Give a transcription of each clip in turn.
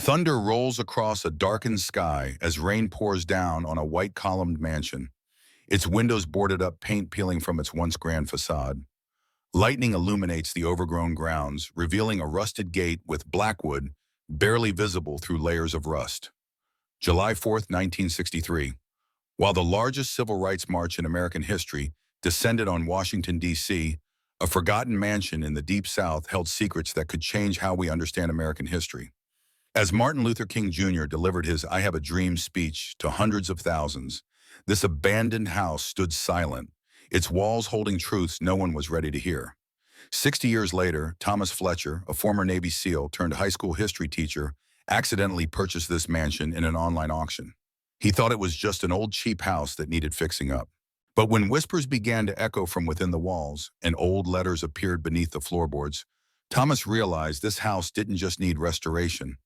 Thunder rolls across a darkened sky as rain pours down on a white columned mansion, its windows boarded up, paint peeling from its once grand facade. Lightning illuminates the overgrown grounds, revealing a rusted gate with blackwood barely visible through layers of rust. July 4th, 1963. While the largest civil rights march in American history descended on Washington, D.C., a forgotten mansion in the Deep South held secrets that could change how we understand American history. As Martin Luther King Jr. delivered his "I Have a Dream" speech to hundreds of thousands, this abandoned house stood silent, its walls holding truths no one was ready to hear. 60 years later, Thomas Fletcher, a former Navy SEAL turned high school history teacher, accidentally purchased this mansion in an online auction. He thought it was just an old cheap house that needed fixing up. But when whispers began to echo from within the walls and old letters appeared beneath the floorboards, Thomas realized this house didn't just need restoration.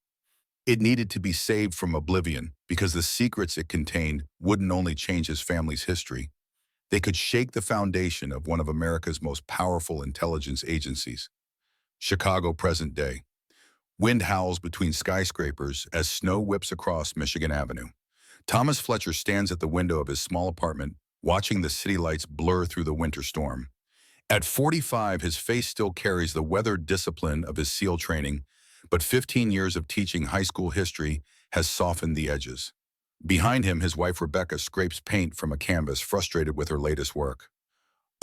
It needed to be saved from oblivion because the secrets it contained wouldn't only change his family's history, they could shake the foundation of one of America's most powerful intelligence agencies. Chicago, present day. Wind howls between skyscrapers as snow whips across Michigan Avenue. Thomas Fletcher stands at the window of his small apartment, watching the city lights blur through the winter storm. At 45, his face still carries the weathered discipline of his SEAL training, but 15 years of teaching high school history has softened the edges. Behind him, his wife Rebecca scrapes paint from a canvas, frustrated with her latest work.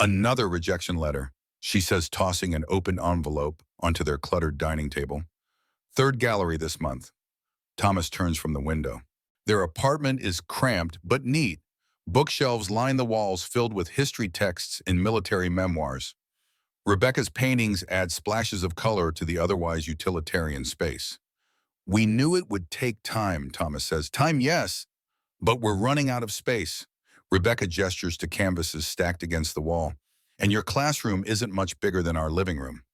Another rejection letter, she says, tossing an open envelope onto their cluttered dining table. Third gallery this month. Thomas turns from the window. Their apartment is cramped but neat. Bookshelves line the walls filled with history texts and military memoirs. Rebecca's paintings add splashes of color to the otherwise utilitarian space. "We knew it would take time," Thomas says. "Time, yes, but we're running out of space." Rebecca gestures to canvases stacked against the wall. "And your classroom isn't much bigger than our living room."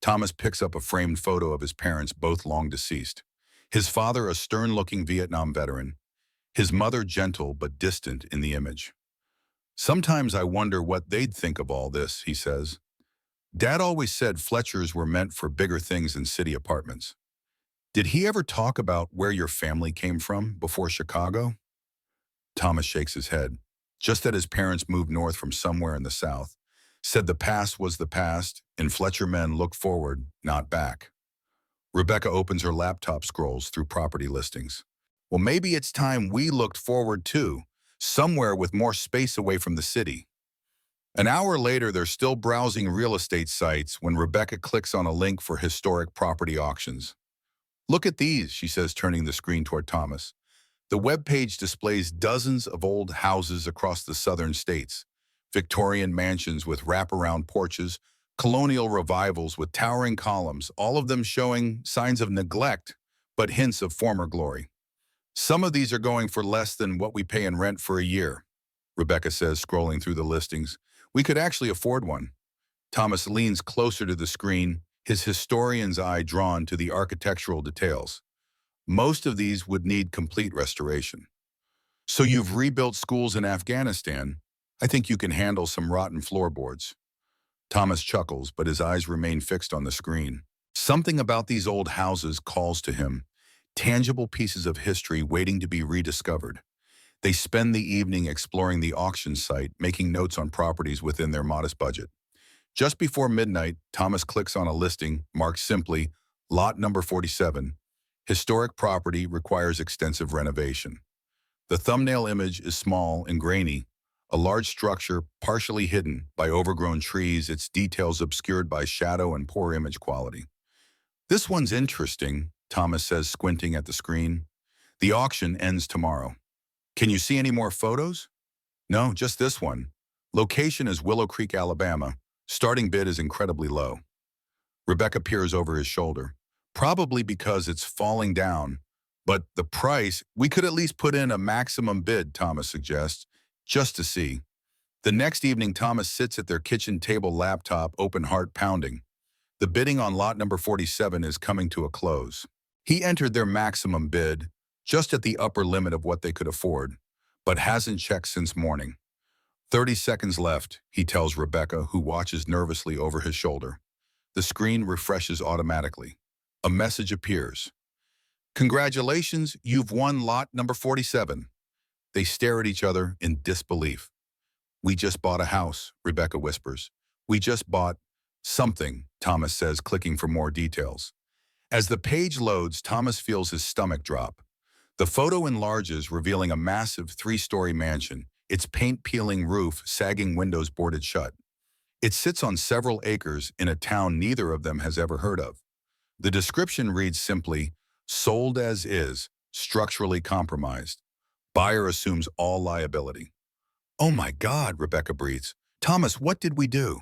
Thomas picks up a framed photo of his parents, both long deceased. His father, a stern-looking Vietnam veteran. His mother, gentle but distant in the image. "Sometimes I wonder what they'd think of all this," he says. "Dad always said Fletchers were meant for bigger things than city apartments." "Did he ever talk about where your family came from before Chicago?" Thomas shakes his head. Just that his parents moved north from somewhere in the South. Said the past was the past, and Fletcher men look forward, not back. Rebecca opens her laptop, scrolls through property listings. "Well, maybe it's time we looked forward too, somewhere with more space away from the city." An hour later, they're still browsing real estate sites when Rebecca clicks on a link for historic property auctions. "Look at these," she says, turning the screen toward Thomas. The web page displays dozens of old houses across the southern states. Victorian mansions with wraparound porches, colonial revivals with towering columns, all of them showing signs of neglect, but hints of former glory. "Some of these are going for less than what we pay in rent for a year," Rebecca says, scrolling through the listings. "We could actually afford one." Thomas leans closer to the screen, his historian's eye drawn to the architectural details. "Most of these would need complete restoration." "So you've rebuilt schools in Afghanistan? I think you can handle some rotten floorboards." Thomas chuckles, but his eyes remain fixed on the screen. Something about these old houses calls to him, tangible pieces of history waiting to be rediscovered. They spend the evening exploring the auction site, making notes on properties within their modest budget. Just before midnight, Thomas clicks on a listing marked simply, "Lot number 47. Historic property requires extensive renovation." The thumbnail image is small and grainy, a large structure partially hidden by overgrown trees, its details obscured by shadow and poor image quality. "This one's interesting," Thomas says, squinting at the screen. "The auction ends tomorrow." "Can you see any more photos?" "No, just this one. Location is Willow Creek, Alabama. Starting bid is incredibly low." Rebecca peers over his shoulder. "Probably because it's falling down. But the price, we could at least put in a maximum bid," Thomas suggests, just to see. The next evening, Thomas sits at their kitchen table, laptop open, heart pounding. The bidding on lot number 47 is coming to a close. He entered their maximum bid, just at the upper limit of what they could afford, but hasn't checked since morning. 30 seconds left, he tells Rebecca, who watches nervously over his shoulder. The screen refreshes automatically. A message appears. Congratulations, you've won lot number 47. They stare at each other in disbelief. We just bought a house, Rebecca whispers. We just bought something, Thomas says, clicking for more details. As the page loads, Thomas feels his stomach drop. The photo enlarges, revealing a massive three-story mansion, its paint-peeling roof, sagging windows boarded shut. It sits on several acres in a town neither of them has ever heard of. The description reads simply, sold as is, structurally compromised. Buyer assumes all liability. Oh my God, Rebecca breathes. Thomas, what did we do?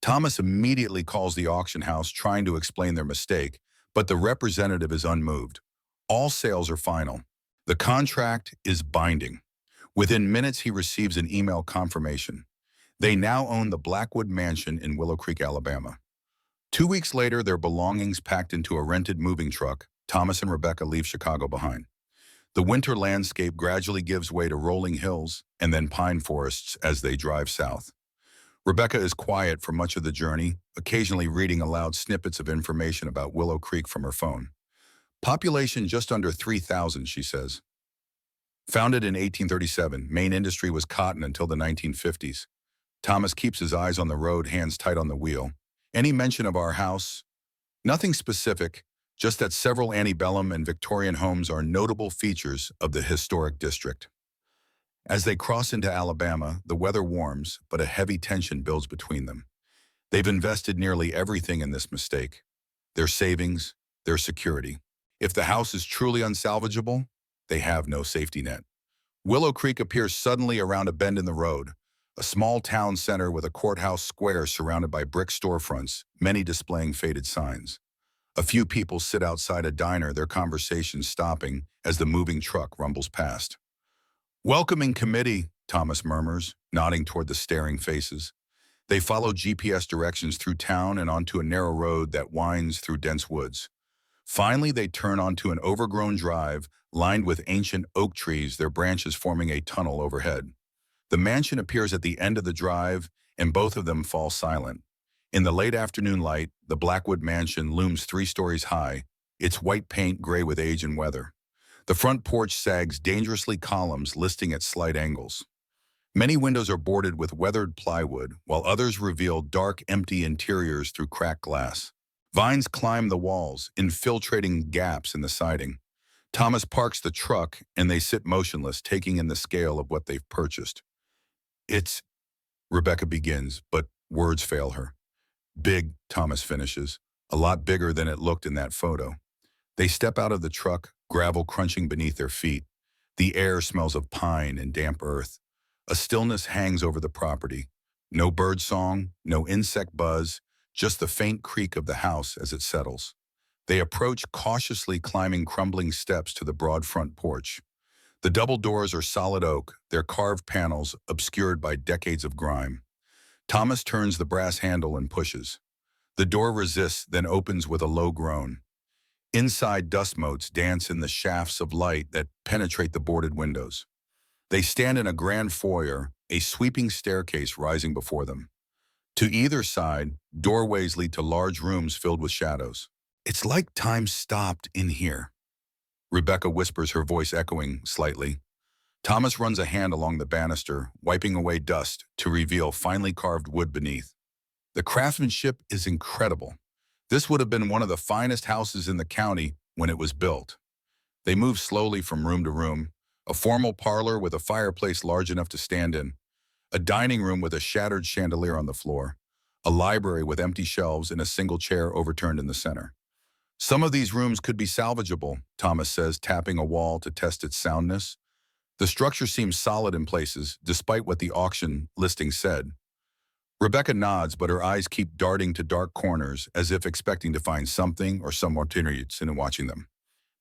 Thomas immediately calls the auction house, trying to explain their mistake, but the representative is unmoved. All sales are final. The contract is binding. Within minutes, he receives an email confirmation. They now own the Blackwood Mansion in Willow Creek, Alabama. 2 weeks later, their belongings packed into a rented moving truck, Thomas and Rebecca leave Chicago behind. The winter landscape gradually gives way to rolling hills and then pine forests as they drive south. Rebecca is quiet for much of the journey, occasionally reading aloud snippets of information about Willow Creek from her phone. Population just under 3,000, she says. Founded in 1837, main industry was cotton until the 1950s. Thomas keeps his eyes on the road, hands tight on the wheel. Any mention of our house? Nothing specific, just that several antebellum and Victorian homes are notable features of the historic district. As they cross into Alabama, the weather warms, but a heavy tension builds between them. They've invested nearly everything in this mistake. Their savings, their security. If the house is truly unsalvageable, they have no safety net. Willow Creek appears suddenly around a bend in the road, a small town center with a courthouse square surrounded by brick storefronts, many displaying faded signs. A few people sit outside a diner, their conversation stopping as the moving truck rumbles past. Welcoming committee, Thomas murmurs, nodding toward the staring faces. They follow GPS directions through town and onto a narrow road that winds through dense woods. Finally, they turn onto an overgrown drive lined with ancient oak trees, their branches forming a tunnel overhead. The mansion appears at the end of the drive, and both of them fall silent. In the late afternoon light, the Blackwood Mansion looms 3 stories high, its white paint gray with age and weather. The front porch sags dangerously, columns listing at slight angles. Many windows are boarded with weathered plywood, while others reveal dark, empty interiors through cracked glass. Vines climb the walls, infiltrating gaps in the siding. Thomas parks the truck, and they sit motionless, taking in the scale of what they've purchased. It's, Rebecca begins, but words fail her. Big, Thomas finishes, a lot bigger than it looked in that photo. They step out of the truck, gravel crunching beneath their feet. The air smells of pine and damp earth. A stillness hangs over the property. No bird song, no insect buzz, just the faint creak of the house as it settles. They approach, cautiously climbing crumbling steps to the broad front porch. The double doors are solid oak, their carved panels obscured by decades of grime. Thomas turns the brass handle and pushes. The door resists, then opens with a low groan. Inside, dust motes dance in the shafts of light that penetrate the boarded windows. They stand in a grand foyer, a sweeping staircase rising before them. To either side, doorways lead to large rooms filled with shadows. It's like time stopped in here, Rebecca whispers, her voice echoing slightly. Thomas runs a hand along the banister, wiping away dust to reveal finely carved wood beneath. The craftsmanship is incredible. This would have been one of the finest houses in the county when it was built. They move slowly from room to room, a formal parlor with a fireplace large enough to stand in, a dining room with a shattered chandelier on the floor, a library with empty shelves and a single chair overturned in the center. Some of these rooms could be salvageable, Thomas says, tapping a wall to test its soundness. The structure seems solid in places, despite what the auction listing said. Rebecca nods, but her eyes keep darting to dark corners as if expecting to find something or someone interested in watching them.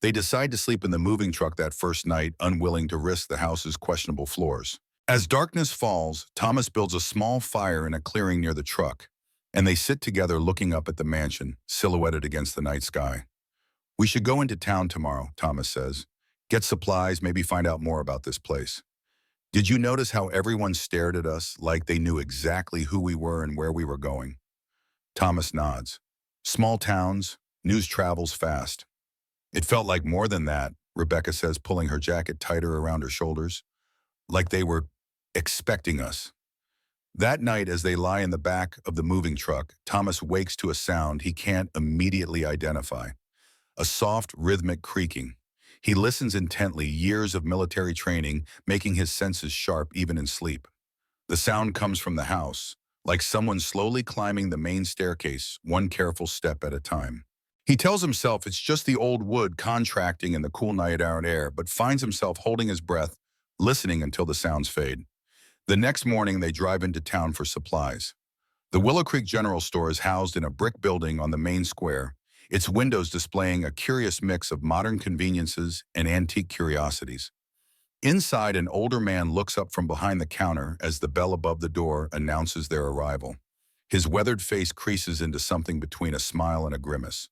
They decide to sleep in the moving truck that first night, unwilling to risk the house's questionable floors. As darkness falls, Thomas builds a small fire in a clearing near the truck, and they sit together looking up at the mansion, silhouetted against the night sky. We should go into town tomorrow, Thomas says. Get supplies, maybe find out more about this place. Did you notice how everyone stared at us like they knew exactly who we were and where we were going? Thomas nods. Small towns, news travels fast. It felt like more than that, Rebecca says, pulling her jacket tighter around her shoulders, like they were expecting us. That night, as they lie in the back of the moving truck, Thomas wakes to a sound he can't immediately identify, a soft, rhythmic creaking. He listens intently, years of military training making his senses sharp even in sleep. The sound comes from the house, like someone slowly climbing the main staircase, one careful step at a time. He tells himself it's just the old wood contracting in the cool night out air, but finds himself holding his breath, listening until the sounds fade. The next morning, they drive into town for supplies. The Willow Creek General Store is housed in a brick building on the main square, its windows displaying a curious mix of modern conveniences and antique curiosities. Inside, an older man looks up from behind the counter as the bell above the door announces their arrival. His weathered face creases into something between a smile and a grimace.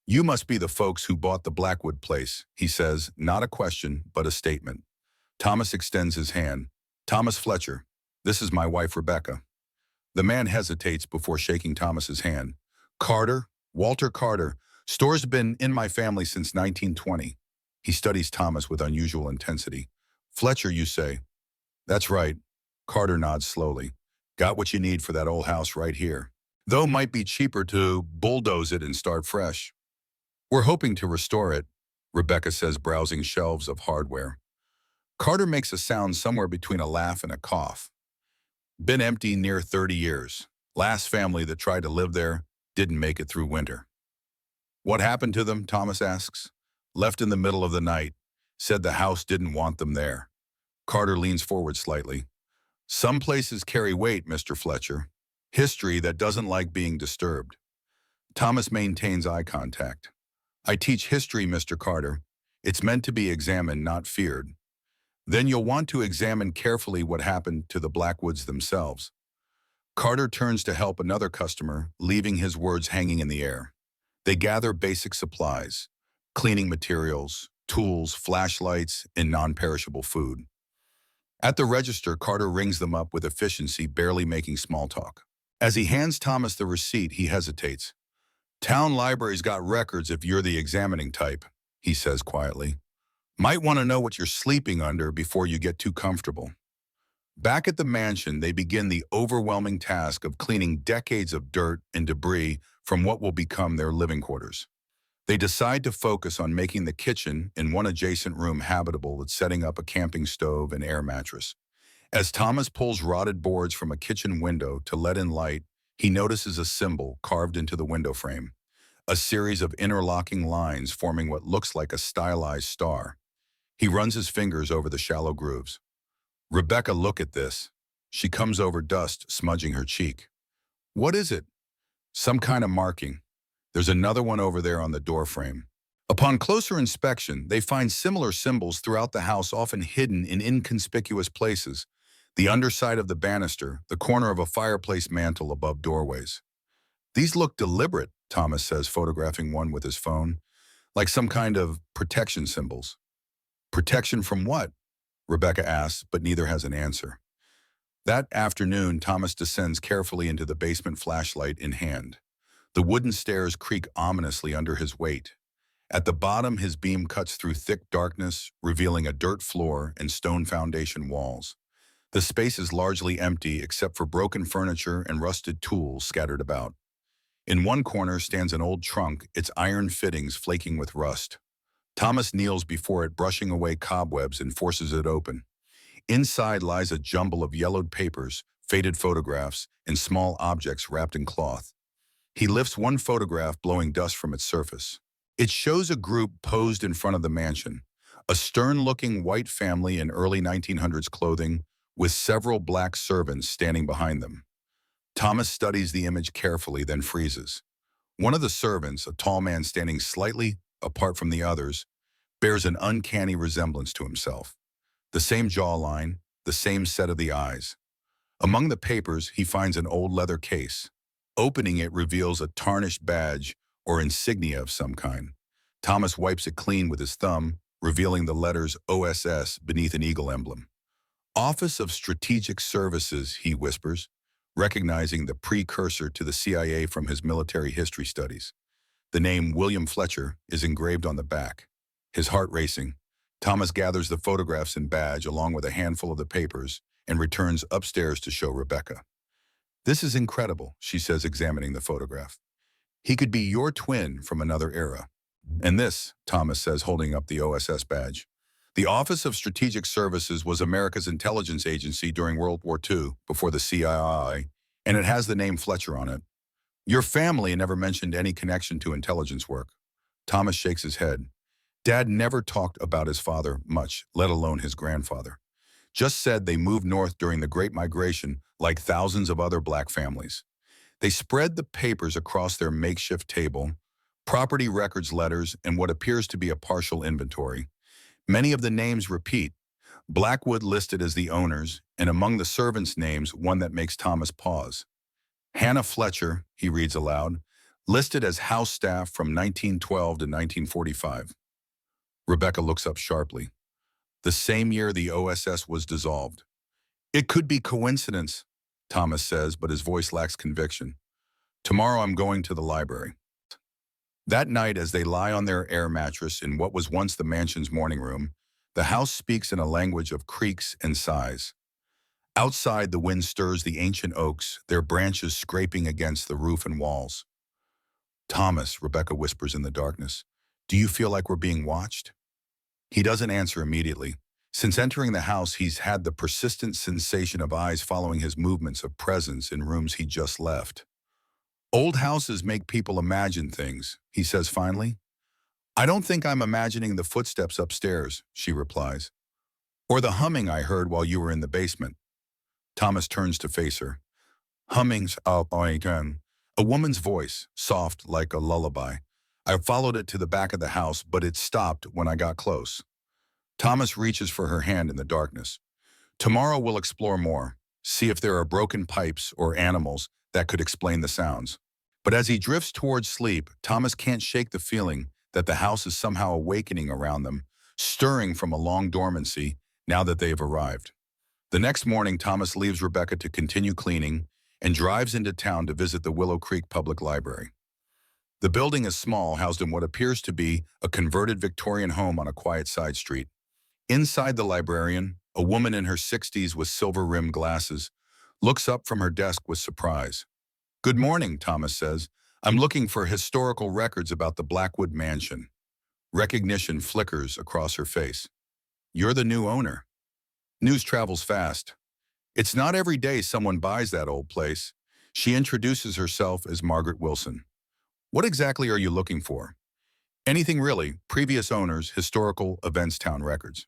"You must be the folks who bought the Blackwood place," he says, not a question, but a statement. Thomas extends his hand. "Thomas Fletcher, this is my wife Rebecca." The man hesitates before shaking Thomas's hand. "Carter, Walter Carter. Store's been in my family since 1920. He studies Thomas with unusual intensity. "Fletcher, you say?" "That's right." Carter nods slowly. "Got what you need for that old house right here. Though might be cheaper to bulldoze it and start fresh." "We're hoping to restore it," Rebecca says, browsing shelves of hardware. Carter makes a sound somewhere between a laugh and a cough. "Been empty near 30 years. Last family that tried to live there didn't make it through winter." "What happened to them?" Thomas asks. "Left in the middle of the night. Said the house didn't want them there." Carter leans forward slightly. "Some places carry weight, Mr. Fletcher. History that doesn't like being disturbed." Thomas maintains eye contact. "I teach history, Mr. Carter. It's meant to be examined, not feared." "Then you'll want to examine carefully what happened to the Blackwoods themselves." Carter turns to help another customer, leaving his words hanging in the air. They gather basic supplies, cleaning materials, tools, flashlights, and non-perishable food. At the register, Carter rings them up with efficiency, barely making small talk. As he hands Thomas the receipt, he hesitates. "Town library's got records if you're the examining type," he says quietly. "Might want to know what you're sleeping under before you get too comfortable." Back at the mansion, they begin the overwhelming task of cleaning decades of dirt and debris from what will become their living quarters. They decide to focus on making the kitchen and one adjacent room habitable with setting up a camping stove and air mattress. As Thomas pulls rotted boards from a kitchen window to let in light, he notices a symbol carved into the window frame, a series of interlocking lines forming what looks like a stylized star. He runs his fingers over the shallow grooves. "Rebecca, look at this." She comes over, dust smudging her cheek. "What is it?" "Some kind of marking. There's another one over there on the doorframe." Upon closer inspection, they find similar symbols throughout the house, often hidden in inconspicuous places: the underside of the banister, the corner of a fireplace mantel above doorways. "These look deliberate," Thomas says, photographing one with his phone, "like some kind of protection symbols." "Protection from what?" Rebecca asks, but neither has an answer. That afternoon, Thomas descends carefully into the basement, flashlight in hand. The wooden stairs creak ominously under his weight. At the bottom, his beam cuts through thick darkness, revealing a dirt floor and stone foundation walls. The space is largely empty except for broken furniture and rusted tools scattered about. In one corner stands an old trunk, its iron fittings flaking with rust. Thomas kneels before it, brushing away cobwebs, and forces it open. Inside lies a jumble of yellowed papers, faded photographs, and small objects wrapped in cloth. He lifts one photograph, blowing dust from its surface. It shows a group posed in front of the mansion, a stern-looking white family in early 1900s clothing, with several black servants standing behind them. Thomas studies the image carefully, then freezes. One of the servants, a tall man standing slightly apart from the others, bears an uncanny resemblance to himself. The same jawline, the same set of the eyes. Among the papers, he finds an old leather case. Opening it reveals a tarnished badge or insignia of some kind. Thomas wipes it clean with his thumb, revealing the letters OSS beneath an eagle emblem. "Office of Strategic Services," he whispers, recognizing the precursor to the CIA from his military history studies. The name William Fletcher is engraved on the back. His heart racing, Thomas gathers the photographs and badge along with a handful of the papers and returns upstairs to show Rebecca. "This is incredible," she says, examining the photograph. "He could be your twin from another era." "And this," Thomas says, holding up the OSS badge. "The Office of Strategic Services was America's intelligence agency during World War II, before the CIA, and it has the name Fletcher on it. Your family never mentioned any connection to intelligence work." Thomas shakes his head. "Dad never talked about his father much, let alone his grandfather. Just said they moved north during the Great Migration like thousands of other black families. They spread the papers across their makeshift table, property records letters, and what appears to be a partial inventory. Many of the names repeat. Blackwood listed as the owners, and among the servants' names, one that makes Thomas pause. Hannah Fletcher," he reads aloud, "listed as house staff from 1912 to 1945. Rebecca looks up sharply. "The same year the OSS was dissolved." "It could be coincidence," Thomas says, but his voice lacks conviction. "Tomorrow I'm going to the library." That night, as they lie on their air mattress in what was once the mansion's morning room, the house speaks in a language of creaks and sighs. Outside, the wind stirs the ancient oaks, their branches scraping against the roof and walls. "Thomas," Rebecca whispers in the darkness, "do you feel like we're being watched?" He doesn't answer immediately. Since entering the house, he's had the persistent sensation of eyes following his movements, of presence in rooms he just left. "Old houses make people imagine things," he says finally. "I don't think I'm imagining the footsteps upstairs," she replies. "Or the humming I heard while you were in the basement." Thomas turns to face her. "Humming's up again." A woman's voice, soft like a lullaby. "I followed it to the back of the house, but it stopped when I got close." Thomas reaches for her hand in the darkness. "Tomorrow we'll explore more, see if there are broken pipes or animals that could explain the sounds." But as he drifts towards sleep, Thomas can't shake the feeling that the house is somehow awakening around them, stirring from a long dormancy now that they've arrived. The next morning, Thomas leaves Rebecca to continue cleaning and drives into town to visit the Willow Creek Public Library. The building is small, housed in what appears to be a converted Victorian home on a quiet side street. Inside the librarian, a woman in her 60s with silver-rimmed glasses, looks up from her desk with surprise. "Good morning," Thomas says. "I'm looking for historical records about the Blackwood Mansion." Recognition flickers across her face. "You're the new owner." News travels fast. "It's not every day someone buys that old place." She introduces herself as Margaret Wilson. "What exactly are you looking for?" "Anything really, previous owners, historical, events, town records."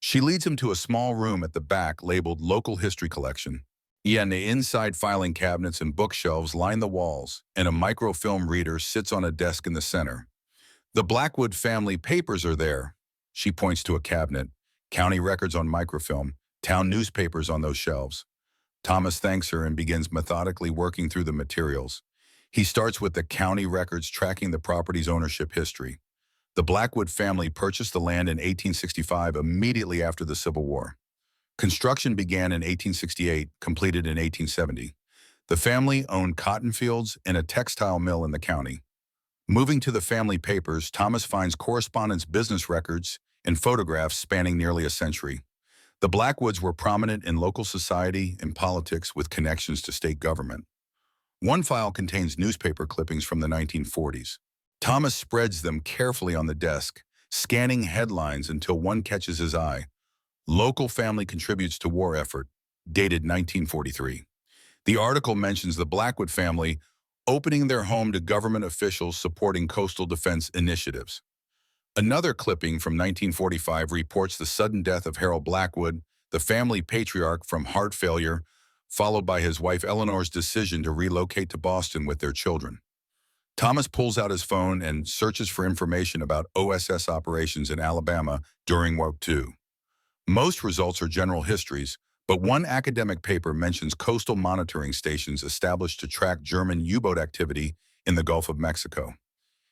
She leads him to a small room at the back labeled Local History Collection. And the inside filing cabinets and bookshelves line the walls, and a microfilm reader sits on a desk in the center. "The Blackwood family papers are there." She points to a cabinet. County records on microfilm, town newspapers on those shelves. Thomas thanks her and begins methodically working through the materials. He starts with the county records tracking the property's ownership history. The Blackwood family purchased the land in 1865, immediately after the Civil War. Construction began in 1868, completed in 1870. The family owned cotton fields and a textile mill in the county. Moving to the family papers, Thomas finds correspondence, business records, and photographs spanning nearly a century. The Blackwoods were prominent in local society and politics with connections to state government. One file contains newspaper clippings from the 1940s. Thomas spreads them carefully on the desk, scanning headlines until one catches his eye. "Local family contributes to war effort," dated 1943. The article mentions the Blackwood family opening their home to government officials supporting coastal defense initiatives. Another clipping from 1945 reports the sudden death of Harold Blackwood, the family patriarch, from heart failure, followed by his wife Eleanor's decision to relocate to Boston with their children. Thomas pulls out his phone and searches for information about OSS operations in Alabama during World War II. Most results are general histories, but one academic paper mentions coastal monitoring stations established to track German U-boat activity in the Gulf of Mexico.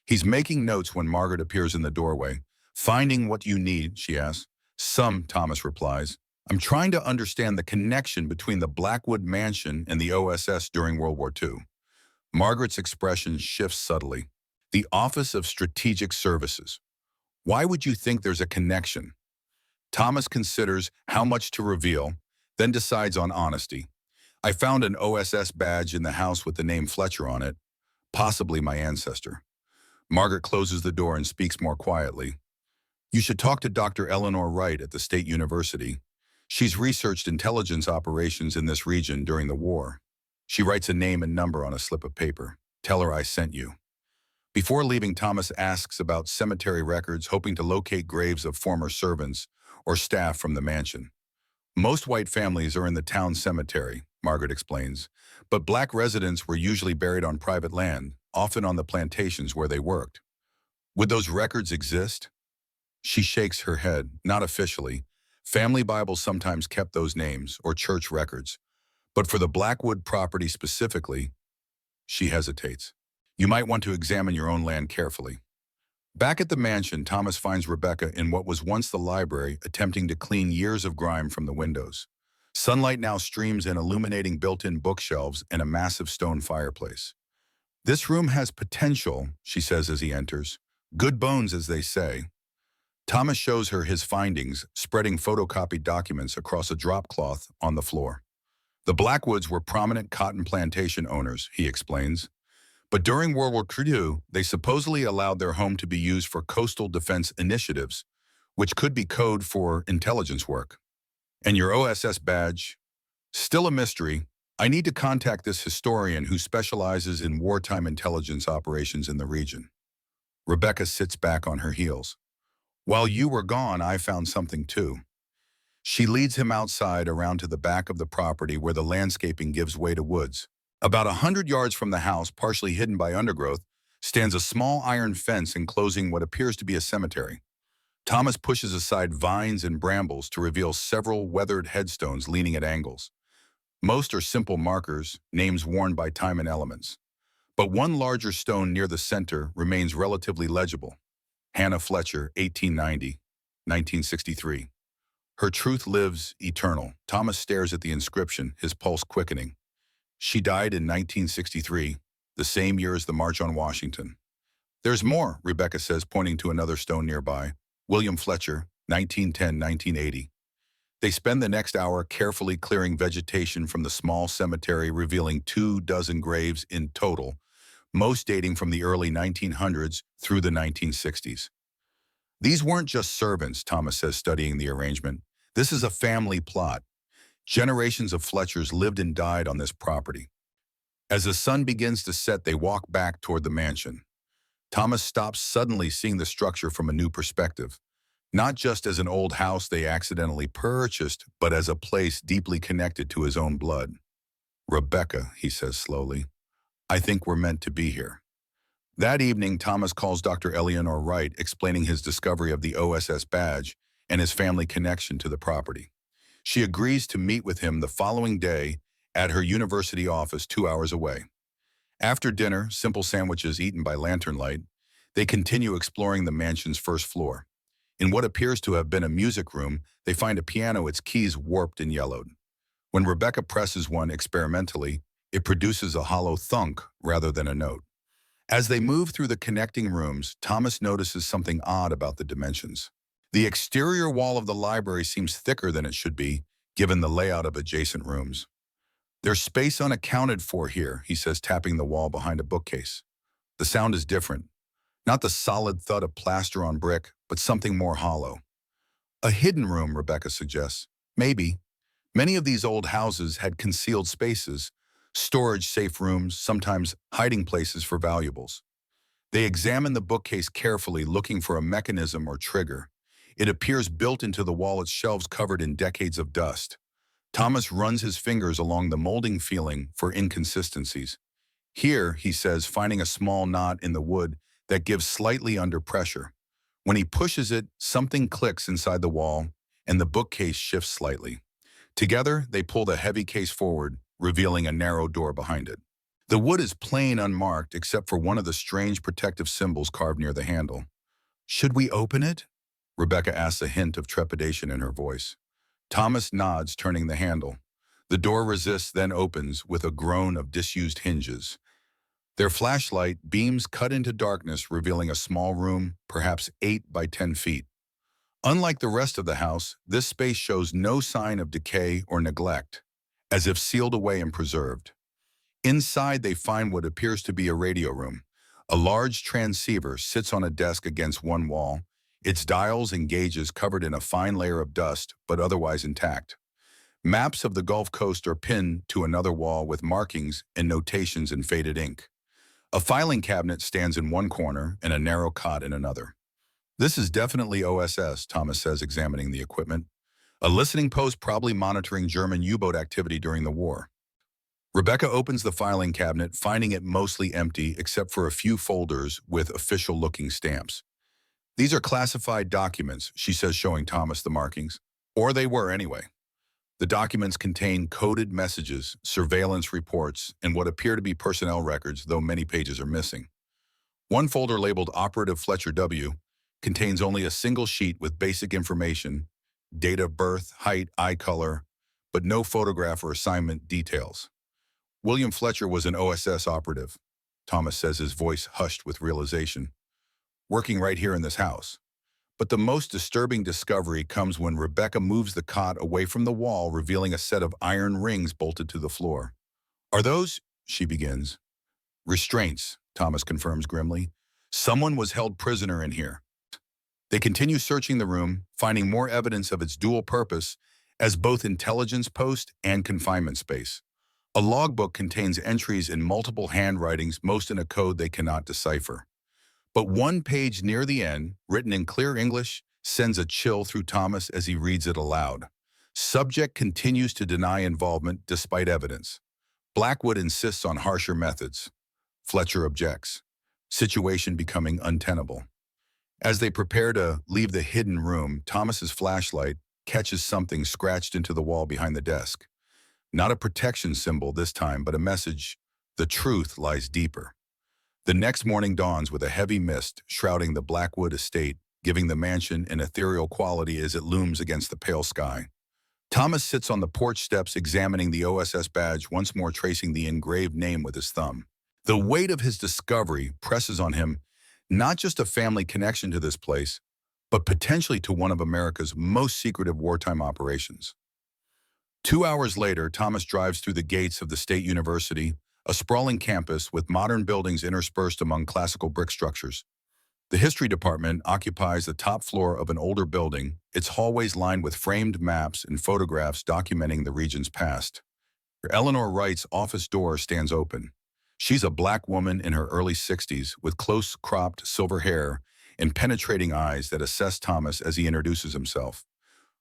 He's making notes when Margaret appears in the doorway. "Finding what you need?" she asks. "Some," Thomas replies. "I'm trying to understand the connection between the Blackwood Mansion and the OSS during World War II." Margaret's expression shifts subtly. The Office of Strategic Services. Why would you think there's a connection? Thomas considers how much to reveal, then decides on honesty. I found an OSS badge in the house with the name Fletcher on it, possibly my ancestor. Margaret closes the door and speaks more quietly. You should talk to Dr. Eleanor Wright at the State University. She's researched intelligence operations in this region during the war. She writes a name and number on a slip of paper. Tell her I sent you. Before leaving, Thomas asks about cemetery records, hoping to locate graves of former servants or staff from the mansion. Most white families are in the town cemetery, Margaret explains, but black residents were usually buried on private land, often on the plantations where they worked. Would those records exist? She shakes her head, not officially. Family Bibles sometimes kept those names, or church records. But for the Blackwood property specifically, she hesitates. You might want to examine your own land carefully. Back at the mansion, Thomas finds Rebecca in what was once the library, attempting to clean years of grime from the windows. Sunlight now streams in, illuminating built-in bookshelves and a massive stone fireplace. This room has potential, she says as he enters. Good bones, as they say. Thomas shows her his findings, spreading photocopied documents across a drop cloth on the floor. The Blackwoods were prominent cotton plantation owners, he explains. But during World War II, they supposedly allowed their home to be used for coastal defense initiatives, which could be code for intelligence work. And your OSS badge? Still a mystery. I need to contact this historian who specializes in wartime intelligence operations in the region. Rebecca sits back on her heels. While you were gone, I found something too. She leads him outside around to the back of the property where the landscaping gives way to woods. About 100 yards from the house, partially hidden by undergrowth, stands a small iron fence enclosing what appears to be a cemetery. Thomas pushes aside vines and brambles to reveal several weathered headstones leaning at angles. Most are simple markers, names worn by time and elements. But one larger stone near the center remains relatively legible. Hannah Fletcher, 1890, 1963. Her truth lives eternal. Thomas stares at the inscription, his pulse quickening. She died in 1963, the same year as the March on Washington. There's more, Rebecca says, pointing to another stone nearby. William Fletcher, 1910-1980. They spend the next hour carefully clearing vegetation from the small cemetery, revealing 24 graves in total, most dating from the early 1900s through the 1960s. These weren't just servants, Thomas says, studying the arrangement. This is a family plot. Generations of Fletchers lived and died on this property. As the sun begins to set, they walk back toward the mansion. Thomas stops, suddenly seeing the structure from a new perspective. Not just as an old house they accidentally purchased, but as a place deeply connected to his own blood. Rebecca, he says slowly, I think we're meant to be here. That evening, Thomas calls Dr. Eleanor Wright, explaining his discovery of the OSS badge and his family connection to the property. She agrees to meet with him the following day at her university office 2 hours away. After dinner, simple sandwiches eaten by lantern light, they continue exploring the mansion's first floor. In what appears to have been a music room, they find a piano, its keys warped and yellowed. When Rebecca presses one experimentally, it produces a hollow thunk rather than a note. As they move through the connecting rooms, Thomas notices something odd about the dimensions. The exterior wall of the library seems thicker than it should be, given the layout of adjacent rooms. There's space unaccounted for here, he says, tapping the wall behind a bookcase. The sound is different. Not the solid thud of plaster on brick, but something more hollow. A hidden room, Rebecca suggests. Maybe. Many of these old houses had concealed spaces, storage safe rooms, sometimes hiding places for valuables. They examine the bookcase carefully, looking for a mechanism or trigger. It appears built into the wall, its shelves covered in decades of dust. Thomas runs his fingers along the molding, feeling for inconsistencies. Here, he says, finding a small knot in the wood that gives slightly under pressure. When he pushes it, something clicks inside the wall, and the bookcase shifts slightly. Together, they pull the heavy case forward, revealing a narrow door behind it. The wood is plain, unmarked, except for one of the strange protective symbols carved near the handle. Should we open it? Rebecca asks, a hint of trepidation in her voice. Thomas nods, turning the handle. The door resists, then opens with a groan of disused hinges. Their flashlight beams cut into darkness, revealing a small room, perhaps 8 by 10 feet. Unlike the rest of the house, this space shows no sign of decay or neglect, as if sealed away and preserved. Inside, they find what appears to be a radio room. A large transceiver sits on a desk against one wall, its dials and gauges covered in a fine layer of dust, but otherwise intact. Maps of the Gulf Coast are pinned to another wall with markings and notations in faded ink. A filing cabinet stands in one corner and a narrow cot in another. This is definitely OSS, Thomas says, examining the equipment. A listening post probably monitoring German U-boat activity during the war. Rebecca opens the filing cabinet, finding it mostly empty except for a few folders with official-looking stamps. These are classified documents, she says, showing Thomas the markings. Or they were anyway. The documents contain coded messages, surveillance reports, and what appear to be personnel records, though many pages are missing. One folder labeled Operative Fletcher W. contains only a single sheet with basic information, date of birth, height, eye color, but no photograph or assignment details. William Fletcher was an OSS operative, Thomas says, his voice hushed with realization, working right here in this house. But the most disturbing discovery comes when Rebecca moves the cot away from the wall, revealing a set of iron rings bolted to the floor. Are those, she begins. Restraints, Thomas confirms grimly. Someone was held prisoner in here. They continue searching the room, finding more evidence of its dual purpose as both intelligence post and confinement space. A logbook contains entries in multiple handwritings, most in a code they cannot decipher. But one page near the end, written in clear English, sends a chill through Thomas as he reads it aloud. Subject continues to deny involvement despite evidence. Blackwood insists on harsher methods. Fletcher objects. Situation becoming untenable. As they prepare to leave the hidden room, Thomas's flashlight catches something scratched into the wall behind the desk. Not a protection symbol this time, but a message. The truth lies deeper. The next morning dawns with a heavy mist shrouding the Blackwood estate, giving the mansion an ethereal quality as it looms against the pale sky. Thomas sits on the porch steps examining the OSS badge, once more tracing the engraved name with his thumb. The weight of his discovery presses on him, not just a family connection to this place, but potentially to one of America's most secretive wartime operations. 2 hours later, Thomas drives through the gates of the State University, a sprawling campus with modern buildings interspersed among classical brick structures. The history department occupies the top floor of an older building, its hallways lined with framed maps and photographs documenting the region's past. Eleanor Wright's office door stands open. She's a black woman in her early 60s with close-cropped silver hair and penetrating eyes that assess Thomas as he introduces himself.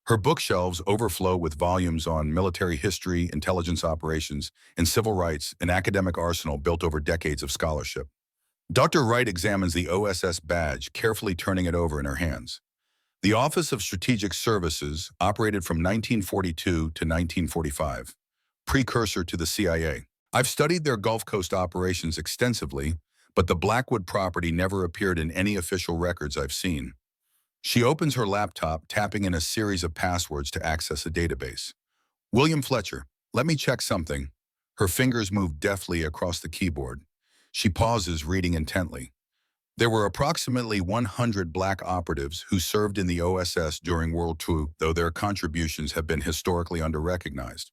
Her bookshelves overflow with volumes on military history, intelligence operations, and civil rights, an academic arsenal built over decades of scholarship. Dr. Wright examines the OSS badge, carefully turning it over in her hands. The Office of Strategic Services operated from 1942 to 1945, precursor to the CIA. I've studied their Gulf Coast operations extensively, but the Blackwood property never appeared in any official records I've seen. She opens her laptop, tapping in a series of passwords to access a database. William Fletcher, let me check something. Her fingers move deftly across the keyboard. She pauses, reading intently. There were approximately 100 black operatives who served in the OSS during World War II, though their contributions have been historically underrecognized.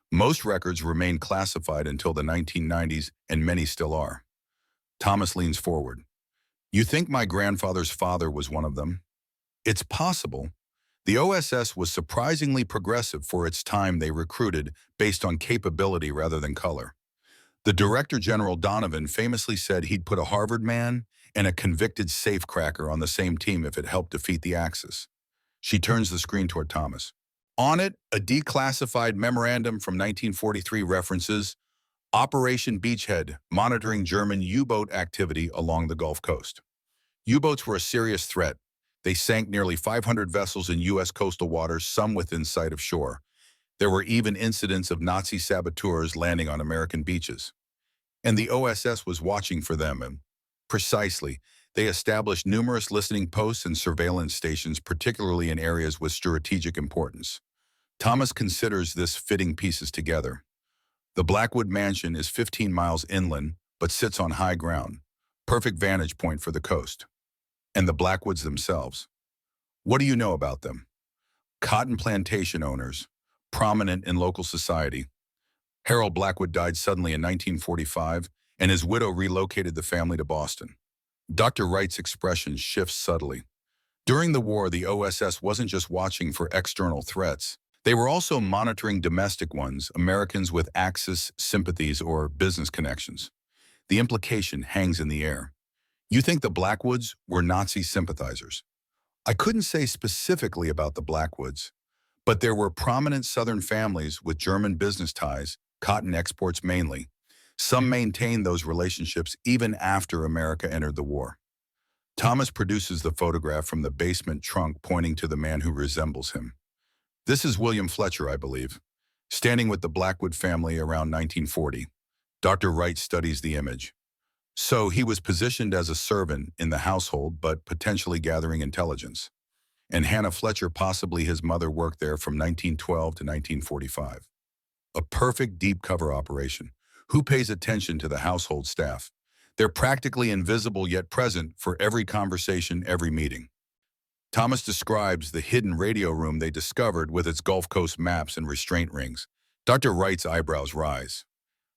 Most records remain classified until the 1990s, and many still are. Thomas leans forward. You think my grandfather's father was one of them? It's possible. The OSS was surprisingly progressive for its time. They recruited based on capability rather than color. The Director General Donovan famously said he'd put a Harvard man and a convicted safecracker on the same team if it helped defeat the Axis. She turns the screen toward Thomas. On it, a declassified memorandum from 1943 references Operation Beachhead, monitoring German U-boat activity along the Gulf Coast. U-boats were a serious threat. They sank nearly 500 vessels in U.S. coastal waters, some within sight of shore. There were even incidents of Nazi saboteurs landing on American beaches. And the OSS was watching for them, and precisely, they established numerous listening posts and surveillance stations, particularly in areas with strategic importance. Thomas considers this fitting pieces together. The Blackwood mansion is 15 miles inland, but sits on high ground. Perfect vantage point for the coast. And the Blackwoods themselves. What do you know about them? Cotton plantation owners, prominent in local society. Harold Blackwood died suddenly in 1945, and his widow relocated the family to Boston. Dr. Wright's expression shifts subtly. During the war, the OSS wasn't just watching for external threats. They were also monitoring domestic ones, Americans with Axis sympathies or business connections. The implication hangs in the air. You think the Blackwoods were Nazi sympathizers? I couldn't say specifically about the Blackwoods, but there were prominent Southern families with German business ties, cotton exports mainly. Some maintained those relationships even after America entered the war. Thomas produces the photograph from the basement trunk pointing to the man who resembles him. This is William Fletcher, I believe, standing with the Blackwood family around 1940. Dr. Wright studies the image. So he was positioned as a servant in the household, but potentially gathering intelligence. And Hannah Fletcher, possibly his mother, worked there from 1912 to 1945. A perfect deep cover operation. Who pays attention to the household staff? They're practically invisible yet present for every conversation, every meeting. Thomas describes the hidden radio room they discovered with its Gulf Coast maps and restraint rings. Dr. Wright's eyebrows rise.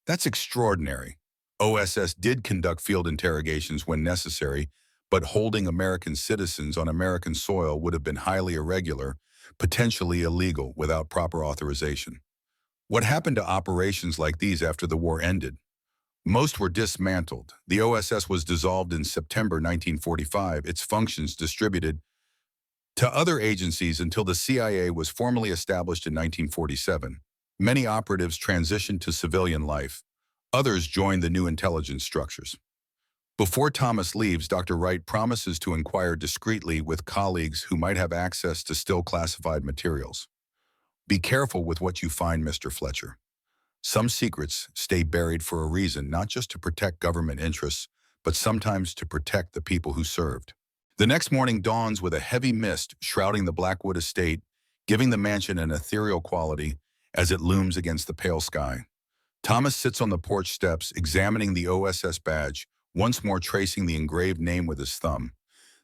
That's extraordinary. OSS did conduct field interrogations when necessary, but holding American citizens on American soil would have been highly irregular, potentially illegal without proper authorization. What happened to operations like these after the war ended? Most were dismantled. The OSS was dissolved in September 1945, its functions distributed to other agencies until the CIA was formally established in 1947. Many operatives transitioned to civilian life. Others joined the new intelligence structures. Before Thomas leaves, Dr. Wright promises to inquire discreetly with colleagues who might have access to still classified materials. Be careful with what you find, Mr. Fletcher. Some secrets stay buried for a reason, not just to protect government interests, but sometimes to protect the people who served. The next morning dawns with a heavy mist shrouding the Blackwood estate, giving the mansion an ethereal quality as it looms against the pale sky. Thomas sits on the porch steps, examining the OSS badge, once more tracing the engraved name with his thumb.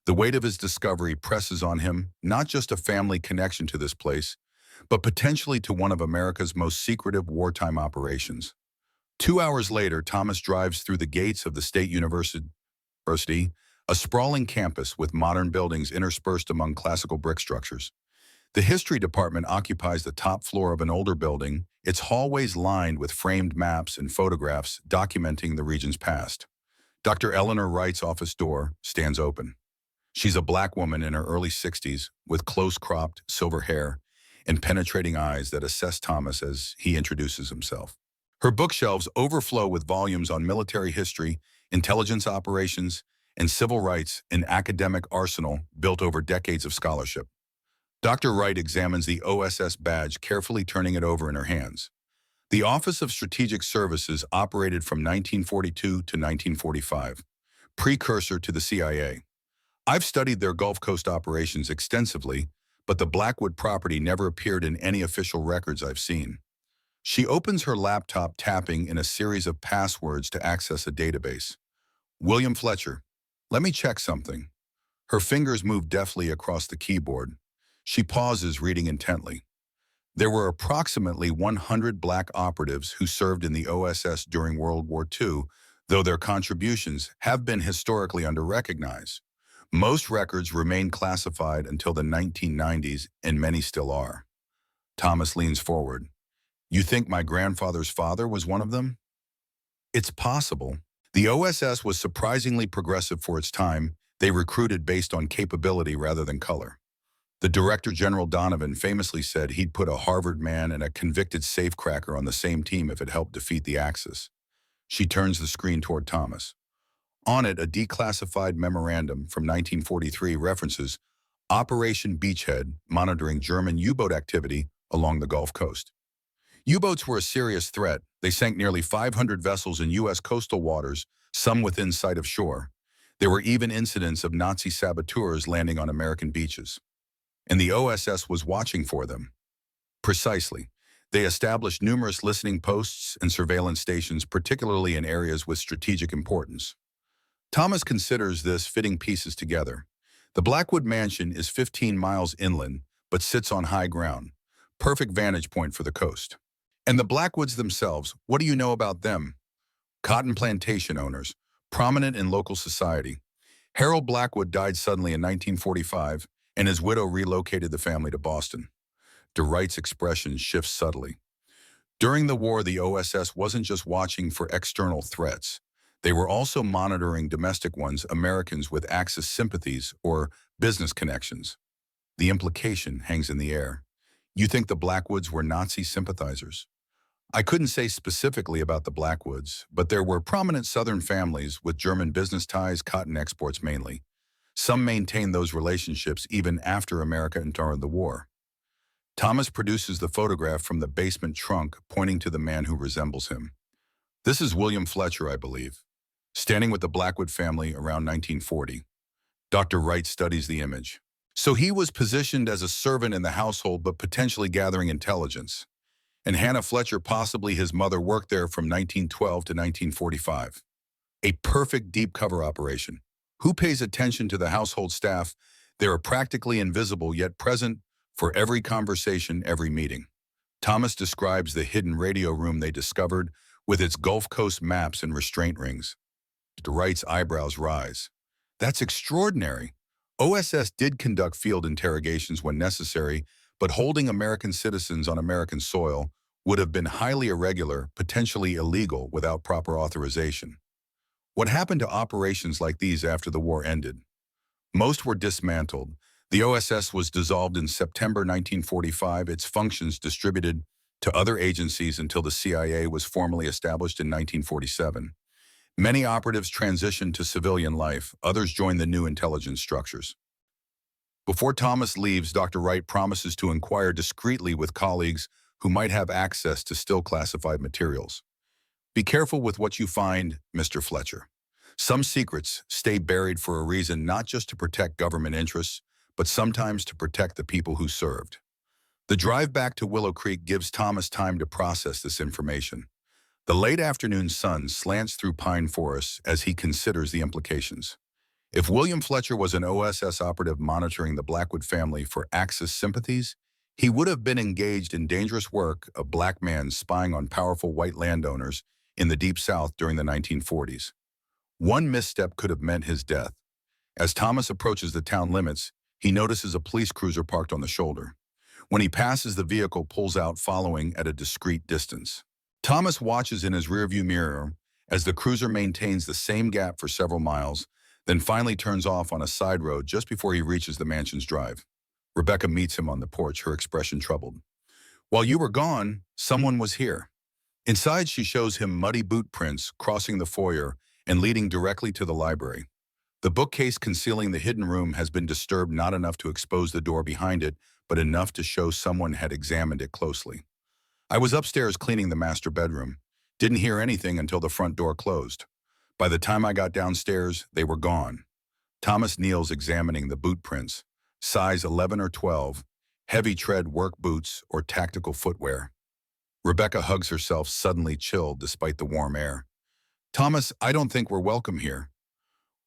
The weight of his discovery presses on him, not just a family connection to this place, but potentially to one of America's most secretive wartime operations. 2 hours later, Thomas drives through the gates of the State University, a sprawling campus with modern buildings interspersed among classical brick structures. The history department occupies the top floor of an older building, its hallways lined with framed maps and photographs documenting the region's past. Dr. Eleanor Wright's office door stands open. She's a Black woman in her early 60s with close-cropped silver hair and penetrating eyes that assess Thomas as he introduces himself. Her bookshelves overflow with volumes on military history, intelligence operations, and civil rights, an academic arsenal built over decades of scholarship. Dr. Wright examines the OSS badge, carefully turning it over in her hands. The Office of Strategic Services operated from 1942 to 1945, precursor to the CIA. I've studied their Gulf Coast operations extensively, but the Blackwood property never appeared in any official records I've seen. She opens her laptop, tapping in a series of passwords to access a database. William Fletcher. Let me check something. Her fingers move deftly across the keyboard. She pauses, reading intently. There were approximately 100 Black operatives who served in the OSS during World War II, though their contributions have been historically under-recognized. Most records remain classified until the 1990s, and many still are. Thomas leans forward. You think my grandfather's father was one of them? It's possible. The OSS was surprisingly progressive for its time. They recruited based on capability rather than color. The Director General Donovan famously said he'd put a Harvard man and a convicted safecracker on the same team if it helped defeat the Axis. She turns the screen toward Thomas. On it, a declassified memorandum from 1943 references Operation Beachhead, monitoring German U-boat activity along the Gulf Coast. U-boats were a serious threat. They sank nearly 500 vessels in U.S. coastal waters, some within sight of shore. There were even incidents of Nazi saboteurs landing on American beaches. And the OSS was watching for them. Precisely. They established numerous listening posts and surveillance stations, particularly in areas with strategic importance. Thomas considers this fitting pieces together. The Blackwood Mansion is 15 miles inland, but sits on high ground. Perfect vantage point for the coast. And the Blackwoods themselves, what do you know about them? Cotton plantation owners, prominent in local society. Harold Blackwood died suddenly in 1945, and his widow relocated the family to Boston. DeWright's expression shifts subtly. During the war, the OSS wasn't just watching for external threats. They were also monitoring domestic ones, Americans with Axis sympathies or business connections. The implication hangs in the air. You think the Blackwoods were Nazi sympathizers? I couldn't say specifically about the Blackwoods, but there were prominent Southern families with German business ties, cotton exports mainly. Some maintained those relationships even after America entered the war. Thomas produces the photograph from the basement trunk, pointing to the man who resembles him. This is William Fletcher, I believe, standing with the Blackwood family around 1940. Dr. Wright studies the image. So he was positioned as a servant in the household, but potentially gathering intelligence. And Hannah Fletcher, possibly his mother, worked there from 1912 to 1945. A perfect deep cover operation. Who pays attention to the household staff? They are practically invisible, yet present for every conversation, every meeting. Thomas describes the hidden radio room they discovered with its Gulf Coast maps and restraint rings. DeWright's eyebrows rise. That's extraordinary. OSS did conduct field interrogations when necessary, but holding American citizens on American soil would have been highly irregular, potentially illegal without proper authorization. What happened to operations like these after the war ended? Most were dismantled. The OSS was dissolved in September 1945, its functions distributed to other agencies until the CIA was formally established in 1947. Many operatives transitioned to civilian life, others joined the new intelligence structures. Before Thomas leaves, Dr. Wright promises to inquire discreetly with colleagues who might have access to still classified materials. Be careful with what you find, Mr. Fletcher. Some secrets stay buried for a reason, not just to protect government interests, but sometimes to protect the people who served. The drive back to Willow Creek gives Thomas time to process this information. The late afternoon sun slants through pine forests as he considers the implications. If William Fletcher was an OSS operative monitoring the Blackwood family for Axis sympathies, he would have been engaged in dangerous work, a black man spying on powerful white landowners in the Deep South during the 1940s. One misstep could have meant his death. As Thomas approaches the town limits, he notices a police cruiser parked on the shoulder. When he passes, the vehicle pulls out, following at a discreet distance. Thomas watches in his rearview mirror as the cruiser maintains the same gap for several miles, then finally turns off on a side road just before he reaches the mansion's drive. Rebecca meets him on the porch, her expression troubled. While you were gone, someone was here. Inside, she shows him muddy boot prints crossing the foyer and leading directly to the library. The bookcase concealing the hidden room has been disturbed, not enough to expose the door behind it, but enough to show someone had examined it closely. I was upstairs cleaning the master bedroom. Didn't hear anything until the front door closed. By the time I got downstairs, they were gone. Thomas kneels, examining the boot prints. Size 11 or 12, heavy tread work boots or tactical footwear. Rebecca hugs herself, suddenly chilled despite the warm air. Thomas, I don't think we're welcome here.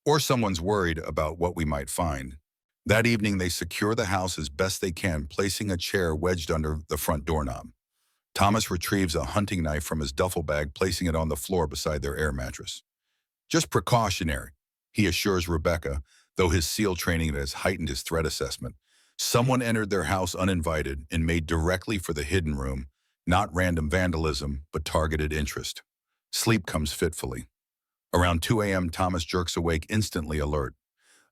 Or someone's worried about what we might find. That evening, they secure the house as best they can, placing a chair wedged under the front doorknob. Thomas retrieves a hunting knife from his duffel bag, placing it on the floor beside their air mattress. Just precautionary, he assures Rebecca, though his SEAL training has heightened his threat assessment. Someone entered their house uninvited and made directly for the hidden room, not random vandalism, but targeted interest. Sleep comes fitfully. Around 2 a.m., Thomas jerks awake, instantly alert.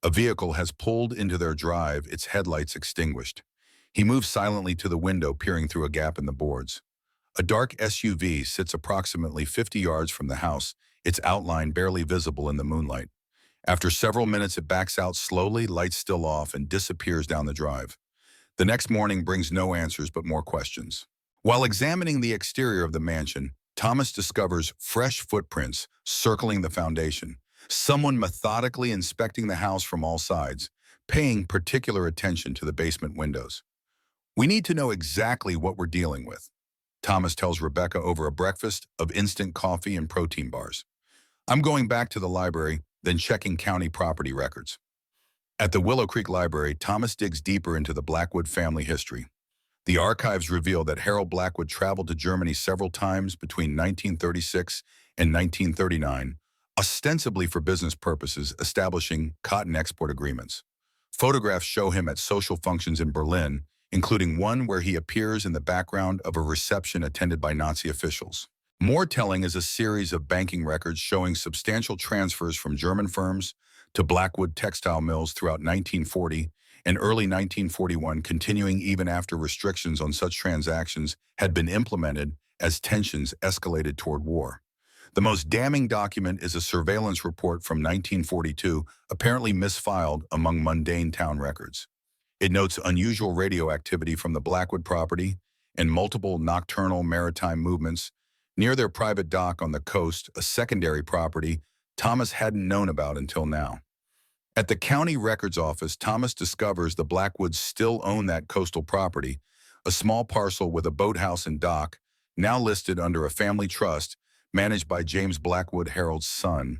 A vehicle has pulled into their drive, its headlights extinguished. He moves silently to the window, peering through a gap in the boards. A dark SUV sits approximately 50 yards from the house, its outline barely visible in the moonlight. After several minutes, it backs out slowly, lights still off, and disappears down the drive. The next morning brings no answers but more questions. While examining the exterior of the mansion, Thomas discovers fresh footprints circling the foundation. Someone methodically inspecting the house from all sides, paying particular attention to the basement windows. We need to know exactly what we're dealing with. Thomas tells Rebecca over a breakfast of instant coffee and protein bars. I'm going back to the library, then checking county property records. At the Willow Creek Library, Thomas digs deeper into the Blackwood family history. The archives reveal that Harold Blackwood traveled to Germany several times between 1936 and 1939, ostensibly for business purposes, establishing cotton export agreements. Photographs show him at social functions in Berlin, including one where he appears in the background of a reception attended by Nazi officials. More telling is a series of banking records showing substantial transfers from German firms to Blackwood textile mills throughout 1940 and early 1941, continuing even after restrictions on such transactions had been implemented as tensions escalated toward war. The most damning document is a surveillance report from 1942, apparently misfiled among mundane town records. It notes unusual radio activity from the Blackwood property and multiple nocturnal maritime movements near their private dock on the coast, a secondary property Thomas hadn't known about until now. At the county records office, Thomas discovers the Blackwoods still own that coastal property, a small parcel with a boathouse and dock, now listed under a family trust managed by James Blackwood, Harold's son.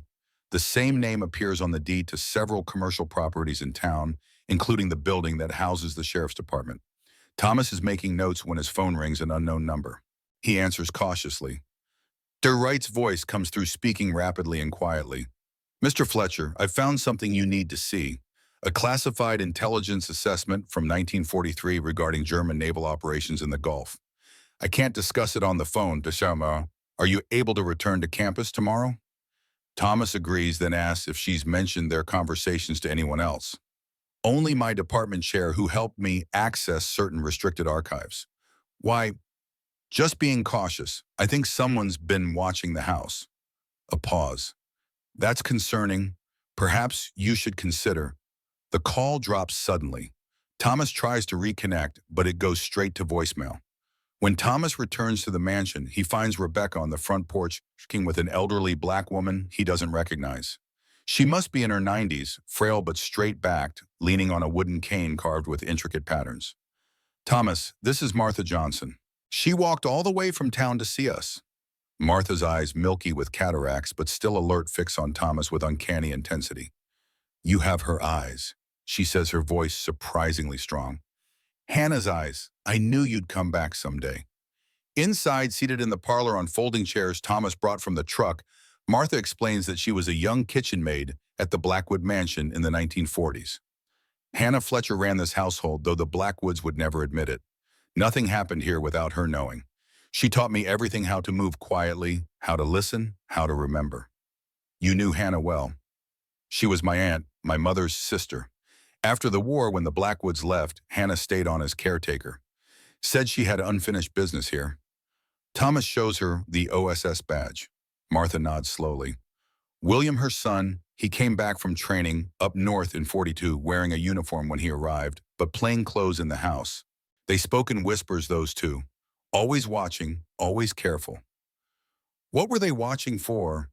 The same name appears on the deed to several commercial properties in town, including the building that houses the sheriff's department. Thomas is making notes when his phone rings an unknown number. He answers cautiously. Der Wright's voice comes through, speaking rapidly and quietly. Mr. Fletcher, I've found something you need to see. A classified intelligence assessment from 1943 regarding German naval operations in the Gulf. I can't discuss it on the phone, Deschamps. Are you able to return to campus tomorrow? Thomas agrees, then asks if she's mentioned their conversations to anyone else. Only my department chair, who helped me access certain restricted archives. Why, just being cautious. I think someone's been watching the house. A pause. That's concerning. Perhaps you should consider. The call drops suddenly. Thomas tries to reconnect, but it goes straight to voicemail. When Thomas returns to the mansion, he finds Rebecca on the front porch, talking with an elderly black woman he doesn't recognize. She must be in her 90s, frail but straight-backed, leaning on a wooden cane carved with intricate patterns. Thomas, this is Martha Johnson. She walked all the way from town to see us. Martha's eyes, milky with cataracts but still alert, fix on Thomas with uncanny intensity. You have her eyes, she says, her voice surprisingly strong. Hannah's eyes. I knew you'd come back someday. Inside, seated in the parlor on folding chairs Thomas brought from the truck, Martha explains that she was a young kitchen maid at the Blackwood mansion in the 1940s. Hannah Fletcher ran this household, though the Blackwoods would never admit it. Nothing happened here without her knowing. She taught me everything: how to move quietly, how to listen, how to remember. You knew Hannah well. She was my aunt, my mother's sister. After the war, when the Blackwoods left, Hannah stayed on as caretaker. Said she had unfinished business here. Thomas shows her the OSS badge. Martha nods slowly. William, her son, he came back from training up north in '42 wearing a uniform when he arrived, but plain clothes in the house. They spoke in whispers, those two. Always watching, always careful. What were they watching for?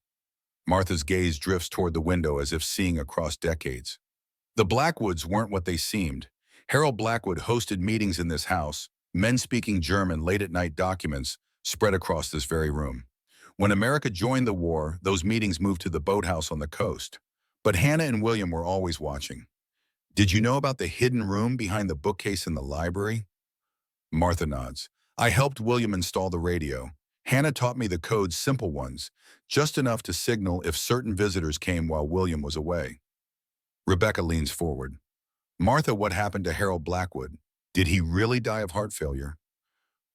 Martha's gaze drifts toward the window as if seeing across decades. The Blackwoods weren't what they seemed. Harold Blackwood hosted meetings in this house, men speaking German late-at-night documents spread across this very room. When America joined the war, those meetings moved to the boathouse on the coast. But Hannah and William were always watching. Did you know about the hidden room behind the bookcase in the library? Martha nods. I helped William install the radio. Hannah taught me the codes, simple ones, just enough to signal if certain visitors came while William was away. Rebecca leans forward. Martha, what happened to Harold Blackwood? Did he really die of heart failure?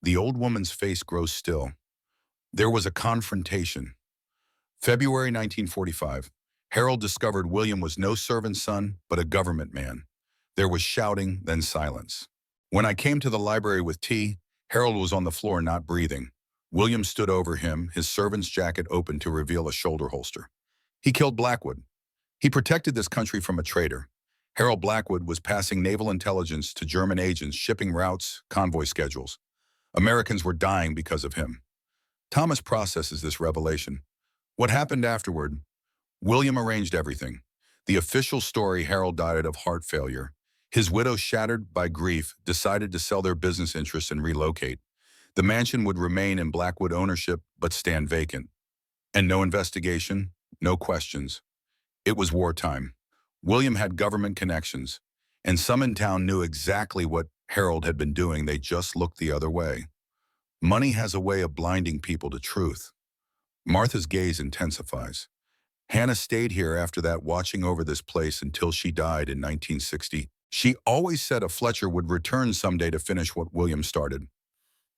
The old woman's face grows still. There was a confrontation. February 1945. Harold discovered William was no servant's son, but a government man. There was shouting, then silence. When I came to the library with tea, Harold was on the floor, not breathing. William stood over him, his servant's jacket open to reveal a shoulder holster. He killed Blackwood. He protected this country from a traitor. Harold Blackwood was passing naval intelligence to German agents, shipping routes, convoy schedules. Americans were dying because of him. Thomas processes this revelation. What happened afterward? William arranged everything. The official story: Harold died of heart failure. His widow, shattered by grief, decided to sell their business interests and relocate. The mansion would remain in Blackwood ownership but stand vacant. And no investigation, no questions. It was wartime. William had government connections, and some in town knew exactly what Harold had been doing. They just looked the other way. Money has a way of blinding people to truth. Martha's gaze intensifies. Hannah stayed here after that, watching over this place until she died in 1960. She always said a Fletcher would return someday to finish what William started.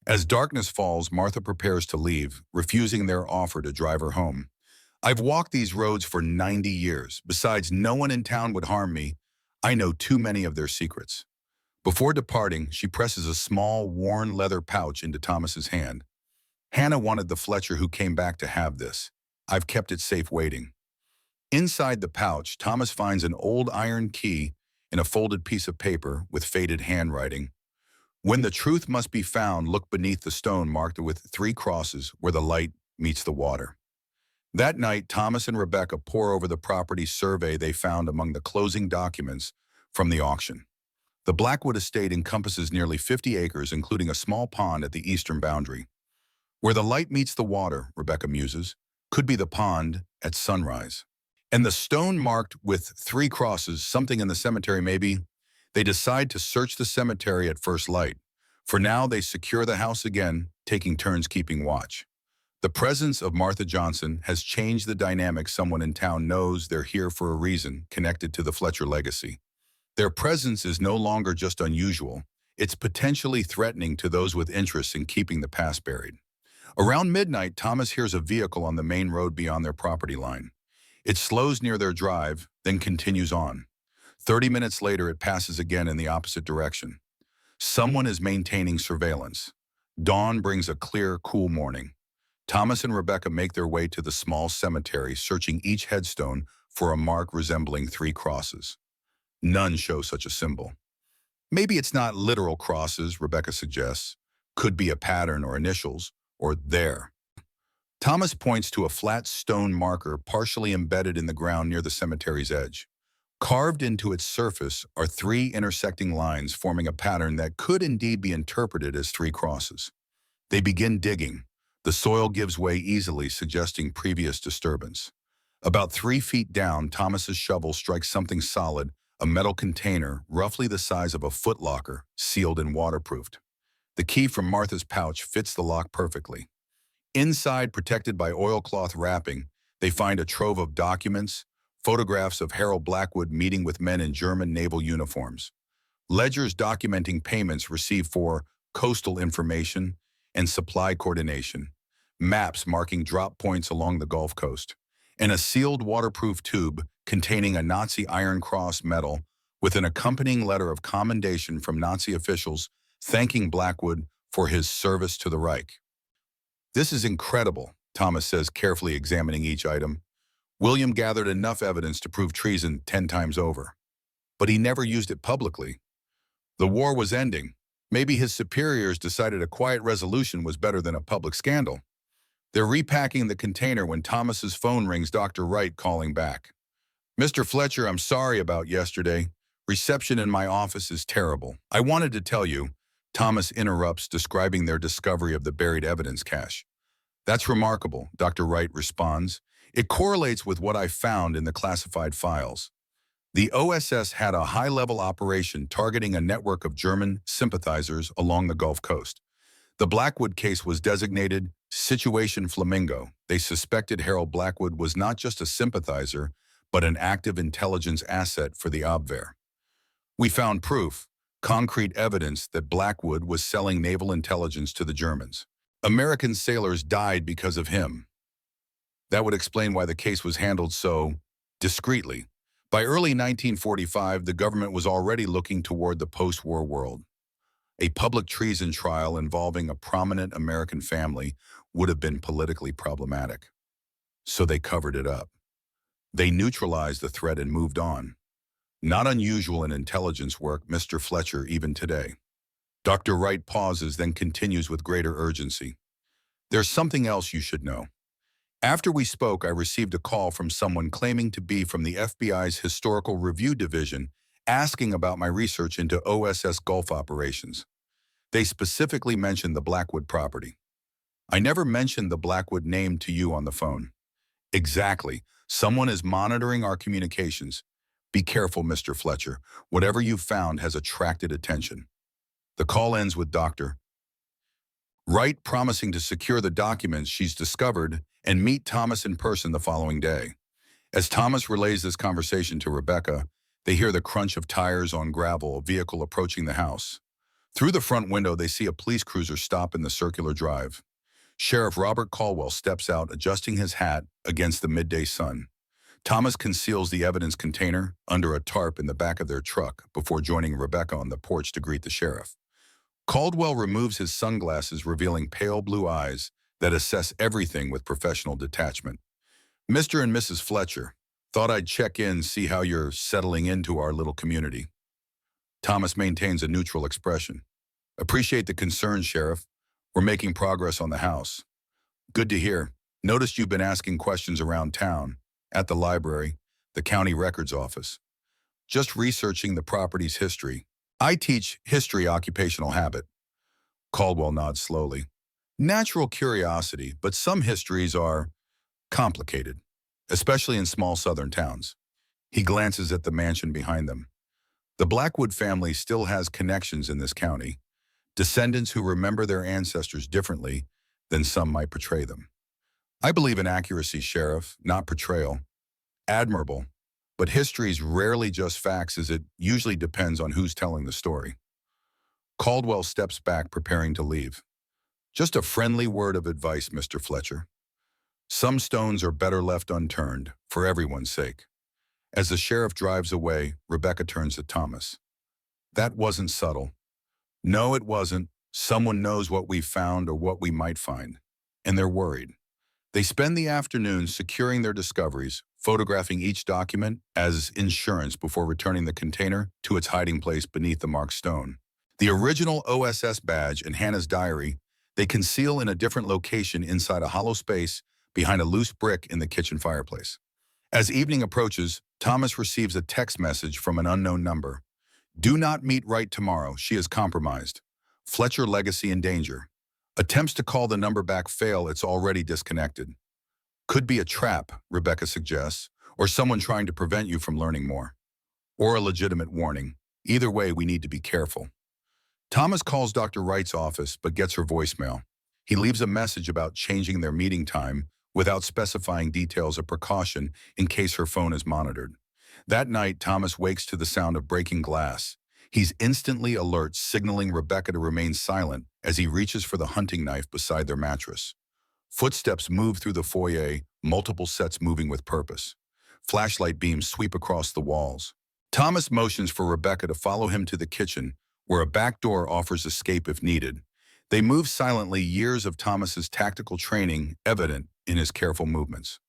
As darkness falls, Martha prepares to leave, refusing their offer to drive her home. I've walked these roads for 90 years. Besides, no one in town would harm me. I know too many of their secrets. Before departing, she presses a small, worn leather pouch into Thomas's hand. Hannah wanted the Fletcher who came back to have this. I've kept it safe waiting. Inside the pouch, Thomas finds an old iron key in a folded piece of paper with faded handwriting. When the truth must be found, look beneath the stone marked with 3 crosses where the light meets the water. That night, Thomas and Rebecca pore over the property survey they found among the closing documents from the auction. The Blackwood estate encompasses nearly 50 acres, including a small pond at the eastern boundary. Where the light meets the water, Rebecca muses, could be the pond at sunrise. And the stone marked with 3 crosses, something in the cemetery maybe. They decide to search the cemetery at first light. For now, they secure the house again, taking turns keeping watch. The presence of Martha Johnson has changed the dynamic. Someone in town knows they're here for a reason connected to the Fletcher legacy. Their presence is no longer just unusual, it's potentially threatening to those with interest in keeping the past buried. Around midnight, Thomas hears a vehicle on the main road beyond their property line. It slows near their drive, then continues on. 30 minutes later, it passes again in the opposite direction. Someone is maintaining surveillance. Dawn brings a clear, cool morning. Thomas and Rebecca make their way to the small cemetery, searching each headstone for a mark resembling 3 crosses. None show such a symbol. Maybe it's not literal crosses, Rebecca suggests. Could be a pattern or initials, or there. Thomas points to a flat stone marker partially embedded in the ground near the cemetery's edge. Carved into its surface are 3 intersecting lines forming a pattern that could indeed be interpreted as 3 crosses. They begin digging. The soil gives way easily, suggesting previous disturbance. About 3 feet down, Thomas's shovel strikes something solid, a metal container roughly the size of a footlocker, sealed and waterproofed. The key from Martha's pouch fits the lock perfectly. Inside, protected by oilcloth wrapping, they find a trove of documents, photographs of Harold Blackwood meeting with men in German naval uniforms, ledgers documenting payments received for coastal information and supply coordination, maps marking drop points along the Gulf Coast, and a sealed waterproof tube containing a Nazi Iron Cross medal with an accompanying letter of commendation from Nazi officials thanking Blackwood for his service to the Reich. This is incredible, Thomas says, carefully examining each item. William gathered enough evidence to prove treason 10 times over. But he never used it publicly. The war was ending. Maybe his superiors decided a quiet resolution was better than a public scandal. They're repacking the container when Thomas's phone rings. Dr. Wright calling back. Mr. Fletcher, I'm sorry about yesterday. Reception in my office is terrible. I wanted to tell you. Thomas interrupts, describing their discovery of the buried evidence cache. That's remarkable, Dr. Wright responds. It correlates with what I found in the classified files. The OSS had a high-level operation targeting a network of German sympathizers along the Gulf Coast. The Blackwood case was designated Situation Flamingo. They suspected Harold Blackwood was not just a sympathizer, but an active intelligence asset for the Abwehr. We found proof, concrete evidence that Blackwood was selling naval intelligence to the Germans. American sailors died because of him. That would explain why the case was handled so discreetly. By early 1945, the government was already looking toward the post-war world. A public treason trial involving a prominent American family would have been politically problematic. So they covered it up. They neutralized the threat and moved on. Not unusual in intelligence work, Mr. Fletcher, even today. Dr. Wright pauses, then continues with greater urgency. There's something else you should know. After we spoke, I received a call from someone claiming to be from the FBI's Historical Review Division, asking about my research into OSS Gulf operations. They specifically mentioned the Blackwood property. I never mentioned the Blackwood name to you on the phone. Exactly. Someone is monitoring our communications. Be careful, Mr. Fletcher. Whatever you found has attracted attention. The call ends with Dr. Wright promising to secure the documents she's discovered and meet Thomas in person the following day. As Thomas relays this conversation to Rebecca, they hear the crunch of tires on gravel, a vehicle approaching the house. Through the front window, they see a police cruiser stop in the circular drive. Sheriff Robert Caldwell steps out, adjusting his hat against the midday sun. Thomas conceals the evidence container under a tarp in the back of their truck before joining Rebecca on the porch to greet the sheriff. Caldwell removes his sunglasses, revealing pale blue eyes that assess everything with professional detachment. Mr. and Mrs. Fletcher, thought I'd check in, see how you're settling into our little community. Thomas maintains a neutral expression. Appreciate the concern, Sheriff. We're making progress on the house. Good to hear. Noticed you've been asking questions around town, at the library, the county records office. Just researching the property's history. I teach history occupational habit. Caldwell nods slowly. Natural curiosity, but some histories are complicated, especially in small southern towns. He glances at the mansion behind them. The Blackwood family still has connections in this county, descendants who remember their ancestors differently than some might portray them. I believe in accuracy, Sheriff, not portrayal. Admirable, but history's rarely just facts, as it usually depends on who's telling the story. Caldwell steps back, preparing to leave. Just a friendly word of advice, Mr. Fletcher. Some stones are better left unturned, for everyone's sake. As the sheriff drives away, Rebecca turns to Thomas. That wasn't subtle. No, it wasn't. Someone knows what we found or what we might find, and they're worried. They spend the afternoon securing their discoveries, photographing each document as insurance before returning the container to its hiding place beneath the marked stone. The original OSS badge and Hannah's diary they conceal in a different location inside a hollow space behind a loose brick in the kitchen fireplace. As evening approaches, Thomas receives a text message from an unknown number. Do not meet Wright tomorrow. She is compromised. Fletcher legacy in danger. Attempts to call the number back fail. It's already disconnected. Could be a trap, Rebecca suggests, or someone trying to prevent you from learning more. Or a legitimate warning. Either way, we need to be careful. Thomas calls Dr. Wright's office but gets her voicemail. He leaves a message about changing their meeting time without specifying details of precaution in case her phone is monitored. That night, Thomas wakes to the sound of breaking glass. He's instantly alert, signaling Rebecca to remain silent as he reaches for the hunting knife beside their mattress. Footsteps move through the foyer, multiple sets moving with purpose. Flashlight beams sweep across the walls. Thomas motions for Rebecca to follow him to the kitchen, where a back door offers escape if needed. They move silently, years of Thomas's tactical training evident in his careful movements.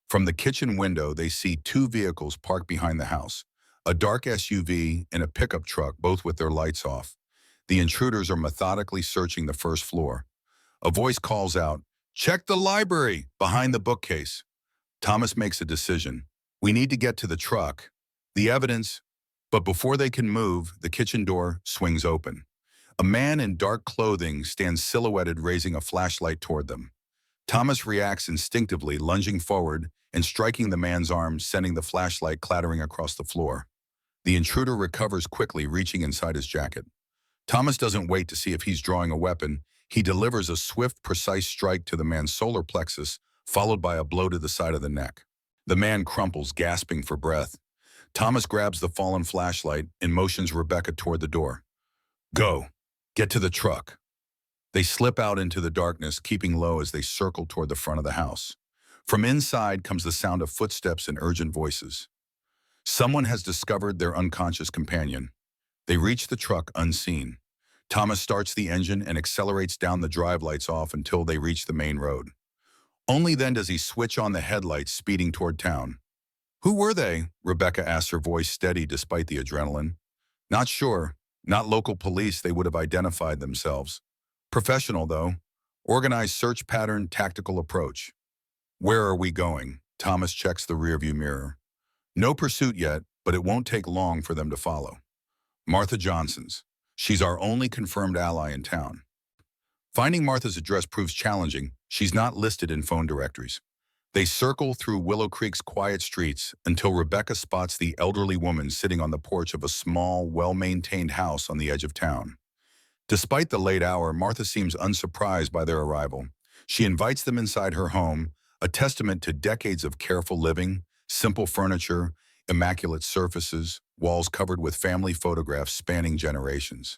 From the kitchen window, they see two vehicles parked behind the house, a dark SUV and a pickup truck, both with their lights off. The intruders are methodically searching the first floor. A voice calls out, "Check the library!" behind the bookcase. Thomas makes a decision. We need to get to the truck. The evidence. But before they can move, the kitchen door swings open. A man in dark clothing stands silhouetted, raising a flashlight toward them. Thomas reacts instinctively, lunging forward and striking the man's arm, sending the flashlight clattering across the floor. The intruder recovers quickly, reaching inside his jacket. Thomas doesn't wait to see if he's drawing a weapon. He delivers a swift, precise strike to the man's solar plexus, followed by a blow to the side of the neck. The man crumples, gasping for breath. Thomas grabs the fallen flashlight and motions Rebecca toward the door. Go. Get to the truck. They slip out into the darkness, keeping low as they circle toward the front of the house. From inside comes the sound of footsteps and urgent voices. Someone has discovered their unconscious companion. They reach the truck unseen. Thomas starts the engine and accelerates down, the drive lights off until they reach the main road. Only then does he switch on the headlights, speeding toward town. Who were they? Rebecca asks, her voice steady despite the adrenaline. Not sure. Not local police. They would have identified themselves. Professional, though. Organized search pattern, tactical approach. Where are we going? Thomas checks the rearview mirror. No pursuit yet, but it won't take long for them to follow. Martha Johnson's. She's our only confirmed ally in town. Finding Martha's address proves challenging. She's not listed in phone directories. They circle through Willow Creek's quiet streets until Rebecca spots the elderly woman sitting on the porch of a small, well-maintained house on the edge of town. Despite the late hour, Martha seems unsurprised by their arrival. She invites them inside her home, a testament to decades of careful living, simple furniture, immaculate surfaces, walls covered with family photographs spanning generations.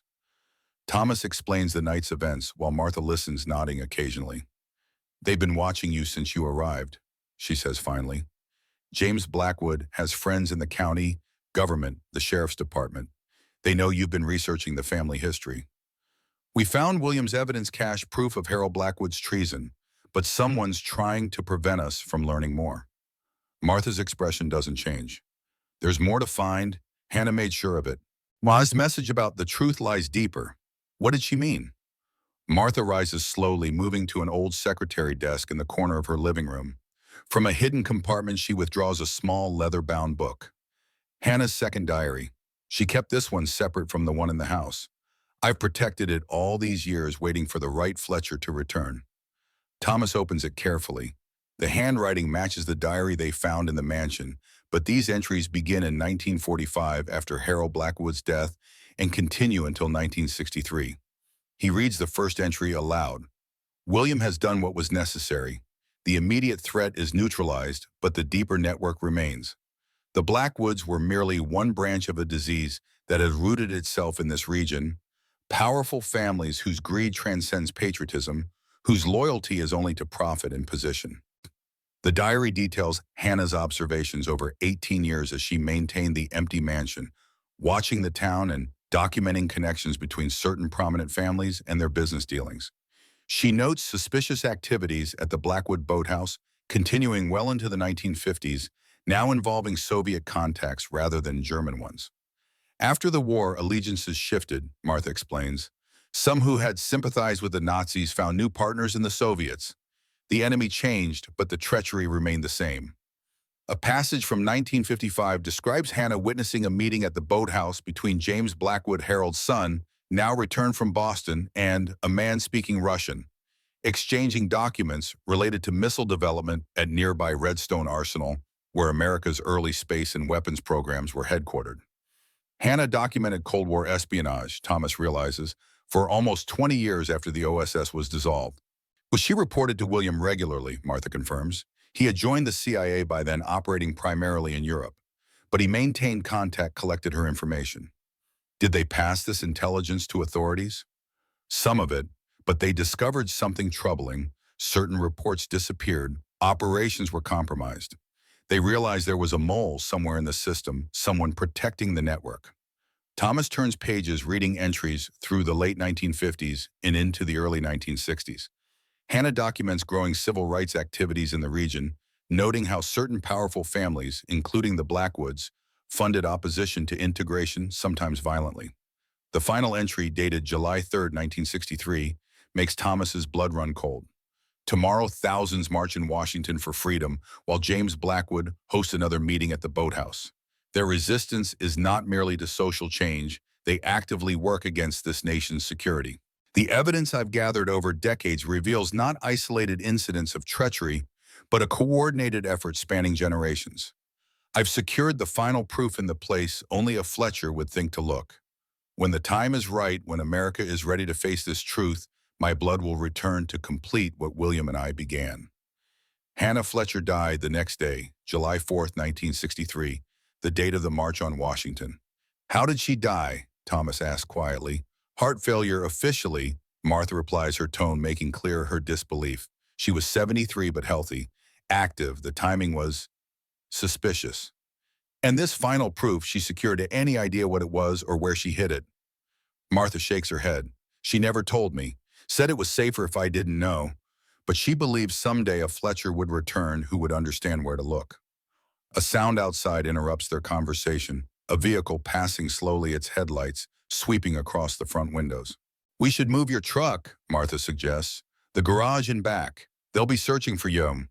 Thomas explains the night's events while Martha listens, nodding occasionally. "They've been watching you since you arrived," she says finally. "James Blackwood has friends in the county, government, the sheriff's department. They know you've been researching the family history. We found William's evidence cache proof of Harold Blackwood's treason, but someone's trying to prevent us from learning more." Martha's expression doesn't change. "There's more to find. Hannah made sure of it." Ma's message about the truth lies deeper. What did she mean? Martha rises slowly, moving to an old secretary desk in the corner of her living room. From a hidden compartment, she withdraws a small leather-bound book. Hannah's second diary. She kept this one separate from the one in the house. "I've protected it all these years, waiting for the right Fletcher to return." Thomas opens it carefully. The handwriting matches the diary they found in the mansion, but these entries begin in 1945 after Harold Blackwood's death and continue until 1963. He reads the first entry aloud. "William has done what was necessary. The immediate threat is neutralized, but the deeper network remains. The Blackwoods were merely one branch of a disease that has rooted itself in this region. Powerful families whose greed transcends patriotism, whose loyalty is only to profit and position." The diary details Hannah's observations over 18 years as she maintained the empty mansion, watching the town and documenting connections between certain prominent families and their business dealings. She notes suspicious activities at the Blackwood Boathouse, continuing well into the 1950s, now involving Soviet contacts rather than German ones. After the war, allegiances shifted, Martha explains. Some who had sympathized with the Nazis found new partners in the Soviets. The enemy changed, but the treachery remained the same. A passage from 1955 describes Hannah witnessing a meeting at the boathouse between James Blackwood, Harold's son, now returned from Boston, and a man speaking Russian, exchanging documents related to missile development at nearby Redstone Arsenal, where America's early space and weapons programs were headquartered. Hannah documented Cold War espionage, Thomas realizes, for almost 20 years after the OSS was dissolved. Well, she reported to William regularly, Martha confirms. He had joined the CIA by then, operating primarily in Europe, but he maintained contact, collected her information. Did they pass this intelligence to authorities? Some of it, but they discovered something troubling. Certain reports disappeared. Operations were compromised. They realized there was a mole somewhere in the system, someone protecting the network. Thomas turns pages, reading entries through the late 1950s and into the early 1960s. Hannah documents growing civil rights activities in the region, noting how certain powerful families, including the Blackwoods, funded opposition to integration, sometimes violently. The final entry, dated July 3, 1963, makes Thomas's blood run cold. "Tomorrow, thousands march in Washington for freedom, while James Blackwood hosts another meeting at the boathouse. Their resistance is not merely to social change, they actively work against this nation's security. The evidence I've gathered over decades reveals not isolated incidents of treachery, but a coordinated effort spanning generations. I've secured the final proof in the place only a Fletcher would think to look. When the time is right, when America is ready to face this truth, my blood will return to complete what William and I began." Hannah Fletcher died the next day, July 4, 1963, the date of the March on Washington. "How did she die?" Thomas asked quietly. "Heart failure officially," Martha replies, her tone making clear her disbelief. "She was 73 but healthy, active. The timing was suspicious." "And this final proof she secured, any idea what it was or where she hid it?" Martha shakes her head. "She never told me. Said it was safer if I didn't know. But she believed someday a Fletcher would return who would understand where to look." A sound outside interrupts their conversation, a vehicle passing slowly, its headlights sweeping across the front windows. "We should move your truck," Martha suggests. "The garage and back. They'll be searching for you."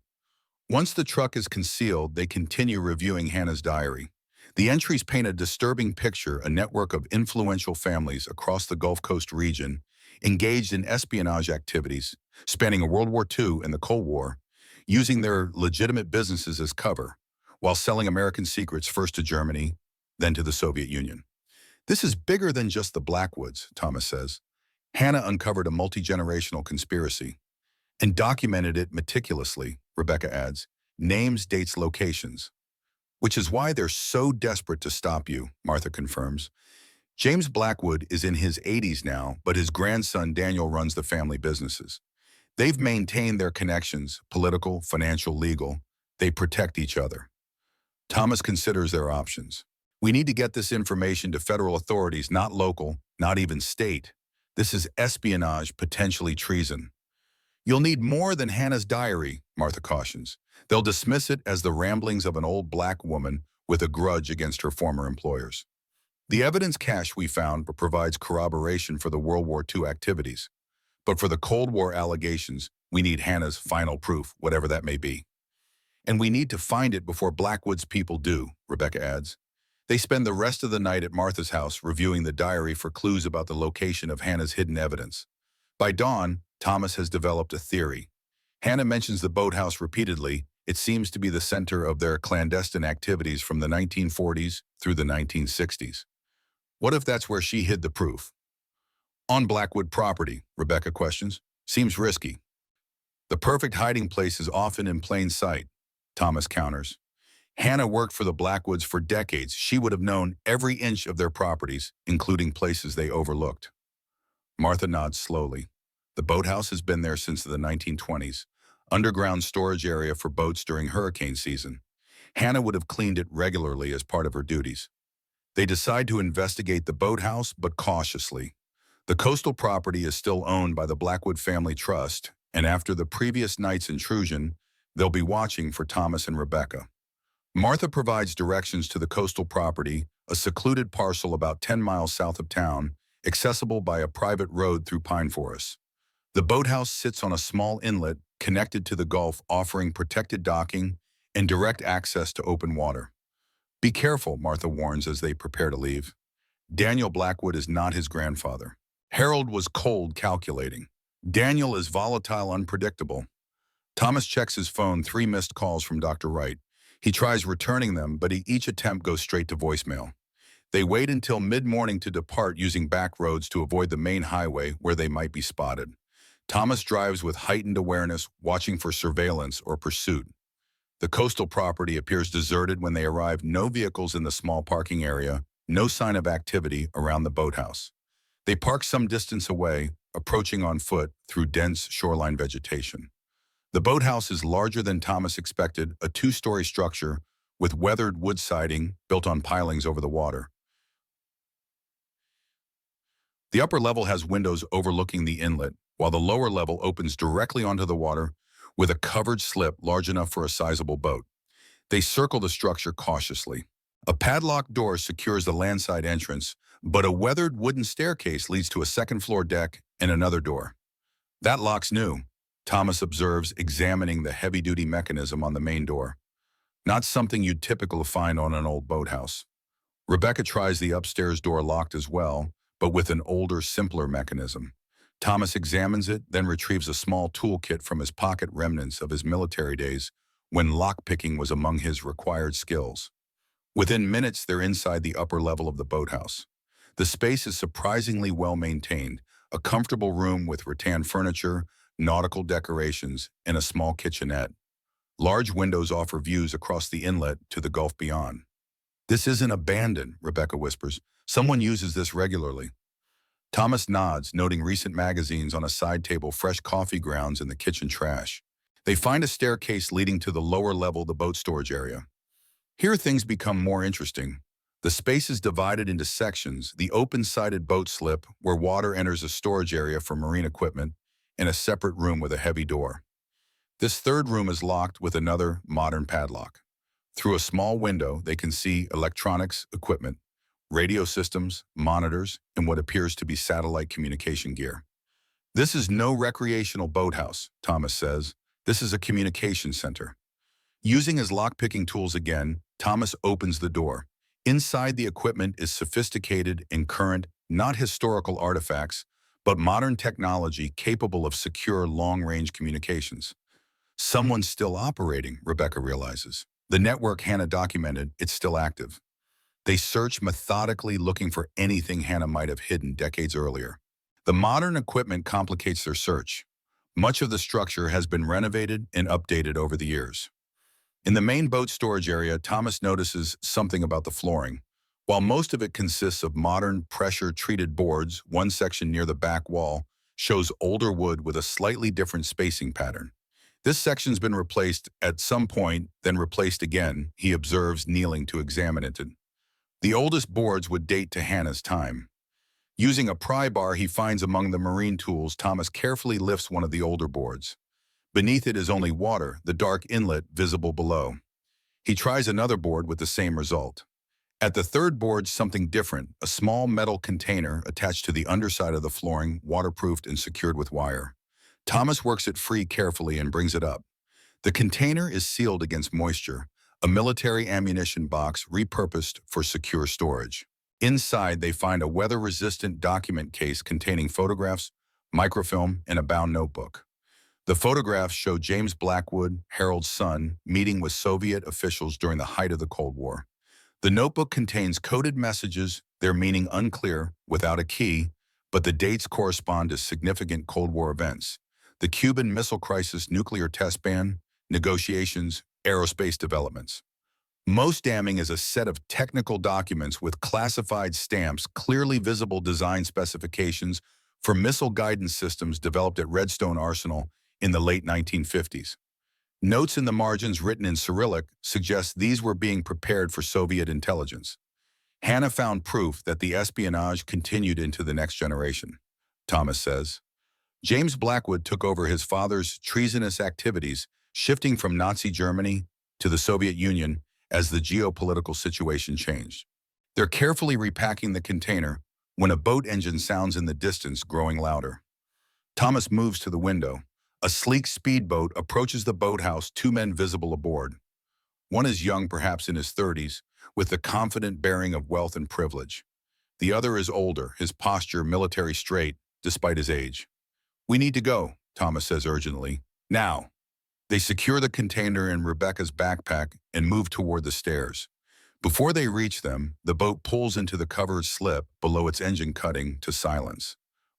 Once the truck is concealed, they continue reviewing Hannah's diary. The entries paint a disturbing picture, a network of influential families across the Gulf Coast region engaged in espionage activities spanning World War II and the Cold War, using their legitimate businesses as cover, while selling American secrets first to Germany, then to the Soviet Union. This is bigger than just the Blackwoods, Thomas says. Hannah uncovered a multi-generational conspiracy and documented it meticulously, Rebecca adds, names, dates, locations. Which is why they're so desperate to stop you, Martha confirms. James Blackwood is in his 80s now, but his grandson Daniel runs the family businesses. They've maintained their connections, political, financial, legal. They protect each other. Thomas considers their options. We need to get this information to federal authorities, not local, not even state. This is espionage, potentially treason. You'll need more than Hannah's diary, Martha cautions. They'll dismiss it as the ramblings of an old black woman with a grudge against her former employers. The evidence cache we found provides corroboration for the World War II activities. But for the Cold War allegations, we need Hannah's final proof, whatever that may be. And we need to find it before Blackwood's people do, Rebecca adds. They spend the rest of the night at Martha's house reviewing the diary for clues about the location of Hannah's hidden evidence. By dawn, Thomas has developed a theory. Hannah mentions the boathouse repeatedly. It seems to be the center of their clandestine activities from the 1940s through the 1960s. What if that's where she hid the proof? On Blackwood property, Rebecca questions. Seems risky. The perfect hiding place is often in plain sight, Thomas counters. Hannah worked for the Blackwoods for decades. She would have known every inch of their properties, including places they overlooked. Martha nods slowly. The boathouse has been there since the 1920s, underground storage area for boats during hurricane season. Hannah would have cleaned it regularly as part of her duties. They decide to investigate the boathouse, but cautiously. The coastal property is still owned by the Blackwood Family Trust, and after the previous night's intrusion, they'll be watching for Thomas and Rebecca. Martha provides directions to the coastal property, a secluded parcel about 10 miles south of town, accessible by a private road through pine forests. The boathouse sits on a small inlet connected to the Gulf, offering protected docking and direct access to open water. Be careful, Martha warns as they prepare to leave. Daniel Blackwood is not his grandfather. Harold was cold, calculating. Daniel is volatile, unpredictable. Thomas checks his phone, 3 missed calls from Dr. Wright. He tries returning them, but each attempt goes straight to voicemail. They wait until mid-morning to depart using back roads to avoid the main highway where they might be spotted. Thomas drives with heightened awareness, watching for surveillance or pursuit. The coastal property appears deserted when they arrive. No vehicles in the small parking area, no sign of activity around the boathouse. They park some distance away, approaching on foot through dense shoreline vegetation. The boathouse is larger than Thomas expected, a 2-story structure with weathered wood siding built on pilings over the water. The upper level has windows overlooking the inlet, while the lower level opens directly onto the water with a covered slip large enough for a sizable boat. They circle the structure cautiously. A padlocked door secures the landside entrance, but a weathered wooden staircase leads to a second-floor deck and another door. That lock's new, Thomas observes, examining the heavy-duty mechanism on the main door. Not something you'd typically find on an old boathouse. Rebecca tries the upstairs door, locked as well, but with an older, simpler mechanism. Thomas examines it, then retrieves a small toolkit from his pocket, remnants of his military days when lockpicking was among his required skills. Within minutes, they're inside the upper level of the boathouse. The space is surprisingly well maintained, a comfortable room with rattan furniture, nautical decorations, and a small kitchenette. Large windows offer views across the inlet to the Gulf beyond. This isn't abandoned, Rebecca whispers. Someone uses this regularly. Thomas nods, noting recent magazines on a side table, fresh coffee grounds, and the kitchen trash. They find a staircase leading to the lower level, the boat storage area. Here things become more interesting. The space is divided into sections, the open-sided boat slip, where water enters, a storage area for marine equipment, and a separate room with a heavy door. This third room is locked with another modern padlock. Through a small window, they can see electronics equipment, radio systems, monitors, and what appears to be satellite communication gear. This is no recreational boathouse, Thomas says. This is a communication center. Using his lock-picking tools again, Thomas opens the door. Inside the equipment is sophisticated and current, not historical artifacts, but modern technology capable of secure long-range communications. Someone's still operating, Rebecca realizes. The network Hannah documented, it's still active. They search methodically looking for anything Hannah might have hidden decades earlier. The modern equipment complicates their search. Much of the structure has been renovated and updated over the years. In the main boat storage area, Thomas notices something about the flooring. While most of it consists of modern pressure-treated boards, one section near the back wall shows older wood with a slightly different spacing pattern. This section's been replaced at some point, then replaced again, he observes, kneeling to examine it. The oldest boards would date to Hannah's time. Using a pry bar he finds among the marine tools, Thomas carefully lifts one of the older boards. Beneath it is only water, the dark inlet visible below. He tries another board with the same result. At the third board, something different, a small metal container attached to the underside of the flooring, waterproofed and secured with wire. Thomas works it free carefully and brings it up. The container is sealed against moisture, a military ammunition box repurposed for secure storage. Inside, they find a weather-resistant document case containing photographs, microfilm, and a bound notebook. The photographs show James Blackwood, Harold's son, meeting with Soviet officials during the height of the Cold War. The notebook contains coded messages, their meaning unclear, without a key, but the dates correspond to significant Cold War events: the Cuban Missile Crisis, nuclear test ban, negotiations, aerospace developments. Most damning is a set of technical documents with classified stamps, clearly visible design specifications for missile guidance systems developed at Redstone Arsenal in the late 1950s. Notes in the margins written in Cyrillic suggest these were being prepared for Soviet intelligence. Hannah found proof that the espionage continued into the next generation. Thomas says, James Blackwood took over his father's treasonous activities, shifting from Nazi Germany to the Soviet Union as the geopolitical situation changed. They're carefully repacking the container when a boat engine sounds in the distance, growing louder. Thomas moves to the window. A sleek speedboat approaches the boathouse, two men visible aboard. One is young, perhaps in his 30s, with the confident bearing of wealth and privilege. The other is older, his posture military straight, despite his age. "We need to go," Thomas says urgently. "Now." They secure the container in Rebecca's backpack and move toward the stairs. Before they reach them, the boat pulls into the covered slip below its engine, cutting to silence.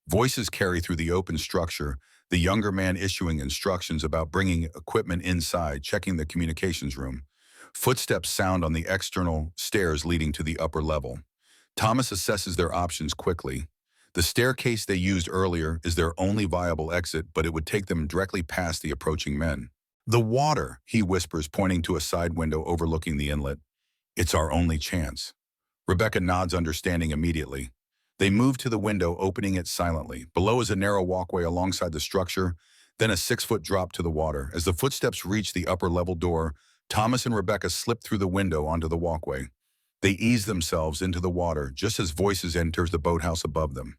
Voices carry through the open structure, the younger man issuing instructions about bringing equipment inside, checking the communications room. Footsteps sound on the external stairs leading to the upper level. Thomas assesses their options quickly. The staircase they used earlier is their only viable exit, but it would take them directly past the approaching men. "The water," he whispers, pointing to a side window overlooking the inlet. "It's our only chance." Rebecca nods, understanding immediately. They move to the window, opening it silently. Below is a narrow walkway alongside the structure, then a 6-foot drop to the water. As the footsteps reach the upper-level door, Thomas and Rebecca slip through the window onto the walkway. They ease themselves into the water just as voices enters the boathouse above them.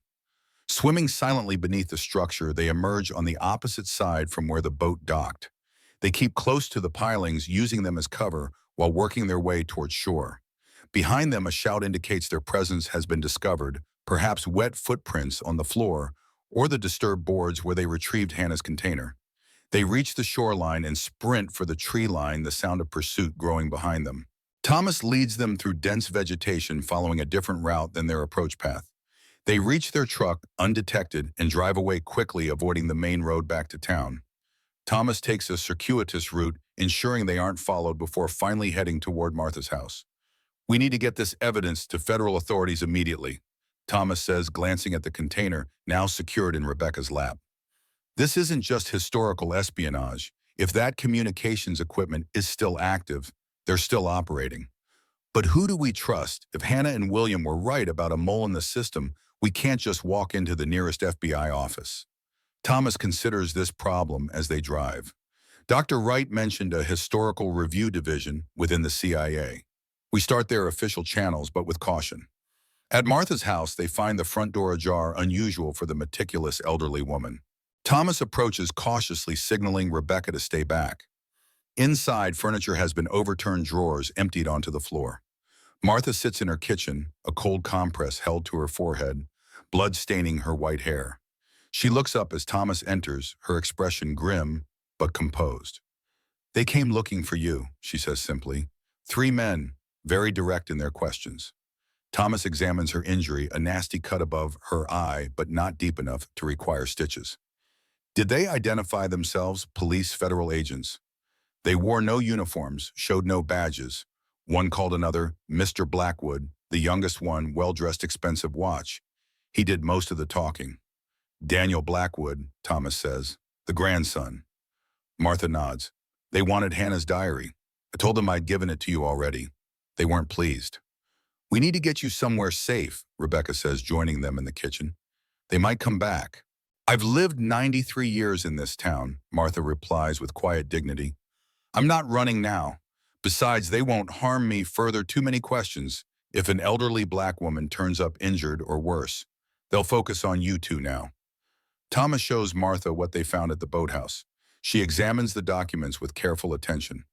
Swimming silently beneath the structure, they emerge on the opposite side from where the boat docked. They keep close to the pilings, using them as cover while working their way towards shore. Behind them, a shout indicates their presence has been discovered, perhaps wet footprints on the floor or the disturbed boards where they retrieved Hannah's container. They reach the shoreline and sprint for the tree line, the sound of pursuit growing behind them. Thomas leads them through dense vegetation, following a different route than their approach path. They reach their truck undetected and drive away quickly, avoiding the main road back to town. Thomas takes a circuitous route, ensuring they aren't followed before finally heading toward Martha's house. "We need to get this evidence to federal authorities immediately," Thomas says, glancing at the container now secured in Rebecca's lap. This isn't just historical espionage. If that communications equipment is still active, they're still operating. But who do we trust? If Hannah and William were right about a mole in the system, we can't just walk into the nearest FBI office. Thomas considers this problem as they drive. Dr. Wright mentioned a historical review division within the CIA. We start their official channels, but with caution. At Martha's house, they find the front door ajar, unusual for the meticulous elderly woman. Thomas approaches cautiously, signaling Rebecca to stay back. Inside, furniture has been overturned, drawers emptied onto the floor. Martha sits in her kitchen, a cold compress held to her forehead, blood staining her white hair. She looks up as Thomas enters, her expression grim but composed. "They came looking for you," she says simply. "Three men, very direct in their questions." Thomas examines her injury, a nasty cut above her eye, but not deep enough to require stitches. "Did they identify themselves, police, federal agents?" "They wore no uniforms, showed no badges. One called another Mr. Blackwood, the youngest one, well-dressed, expensive watch. He did most of the talking." "Daniel Blackwood," Thomas says, "the grandson." Martha nods. "They wanted Hannah's diary. I told them I'd given it to you already. They weren't pleased." "We need to get you somewhere safe," Rebecca says, joining them in the kitchen. "They might come back." "I've lived 93 years in this town," Martha replies with quiet dignity. "I'm not running now. Besides, they won't harm me further. Too many questions. If an elderly black woman turns up injured or worse, they'll focus on you two now." Thomas shows Martha what they found at the boathouse. She examines the documents with careful attention.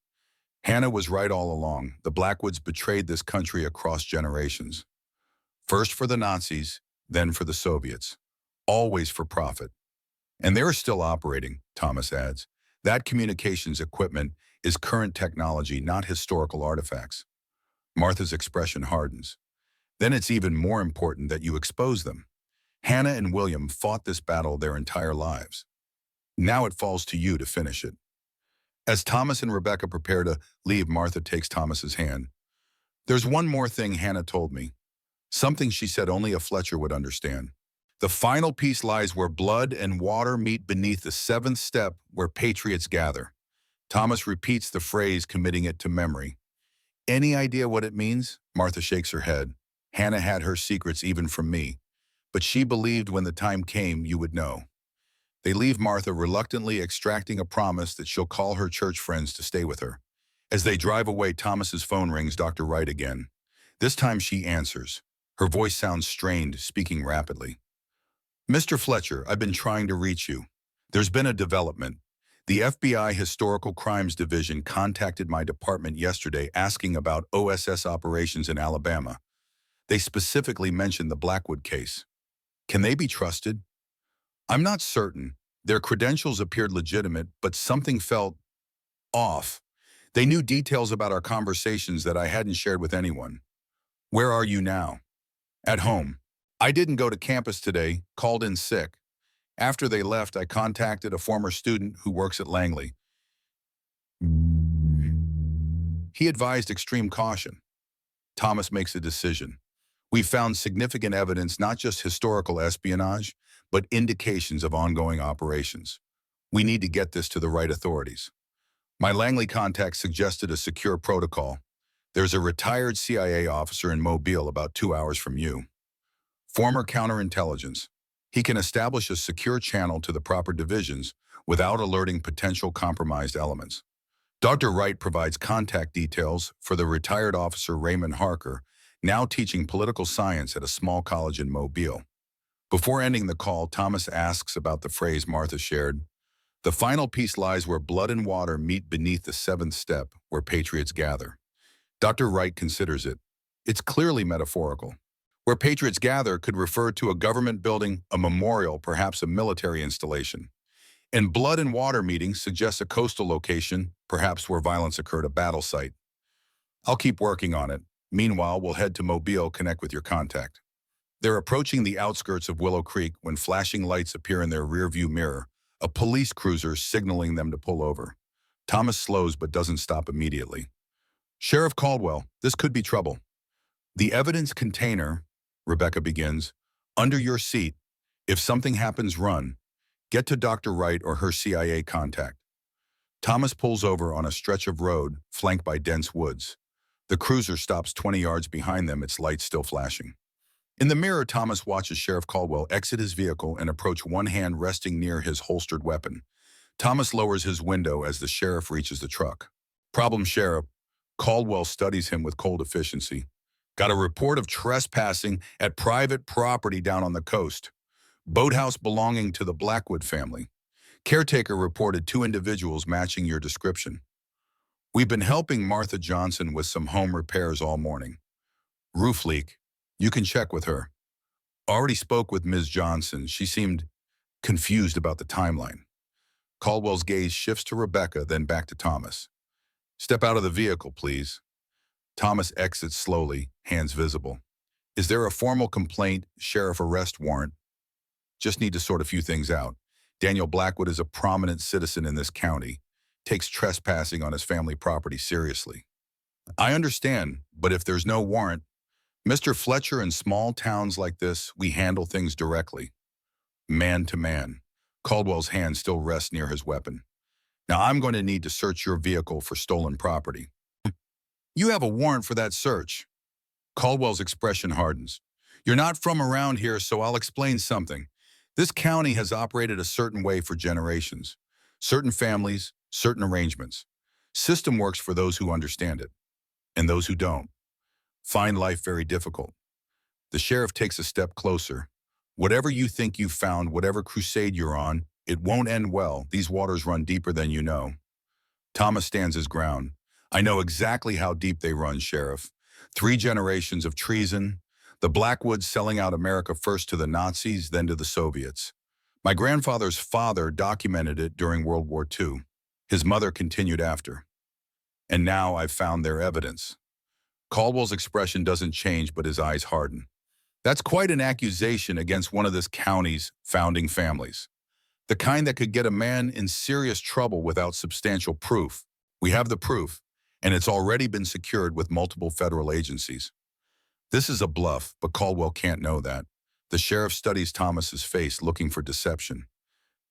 Hannah was right all along. The Blackwoods betrayed this country across generations. First for the Nazis, then for the Soviets. Always for profit. "And they're still operating," Thomas adds. "That communications equipment is current technology, not historical artifacts." Martha's expression hardens. "Then it's even more important that you expose them. Hannah and William fought this battle their entire lives. Now it falls to you to finish it." As Thomas and Rebecca prepare to leave, Martha takes Thomas's hand. "There's one more thing Hannah told me. Something she said only a Fletcher would understand. The final piece lies where blood and water meet beneath the seventh step where patriots gather." Thomas repeats the phrase, committing it to memory. "Any idea what it means?" Martha shakes her head. "Hannah had her secrets even from me. But she believed when the time came you would know." They leave Martha reluctantly extracting a promise that she'll call her church friends to stay with her. As they drive away, Thomas's phone rings. Dr. Wright again. This time she answers. Her voice sounds strained, speaking rapidly. "Mr. Fletcher, I've been trying to reach you. There's been a development. The FBI Historical Crimes Division contacted my department yesterday asking about OSS operations in Alabama. They specifically mentioned the Blackwood case. Can they be trusted?" "I'm not certain. Their credentials appeared legitimate, but something felt off. They knew details about our conversations that I hadn't shared with anyone." "Where are you now?" "At home. I didn't go to campus today, called in sick. After they left, I contacted a former student who works at Langley. He advised extreme caution." Thomas makes a decision. "We found significant evidence, not just historical espionage, but indications of ongoing operations. We need to get this to the right authorities." My Langley contact suggested a secure protocol. "There's a retired CIA officer in Mobile about 2 hours from you. Former counterintelligence. He can establish a secure channel to the proper divisions without alerting potential compromised elements." Dr. Wright provides contact details for the retired officer Raymond Harker, now teaching political science at a small college in Mobile. Before ending the call, Thomas asks about the phrase Martha shared. "The final piece lies where blood and water meet beneath the seventh step, where patriots gather." Dr. Wright considers it. It's clearly metaphorical. Where patriots gather could refer to a government building, a memorial, perhaps a military installation. And blood and water meeting suggests a coastal location, perhaps where violence occurred, a battle site. "I'll keep working on it. Meanwhile, we'll head to Mobile, connect with your contact." They're approaching the outskirts of Willow Creek when flashing lights appear in their rearview mirror, a police cruiser signaling them to pull over. Thomas slows but doesn't stop immediately. "Sheriff Caldwell, this could be trouble." "The evidence container," Rebecca begins, "under your seat. If something happens, run. Get to Dr. Wright or her CIA contact." Thomas pulls over on a stretch of road flanked by dense woods. The cruiser stops 20 yards behind them, its lights still flashing. In the mirror, Thomas watches Sheriff Caldwell exit his vehicle and approach, one hand resting near his holstered weapon. Thomas lowers his window as the sheriff reaches the truck. "Problem, Sheriff." Caldwell studies him with cold efficiency. "Got a report of trespassing at private property down on the coast. Boathouse belonging to the Blackwood family. Caretaker reported 2 individuals matching your description. We've been helping Martha Johnson with some home repairs all morning. Roof leak. You can check with her. Already spoke with Ms. Johnson. She seemed confused about the timeline. Caldwell's gaze shifts to Rebecca, then back to Thomas. Step out of the vehicle, please. Thomas exits slowly, hands visible. Is there a formal complaint, sheriff arrest warrant? Just need to sort a few things out. Daniel Blackwood is a prominent citizen in this county, takes trespassing on his family property seriously. I understand, but if there's no warrant, Mr. Fletcher, in small towns like this, we handle things directly, man to man. Caldwell's hand still rests near his weapon. Now I'm going to need to search your vehicle for stolen property. You have a warrant for that search. Caldwell's expression hardens. You're not from around here, so I'll explain something. This county has operated a certain way for generations. Certain families, certain arrangements. System works for those who understand it, and those who don't find life very difficult. The sheriff takes a step closer. Whatever you think you've found, whatever crusade you're on, it won't end well. These waters run deeper than you know. Thomas stands his ground. I know exactly how deep they run, Sheriff. 3 generations of treason, the Blackwoods selling out America first to the Nazis, then to the Soviets. My grandfather's father documented it during World War II. His mother continued after. And now I've found their evidence. Caldwell's expression doesn't change, but his eyes harden. That's quite an accusation against one of this county's founding families. The kind that could get a man in serious trouble without substantial proof. We have the proof, and it's already been secured with multiple federal agencies. This is a bluff, but Caldwell can't know that. The sheriff studies Thomas's face, looking for deception.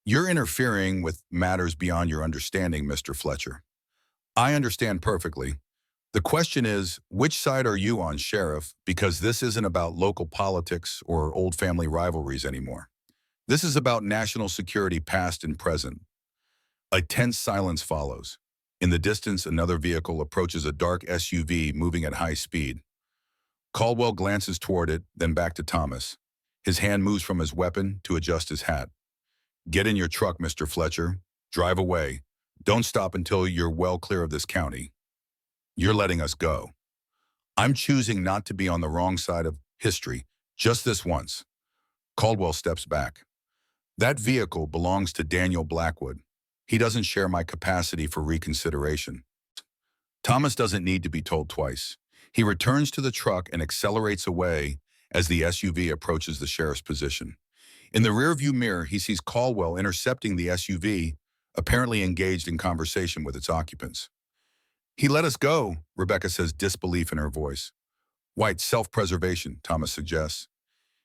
You're interfering with matters beyond your understanding, Mr. Fletcher. I understand perfectly. The question is, which side are you on, Sheriff? Because this isn't about local politics or old family rivalries anymore. This is about national security, past and present. A tense silence follows. In the distance, another vehicle approaches a dark SUV moving at high speed. Caldwell glances toward it, then back to Thomas. His hand moves from his weapon to adjust his hat. Get in your truck, Mr. Fletcher. Drive away. Don't stop until you're well clear of this county. You're letting us go. I'm choosing not to be on the wrong side of history, just this once. Caldwell steps back. That vehicle belongs to Daniel Blackwood. He doesn't share my capacity for reconsideration. Thomas doesn't need to be told twice. He returns to the truck and accelerates away as the SUV approaches the sheriff's position. In the rearview mirror, he sees Caldwell intercepting the SUV, apparently engaged in conversation with its occupants. He let us go, Rebecca says, disbelief in her voice. White self-preservation, Thomas suggests.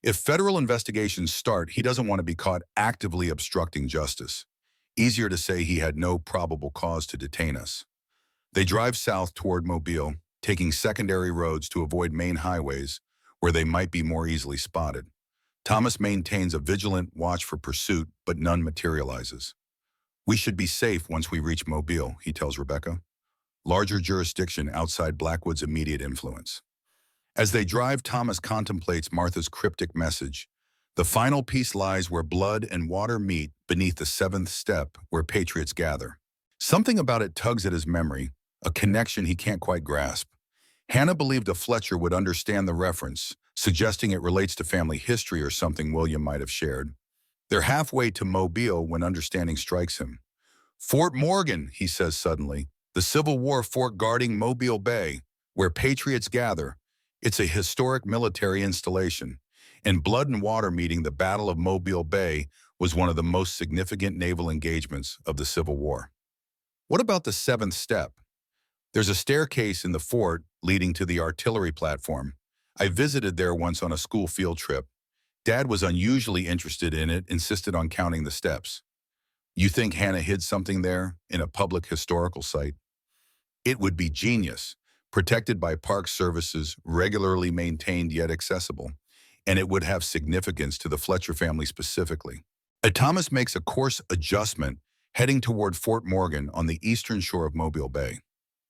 If federal investigations start, he doesn't want to be caught actively obstructing justice. Easier to say he had no probable cause to detain us. They drive south toward Mobile, taking secondary roads to avoid main highways where they might be more easily spotted. Thomas maintains a vigilant watch for pursuit, but none materializes. We should be safe once we reach Mobile, he tells Rebecca. Larger jurisdiction outside Blackwood's immediate influence. As they drive, Thomas contemplates Martha's cryptic message. The final piece lies where blood and water meet, beneath the 7th step where patriots gather. Something about it tugs at his memory, a connection he can't quite grasp. Hannah believed a Fletcher would understand the reference, suggesting it relates to family history or something William might have shared. They're halfway to Mobile when understanding strikes him. Fort Morgan, he says suddenly, the Civil War fort guarding Mobile Bay, where patriots gather. It's a historic military installation, and blood and water meeting the Battle of Mobile Bay was one of the most significant naval engagements of the Civil War. What about the 7th step? There's a staircase in the fort leading to the artillery platform. I visited there once on a school field trip. Dad was unusually interested in it, insisted on counting the steps. You think Hannah hid something there in a public historical site? It would be genius, protected by park services, regularly maintained yet accessible, and it would have significance to the Fletcher family specifically. Thomas makes a course adjustment, heading toward Fort Morgan on the eastern shore of Mobile Bay.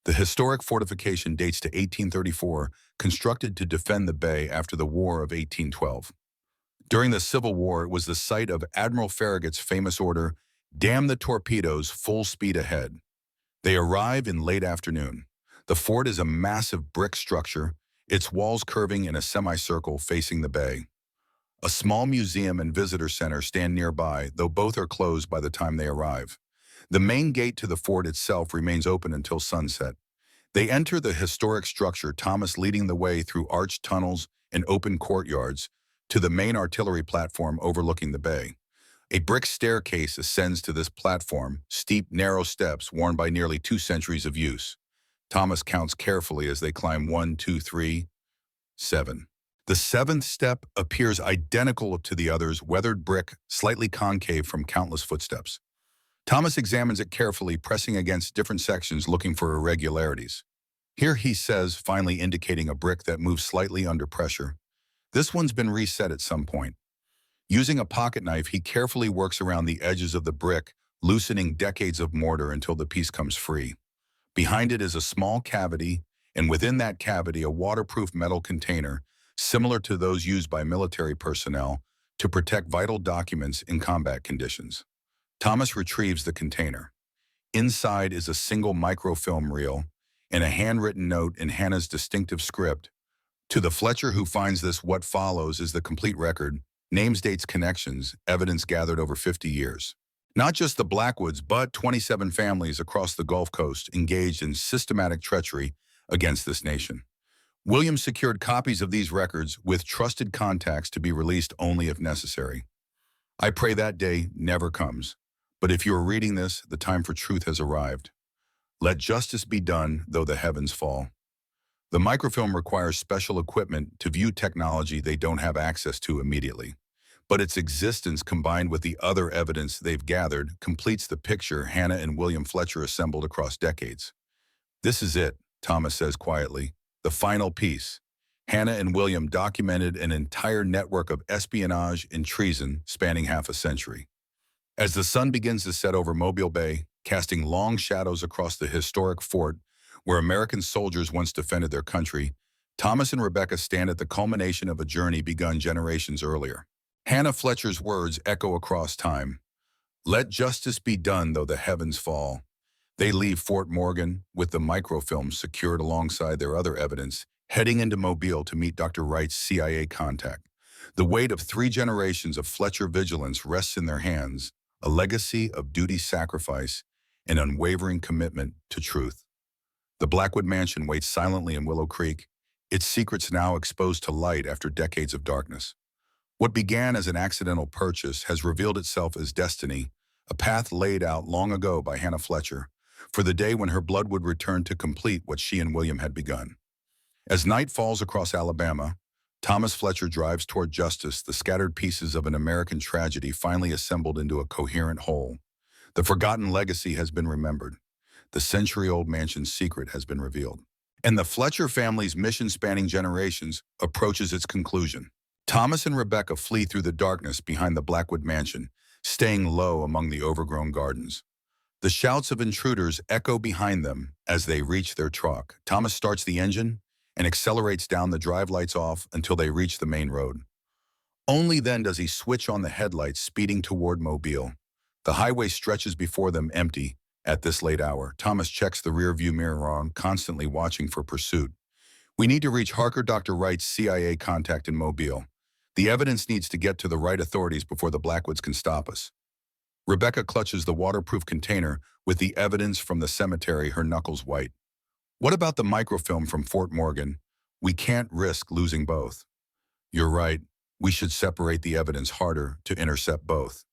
The historic fortification dates to 1834, constructed to defend the bay after the War of 1812. During the Civil War, it was the site of Admiral Farragut's famous order, "Damn the torpedoes, full speed ahead." They arrive in late afternoon. The fort is a massive brick structure, its walls curving in a semicircle facing the bay. A small museum and visitor center stand nearby, though both are closed by the time they arrive. The main gate to the fort itself remains open until sunset. They enter the historic structure, Thomas leading the way through arched tunnels and open courtyards to the main artillery platform overlooking the bay. A brick staircase ascends to this platform, steep, narrow steps worn by nearly 2 centuries of use. Thomas counts carefully as they climb 1, 2, 3, 7. The seventh step appears identical to the others, weathered brick, slightly concave from countless footsteps. Thomas examines it carefully, pressing against different sections looking for irregularities. Here he says, finally indicating a brick that moves slightly under pressure. This one's been reset at some point. Using a pocket knife, he carefully works around the edges of the brick, loosening decades of mortar until the piece comes free. Behind it is a small cavity, and within that cavity a waterproof metal container, similar to those used by military personnel to protect vital documents in combat conditions. Thomas retrieves the container. Inside is a single microfilm reel and a handwritten note in Hannah's distinctive script. To the Fletcher who finds this, what follows is the complete record, names, dates, connections, evidence gathered over 50 years. Not just the Blackwoods, but 27 families across the Gulf Coast engaged in systematic treachery against this nation. William secured copies of these records with trusted contacts to be released only if necessary. I pray that day never comes. But if you are reading this, the time for truth has arrived. Let justice be done, though the heavens fall. The microfilm requires special equipment to view technology they don't have access to immediately. But its existence, combined with the other evidence they've gathered, completes the picture Hannah and William Fletcher assembled across decades. This is it, Thomas says quietly. The final piece. Hannah and William documented an entire network of espionage and treason spanning half a century. As the sun begins to set over Mobile Bay, casting long shadows across the historic fort where American soldiers once defended their country, Thomas and Rebecca stand at the culmination of a journey begun generations earlier. Hannah Fletcher's words echo across time. Let justice be done, though the heavens fall. They leave Fort Morgan with the microfilm secured alongside their other evidence, heading into Mobile to meet Dr. Wright's CIA contact. The weight of 3 generations of Fletcher vigilance rests in their hands, a legacy of duty, sacrifice, and unwavering commitment to truth. The Blackwood Mansion waits silently in Willow Creek, its secrets now exposed to light after decades of darkness. What began as an accidental purchase has revealed itself as destiny, a path laid out long ago by Hannah Fletcher, for the day when her blood would return to complete what she and William had begun. As night falls across Alabama, Thomas Fletcher drives toward justice, the scattered pieces of an American tragedy finally assembled into a coherent whole. The forgotten legacy has been remembered. The century-old mansion's secret has been revealed. And the Fletcher family's mission spanning generations approaches its conclusion. Thomas and Rebecca flee through the darkness behind the Blackwood Mansion, staying low among the overgrown gardens. The shouts of intruders echo behind them as they reach their truck. Thomas starts the engine and accelerates down, the drive lights off until they reach the main road. Only then does he switch on the headlights, speeding toward Mobile. The highway stretches before them, empty. At this late hour, Thomas checks the rear-view mirror on, constantly watching for pursuit. We need to reach Harker, Dr. Wright's CIA contact in Mobile. The evidence needs to get to the right authorities before the Blackwoods can stop us. Rebecca clutches the waterproof container with the evidence from the cemetery, her knuckles white. What about the microfilm from Fort Morgan? We can't risk losing both. You're right. We should separate the evidence, harder to intercept both.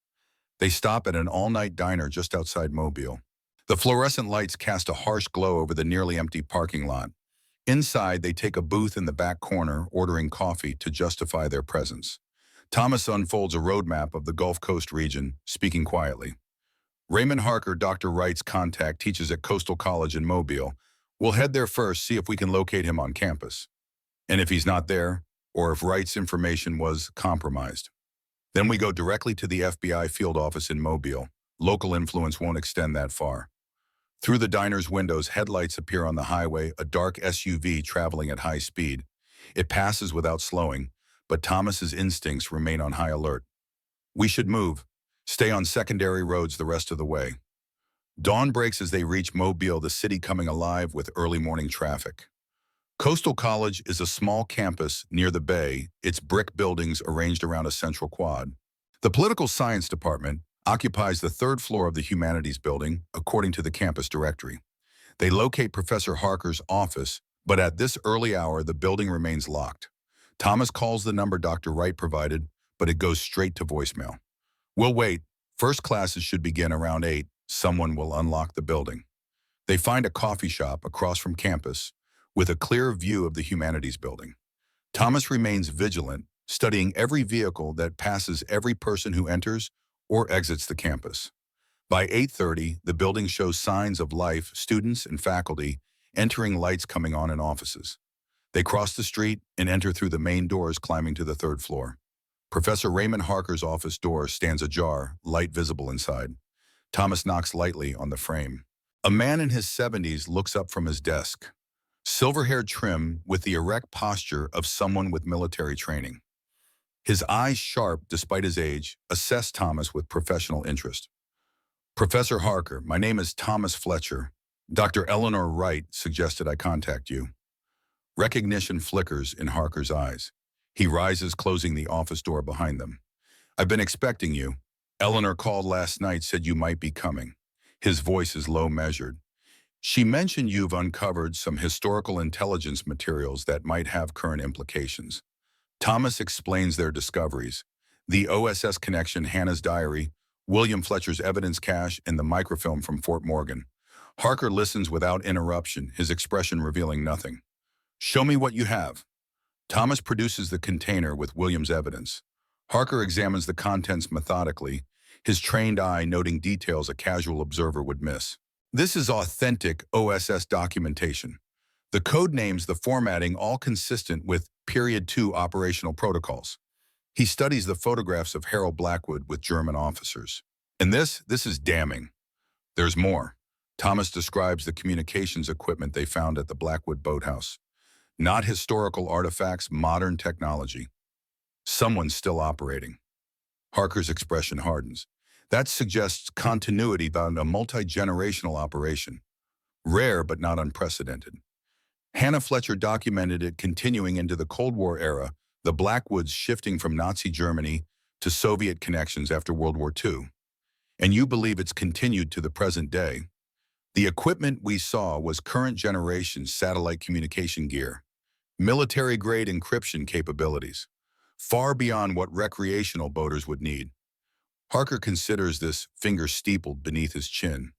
They stop at an all-night diner just outside Mobile. The fluorescent lights cast a harsh glow over the nearly empty parking lot. Inside, they take a booth in the back corner, ordering coffee to justify their presence. Thomas unfolds a roadmap of the Gulf Coast region, speaking quietly. Raymond Harker, Dr. Wright's contact, teaches at Coastal College in Mobile. We'll head there first, see if we can locate him on campus. And if he's not there, or if Wright's information was compromised, then we go directly to the FBI field office in Mobile. Local influence won't extend that far. Through the diner's windows, headlights appear on the highway, a dark SUV traveling at high speed. It passes without slowing, but Thomas's instincts remain on high alert. We should move. Stay on secondary roads the rest of the way. Dawn breaks as they reach Mobile, the city coming alive with early morning traffic. Coastal College is a small campus near the bay, its brick buildings arranged around a central quad. The Political Science Department occupies the third floor of the Humanities Building, according to the campus directory. They locate Professor Harker's office, but at this early hour, the building remains locked. Thomas calls the number Dr. Wright provided, but it goes straight to voicemail. We'll wait. First classes should begin around 8. Someone will unlock the building. They find a coffee shop across from campus with a clear view of the Humanities Building. Thomas remains vigilant, studying every vehicle that passes every person who enters or exits the campus. By 8:30, the building shows signs of life, students and faculty entering, lights coming on in offices. They cross the street and enter through the main doors, climbing to the third floor. Professor Raymond Harker's office door stands ajar, light visible inside. Thomas knocks lightly on the frame. A man in his 70s looks up from his desk. Silver-haired, trim, with the erect posture of someone with military training. His eyes sharp despite his age, assess Thomas with professional interest. Professor Harker, my name is Thomas Fletcher. Dr. Eleanor Wright suggested I contact you. Recognition flickers in Harker's eyes. He rises, closing the office door behind them. I've been expecting you. Eleanor called last night, said you might be coming. His voice is low measured. She mentioned you've uncovered some historical intelligence materials that might have current implications. Thomas explains their discoveries: the OSS connection, Hannah's diary, William Fletcher's evidence cache, and the microfilm from Fort Morgan. Harker listens without interruption, his expression revealing nothing. Show me what you have. Thomas produces the container with William's evidence. Harker examines the contents methodically, his trained eye noting details a casual observer would miss. This is authentic OSS documentation. The code names, the formatting, all consistent with Period 2 operational protocols. He studies the photographs of Harold Blackwood with German officers. And this is damning. There's more. Thomas describes the communications equipment they found at the Blackwood boathouse. Not historical artifacts, modern technology. Someone's still operating. Harker's expression hardens. That suggests continuity about a multi-generational operation. Rare but not unprecedented. Hannah Fletcher documented it continuing into the Cold War era, the Blackwoods shifting from Nazi Germany to Soviet connections after World War II. And you believe it's continued to the present day. The equipment we saw was current generation satellite communication gear, military-grade encryption capabilities, far beyond what recreational boaters would need. Harker considers this, finger steepled beneath his chin.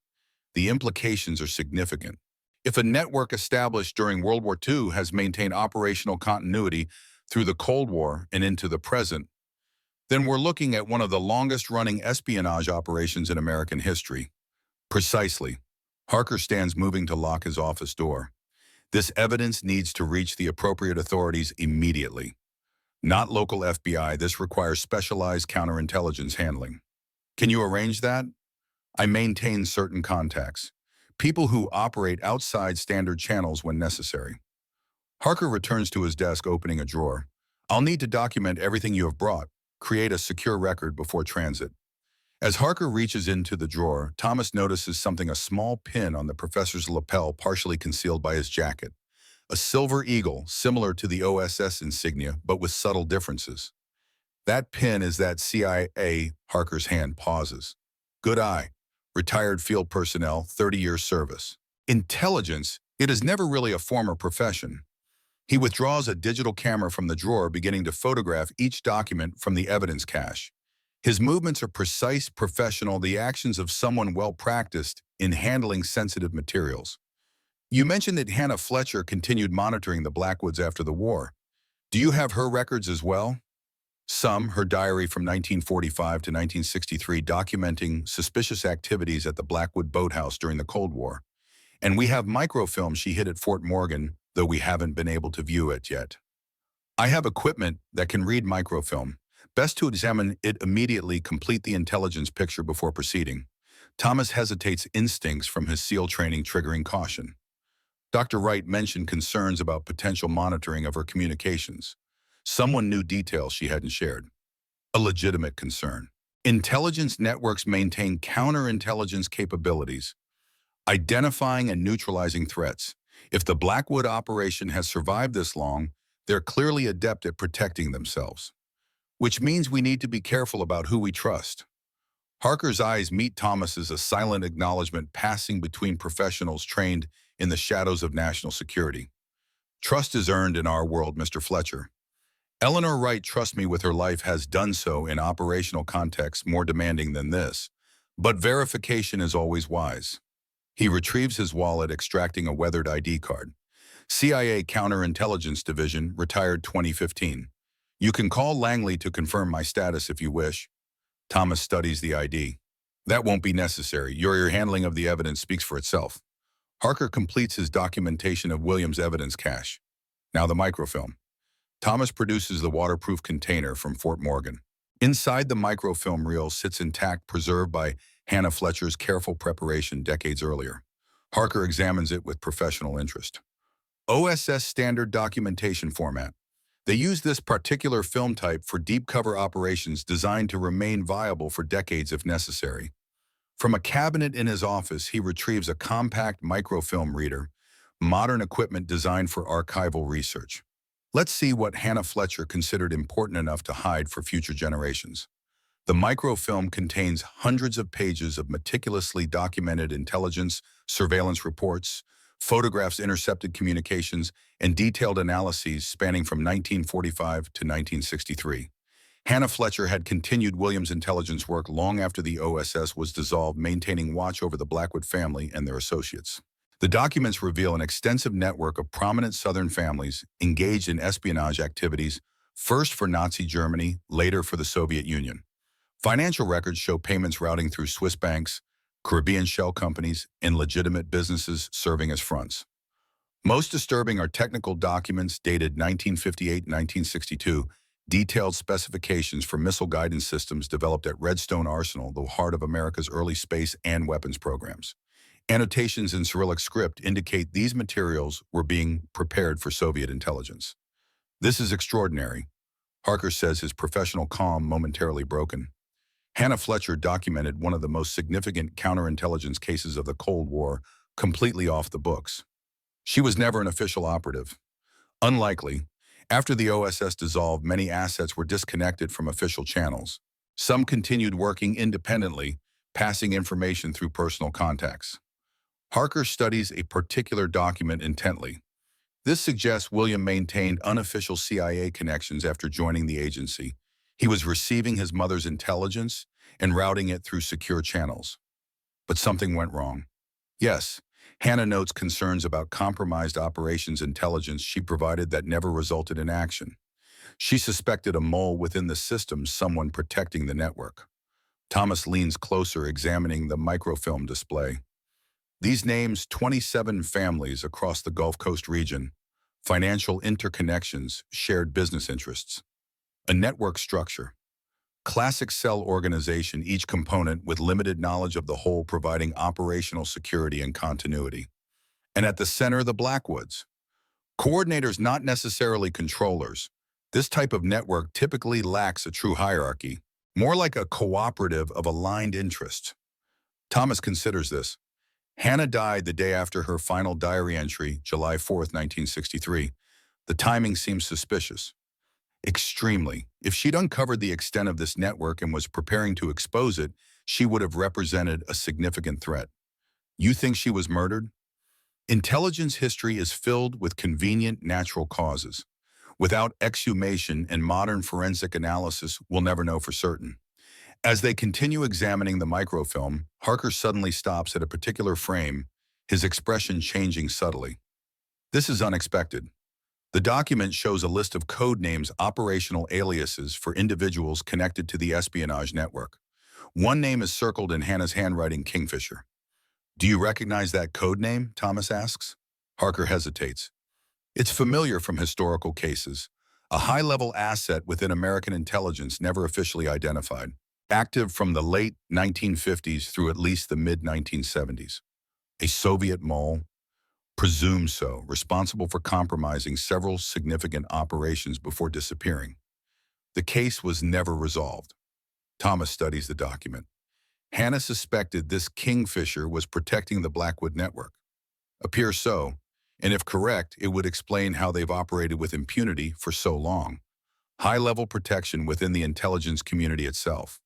The implications are significant. If a network established during World War II has maintained operational continuity through the Cold War and into the present, then we're looking at one of the longest-running espionage operations in American history. Precisely. Harker stands, moving to lock his office door. This evidence needs to reach the appropriate authorities immediately. Not local FBI, this requires specialized counterintelligence handling. Can you arrange that? I maintain certain contacts, people who operate outside standard channels when necessary. Harker returns to his desk, opening a drawer. I'll need to document everything you have brought, create a secure record before transit. As Harker reaches into the drawer, Thomas notices something, a small pin on the professor's lapel partially concealed by his jacket. A silver eagle, similar to the OSS insignia, but with subtle differences. That pin is that CIA. Harker's hand pauses. Good eye. Retired field personnel, 30-year service. Intelligence, it is never really a former profession. He withdraws a digital camera from the drawer, beginning to photograph each document from the evidence cache. His movements are precise, professional, the actions of someone well-practiced in handling sensitive materials. You mentioned that Hannah Fletcher continued monitoring the Blackwoods after the war. Do you have her records as well? Some, her diary from 1945 to 1963, documenting suspicious activities at the Blackwood boathouse during the Cold War. And we have microfilm she hid at Fort Morgan, though we haven't been able to view it yet. I have equipment that can read microfilm. Best to examine it immediately, complete the intelligence picture before proceeding. Thomas hesitates, instincts from his SEAL training triggering caution. Dr. Wright mentioned concerns about potential monitoring of her communications. Someone knew details she hadn't shared. A legitimate concern. Intelligence networks maintain counterintelligence capabilities, identifying and neutralizing threats. If the Blackwood operation has survived this long, they're clearly adept at protecting themselves, which means we need to be careful about who we trust. Harker's eyes meet Thomas's, a silent acknowledgement passing between professionals trained in the shadows of national security. Trust is earned in our world, Mr. Fletcher. Eleanor Wright, trust me with her life, has done so in operational contexts more demanding than this. But verification is always wise. He retrieves his wallet, extracting a weathered ID card. CIA Counterintelligence Division, retired 2015. You can call Langley to confirm my status if you wish. Thomas studies the ID. That won't be necessary. Your handling of the evidence speaks for itself. Harker completes his documentation of Williams' evidence cache. Now the microfilm. Thomas produces the waterproof container from Fort Morgan. Inside, the microfilm reel sits intact, preserved by Hannah Fletcher's careful preparation decades earlier. Harker examines it with professional interest. OSS standard documentation format. They use this particular film type for deep cover operations designed to remain viable for decades if necessary. From a cabinet in his office, he retrieves a compact microfilm reader, modern equipment designed for archival research. Let's see what Hannah Fletcher considered important enough to hide for future generations. The microfilm contains hundreds of pages of meticulously documented intelligence, surveillance reports, photographs, intercepted communications, and detailed analyses spanning from 1945 to 1963. Hannah Fletcher had continued Williams' intelligence work long after the OSS was dissolved, maintaining watch over the Blackwood family and their associates. The documents reveal an extensive network of prominent Southern families engaged in espionage activities, first for Nazi Germany, later for the Soviet Union. Financial records show payments routing through Swiss banks, Caribbean shell companies, and legitimate businesses serving as fronts. Most disturbing are technical documents dated 1958-1962, detailed specifications for missile guidance systems developed at Redstone Arsenal, the heart of America's early space and weapons programs. Annotations in Cyrillic script indicate these materials were being prepared for Soviet intelligence. This is extraordinary. Harker says, his professional calm momentarily broken. Hannah Fletcher documented one of the most significant counterintelligence cases of the Cold War completely off the books. She was never an official operative. Unlikely, after the OSS dissolved, many assets were disconnected from official channels. Some continued working independently, passing information through personal contacts. Harker studies a particular document intently. This suggests William maintained unofficial CIA connections after joining the agency. He was receiving his mother's intelligence and routing it through secure channels. But something went wrong. Yes, Hannah notes concerns about compromised operations intelligence she provided that never resulted in action. She suspected a mole within the system, someone protecting the network. Thomas leans closer, examining the microfilm display. These names, 27 families across the Gulf Coast region, financial interconnections, shared business interests. A network structure. Classic cell organization, each component with limited knowledge of the whole, providing operational security and continuity. And at the center, the Blackwoods. Coordinators, not necessarily controllers. This type of network typically lacks a true hierarchy, more like a cooperative of aligned interests. Thomas considers this. Hannah died the day after her final diary entry, July 4th, 1963. The timing seems suspicious. Extremely. If she'd uncovered the extent of this network and was preparing to expose it, she would have represented a significant threat. You think she was murdered? Intelligence history is filled with convenient natural causes. Without exhumation and modern forensic analysis, we'll never know for certain. As they continue examining the microfilm, Harker suddenly stops at a particular frame, his expression changing subtly. This is unexpected. The document shows a list of code names, operational aliases for individuals connected to the espionage network. One name is circled in Hannah's handwriting, Kingfisher. Do you recognize that code name? Thomas asks. Harker hesitates. It's familiar from historical cases. A high-level asset within American intelligence never officially identified. Active from the late 1950s through at least the mid-1970s. A Soviet mole? Presumed so, responsible for compromising several significant operations before disappearing. The case was never resolved. Thomas studies the document. Hannah suspected this Kingfisher was protecting the Blackwood network. Appears so. And if correct, it would explain how they've operated with impunity for so long. High-level protection within the intelligence community itself.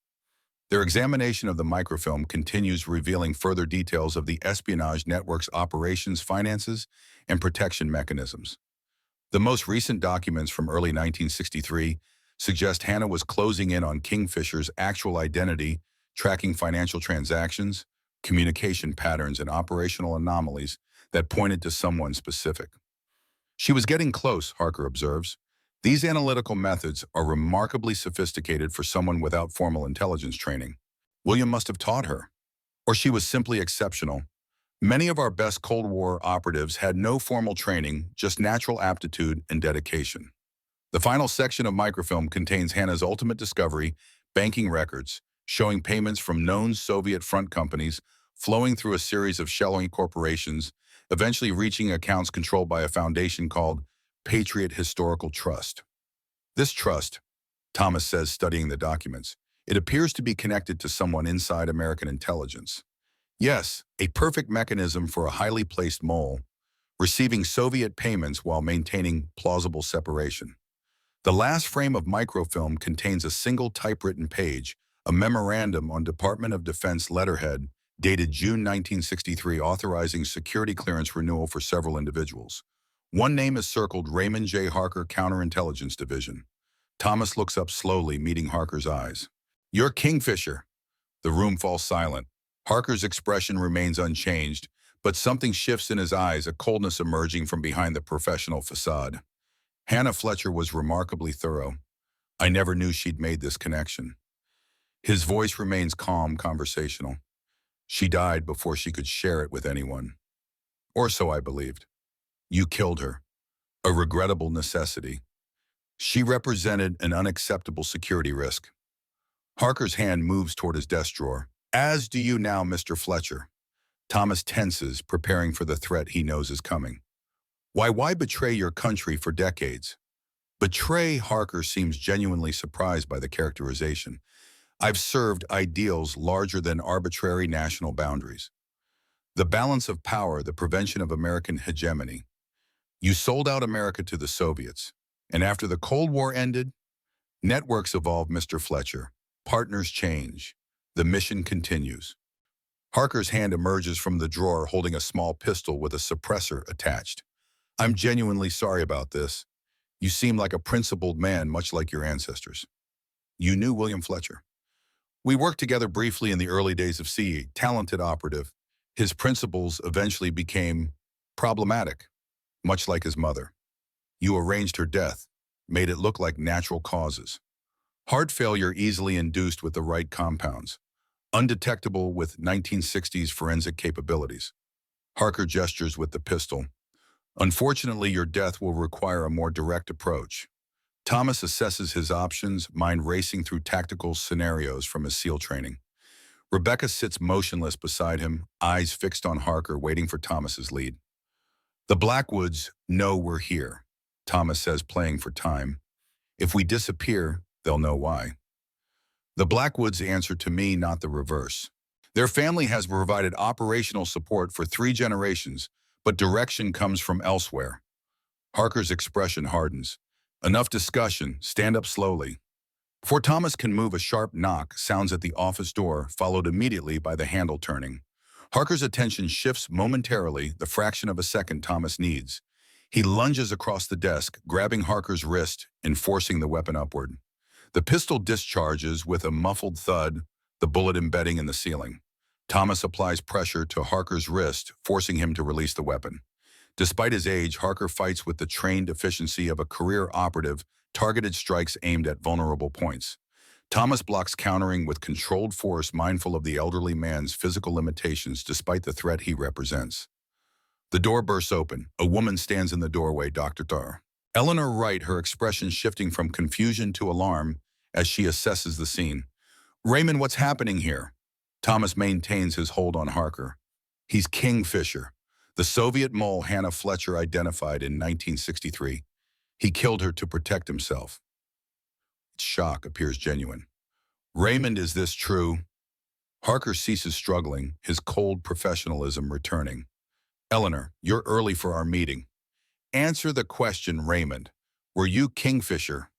Their examination of the microfilm continues, revealing further details of the espionage network's operations, finances, and protection mechanisms. The most recent documents from early 1963 suggest Hannah was closing in on Kingfisher's actual identity, tracking financial transactions, communication patterns, and operational anomalies that pointed to someone specific. She was getting close, Harker observes. These analytical methods are remarkably sophisticated for someone without formal intelligence training. William must have taught her, or she was simply exceptional. Many of our best Cold War operatives had no formal training, just natural aptitude and dedication. The final section of microfilm contains Hannah's ultimate discovery, banking records, showing payments from known Soviet front companies flowing through a series of shelling corporations, eventually reaching accounts controlled by a foundation called Patriot Historical Trust. This trust, Thomas says studying the documents, it appears to be connected to someone inside American intelligence. Yes, a perfect mechanism for a highly placed mole, receiving Soviet payments while maintaining plausible separation. The last frame of microfilm contains a single typewritten page, a memorandum on Department of Defense letterhead dated June 1963 authorizing security clearance renewal for several individuals. One name is circled: Raymond J. Harker, Counterintelligence Division. Thomas looks up slowly, meeting Harker's eyes. "You're Kingfisher." The room falls silent. Harker's expression remains unchanged, but something shifts in his eyes, a coldness emerging from behind the professional facade. Hannah Fletcher was remarkably thorough. I never knew she'd made this connection. His voice remains calm, conversational. She died before she could share it with anyone. Or so I believed. You killed her. A regrettable necessity. She represented an unacceptable security risk. Harker's hand moves toward his desk drawer. As do you now, Mr. Fletcher. Thomas tenses, preparing for the threat he knows is coming. Why betray your country for decades? Betray? Harker seems genuinely surprised by the characterization. I've served ideals larger than arbitrary national boundaries. The balance of power, the prevention of American hegemony. You sold out America to the Soviets. And after the Cold War ended, networks evolved, Mr. Fletcher. Partners change. The mission continues. Harker's hand emerges from the drawer holding a small pistol with a suppressor attached. I'm genuinely sorry about this. You seem like a principled man, much like your ancestors. You knew William Fletcher. We worked together briefly in the early days of CE, talented operative. His principles eventually became problematic, much like his mother. You arranged her death, made it look like natural causes. Heart failure easily induced with the right compounds, undetectable with 1960s forensic capabilities. Harker gestures with the pistol. Unfortunately, your death will require a more direct approach. Thomas assesses his options, mind racing through tactical scenarios from his SEAL training. Rebecca sits motionless beside him, eyes fixed on Harker, waiting for Thomas's lead. The Blackwoods know we're here, Thomas says, playing for time. If we disappear, they'll know why. The Blackwoods answer to me, not the reverse. Their family has provided operational support for 3 generations, but direction comes from elsewhere. Harker's expression hardens. Enough discussion, stand up slowly. Before Thomas can move, a sharp knock sounds at the office door, followed immediately by the handle turning. Harker's attention shifts momentarily, the fraction of a second Thomas needs. He lunges across the desk, grabbing Harker's wrist and forcing the weapon upward. The pistol discharges with a muffled thud, the bullet embedding in the ceiling. Thomas applies pressure to Harker's wrist, forcing him to release the weapon. Despite his age, Harker fights with the trained efficiency of a career operative, targeted strikes aimed at vulnerable points. Thomas blocks, countering with controlled force, mindful of the elderly man's physical limitations despite the threat he represents. The door bursts open. A woman stands in the doorway, Dr. Tarr. Eleanor Wright, her expression shifting from confusion to alarm as she assesses the scene. Raymond, what's happening here? Thomas maintains his hold on Harker. He's Kingfisher, the Soviet mole Hannah Fletcher identified in 1963. He killed her to protect himself. Shock appears genuine. Raymond, is this true? Harker ceases struggling, his cold professionalism returning. Eleanor, you're early for our meeting. Answer the question, Raymond. Were you Kingfisher?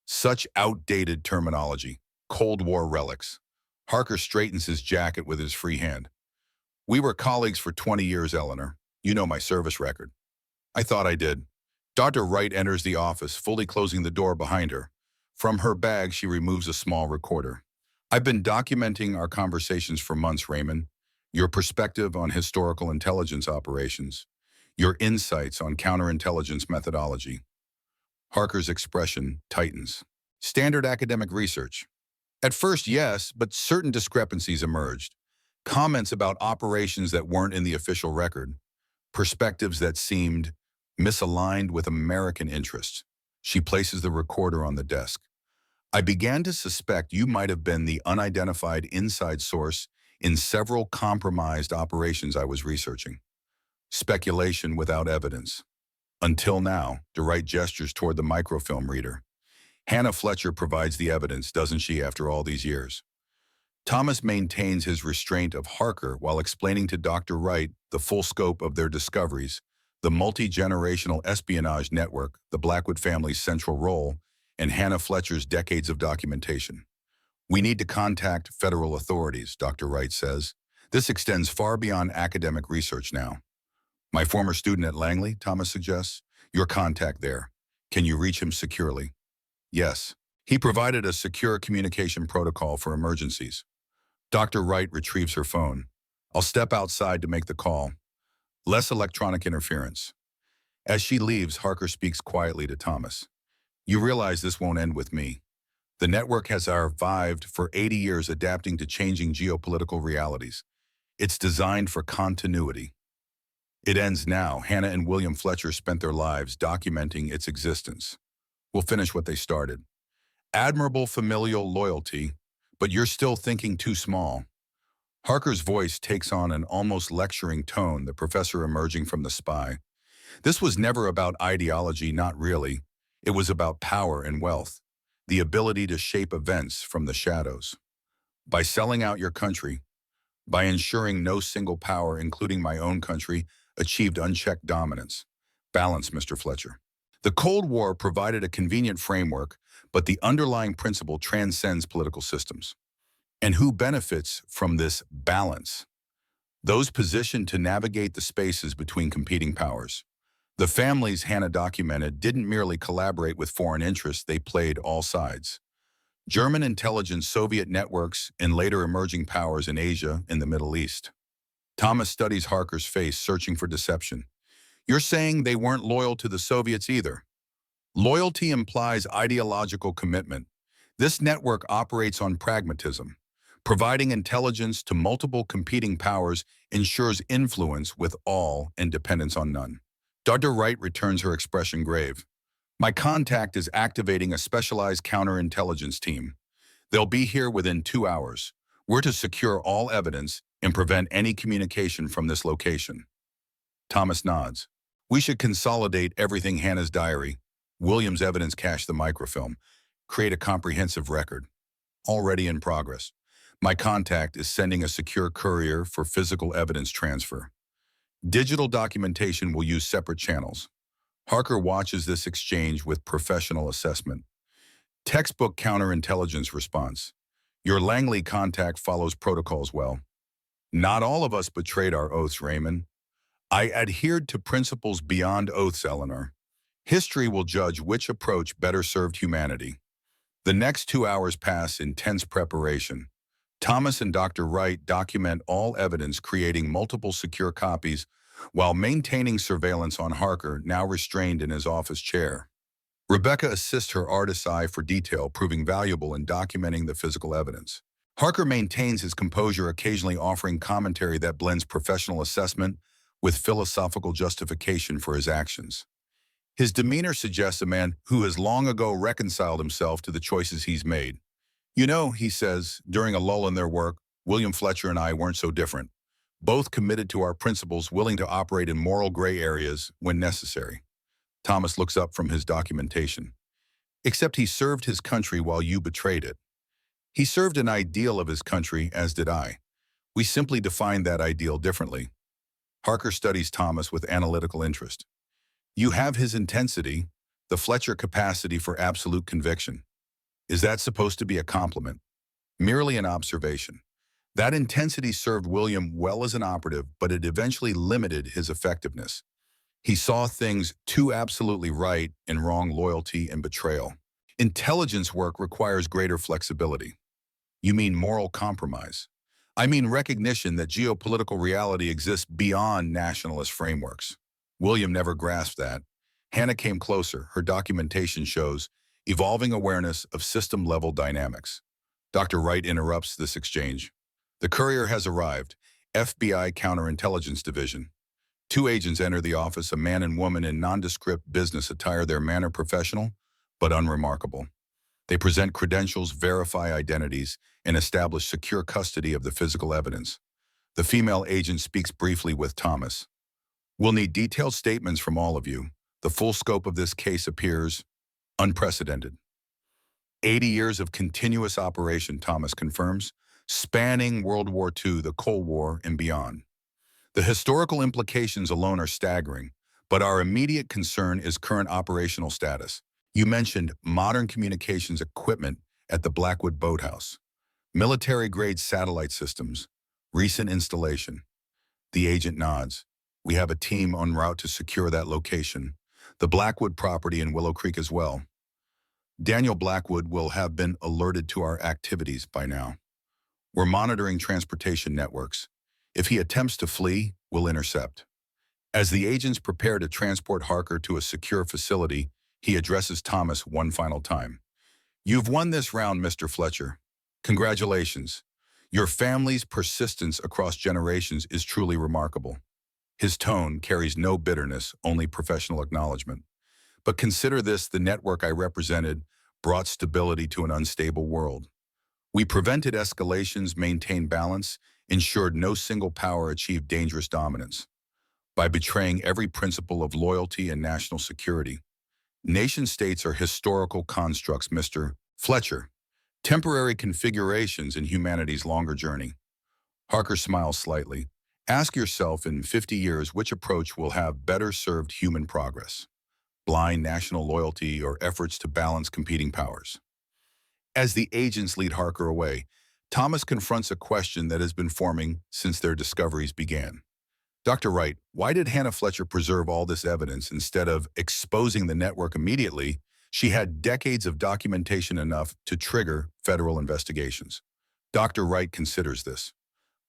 Such outdated terminology. Cold War relics. Harker straightens his jacket with his free hand. We were colleagues for 20 years, Eleanor. You know my service record. I thought I did. Dr. Wright enters the office, fully closing the door behind her. From her bag, she removes a small recorder. I've been documenting our conversations for months, Raymond. Your perspective on historical intelligence operations. Your insights on counterintelligence methodology. Harker's expression tightens. Standard academic research. At first, yes, but certain discrepancies emerged. Comments about operations that weren't in the official record. Perspectives that seemed misaligned with American interests. She places the recorder on the desk. I began to suspect you might have been the unidentified inside source in several compromised operations I was researching. Speculation without evidence. Until now, DeWright gestures toward the microfilm reader. Hannah Fletcher provides the evidence, doesn't she, after all these years? Thomas maintains his restraint of Harker while explaining to Dr. Wright the full scope of their discoveries, the multi-generational espionage network, the Blackwood family's central role, and Hannah Fletcher's decades of documentation. We need to contact federal authorities, Dr. Wright says. This extends far beyond academic research now. My former student at Langley, Thomas suggests, your contact there. Can you reach him securely? Yes. He provided a secure communication protocol for emergencies. Dr. Wright retrieves her phone. I'll step outside to make the call. Less electronic interference. As she leaves, Harker speaks quietly to Thomas. You realize this won't end with me. The network has survived for 80 years adapting to changing geopolitical realities. It's designed for continuity. It ends now. Hannah and William Fletcher spent their lives documenting its existence. We'll finish what they started. Admirable familial loyalty, but you're still thinking too small. Harker's voice takes on an almost lecturing tone, the professor emerging from the spy. This was never about ideology, not really. It was about power and wealth, the ability to shape events from the shadows. By selling out your country, by ensuring no single power, including my own country, achieved unchecked dominance. Balance, Mr. Fletcher. The Cold War provided a convenient framework, but the underlying principle transcends political systems. And who benefits from this balance? Those positioned to navigate the spaces between competing powers. The families Hannah documented didn't merely collaborate with foreign interests, they played all sides. German intelligence, Soviet networks, and later emerging powers in Asia and the Middle East. Thomas studies Harker's face, searching for deception. You're saying they weren't loyal to the Soviets either? Loyalty implies ideological commitment. This network operates on pragmatism. Providing intelligence to multiple competing powers ensures influence with all and dependence on none. Dr. Wright returns her expression grave. My contact is activating a specialized counterintelligence team. They'll be here within 2 hours. We're to secure all evidence and prevent any communication from this location. Thomas nods. We should consolidate everything: Hannah's diary, William's evidence cache, the microfilm, create a comprehensive record. Already in progress. My contact is sending a secure courier for physical evidence transfer. Digital documentation will use separate channels. Harker watches this exchange with professional assessment. Textbook counterintelligence response. Your Langley contact follows protocols well. Not all of us betrayed our oaths, Raymond. I adhered to principles beyond oaths, Eleanor. History will judge which approach better served humanity. The next 2 hours pass in tense preparation. Thomas and Dr. Wright document all evidence, creating multiple secure copies while maintaining surveillance on Harker, now restrained in his office chair. Rebecca assists her artist's eye for detail, proving valuable in documenting the physical evidence. Harker maintains his composure, occasionally offering commentary that blends professional assessment with philosophical justification for his actions. His demeanor suggests a man who has long ago reconciled himself to the choices he's made. You know, he says, during a lull in their work, William Fletcher and I weren't so different. Both committed to our principles, willing to operate in moral gray areas when necessary. Thomas looks up from his documentation. Except he served his country while you betrayed it. He served an ideal of his country, as did I. We simply defined that ideal differently. Harker studies Thomas with analytical interest. You have his intensity, the Fletcher capacity for absolute conviction. Is that supposed to be a compliment? Merely an observation. That intensity served William well as an operative, but it eventually limited his effectiveness. He saw things too absolutely right in wrong loyalty and betrayal. Intelligence work requires greater flexibility. You mean moral compromise? I mean recognition that geopolitical reality exists beyond nationalist frameworks. William never grasped that. Hannah came closer. Her documentation shows evolving awareness of system-level dynamics. Dr. Wright interrupts this exchange. The courier has arrived. FBI Counterintelligence Division. Two agents enter the office, a man and woman in nondescript business attire, their manner professional, but unremarkable. They present credentials, verify identities, and establish secure custody of the physical evidence. The female agent speaks briefly with Thomas. We'll need detailed statements from all of you. The full scope of this case appears unprecedented. 80 years of continuous operation, Thomas confirms, spanning World War II, the Cold War, and beyond. The historical implications alone are staggering, but our immediate concern is current operational status. You mentioned modern communications equipment at the Blackwood Boathouse, military-grade satellite systems, recent installation. The agent nods. We have a team en route to secure that location, the Blackwood property in Willow Creek as well. Daniel Blackwood will have been alerted to our activities by now. We're monitoring transportation networks. If he attempts to flee, we'll intercept. As the agents prepare to transport Harker to a secure facility, he addresses Thomas one final time. You've won this round, Mr. Fletcher. Congratulations. Your family's persistence across generations is truly remarkable. His tone carries no bitterness, only professional acknowledgement. But consider this: the network I represented brought stability to an unstable world. We prevented escalations, maintained balance, ensured no single power achieved dangerous dominance. By betraying every principle of loyalty and national security, nation-states are historical constructs, Mr. Fletcher, temporary configurations in humanity's longer journey. Harker smiles slightly. Ask yourself in 50 years which approach will have better served human progress: blind national loyalty or efforts to balance competing powers. As the agents lead Harker away, Thomas confronts a question that has been forming since their discoveries began. Dr. Wright, why did Hannah Fletcher preserve all this evidence instead of exposing the network immediately? She had decades of documentation enough to trigger federal investigations. Dr. Wright considers this.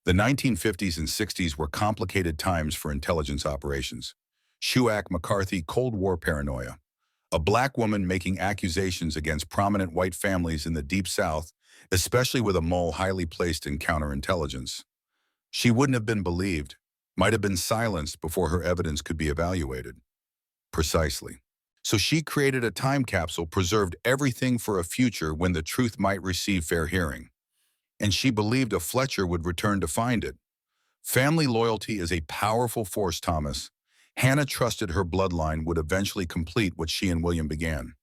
The 1950s and 60s were complicated times for intelligence operations. Shuak McCarthy, Cold War paranoia. A black woman making accusations against prominent white families in the Deep South, especially with a mole highly placed in counterintelligence. She wouldn't have been believed, might have been silenced before her evidence could be evaluated. Precisely. So she created a time capsule, preserved everything for a future when the truth might receive fair hearing. And she believed a Fletcher would return to find it. Family loyalty is a powerful force, Thomas. Hannah trusted her bloodline would eventually complete what she and William began.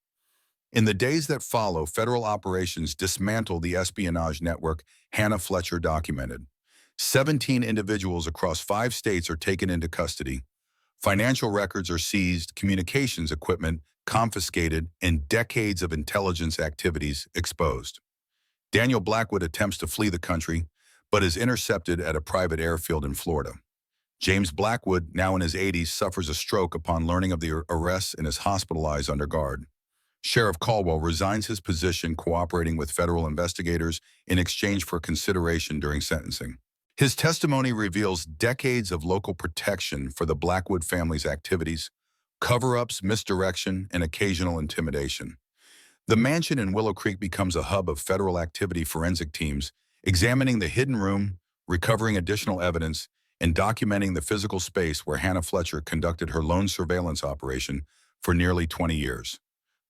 In the days that follow, federal operations dismantle the espionage network Hannah Fletcher documented. 17 individuals across 5 states are taken into custody. Financial records are seized, communications equipment confiscated, and decades of intelligence activities exposed. Daniel Blackwood attempts to flee the country, but is intercepted at a private airfield in Florida. James Blackwood, now in his 80s, suffers a stroke upon learning of the arrests and is hospitalized under guard. Sheriff Caldwell resigns his position, cooperating with federal investigators in exchange for consideration during sentencing. His testimony reveals decades of local protection for the Blackwood family's activities, cover-ups, misdirection, and occasional intimidation. The mansion in Willow Creek becomes a hub of federal activity, forensic teams examining the hidden room, recovering additional evidence, and documenting the physical space where Hannah Fletcher conducted her lone surveillance operation for nearly 20 years.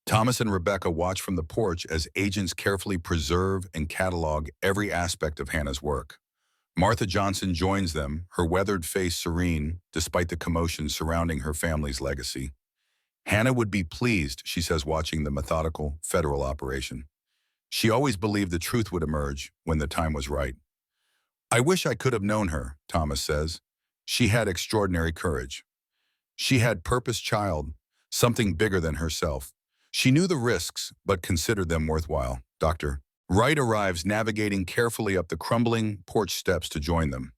Thomas and Rebecca watch from the porch as agents carefully preserve and catalog every aspect of Hannah's work. Martha Johnson joins them, her weathered face serene despite the commotion surrounding her family's legacy. Hannah would be pleased, she says, watching the methodical federal operation. She always believed the truth would emerge when the time was right. I wish I could have known her, Thomas says. She had extraordinary courage. She had purpose child, something bigger than herself. She knew the risks, but considered them worthwhile. Dr. Wright arrives navigating carefully up the crumbling porch steps to join them.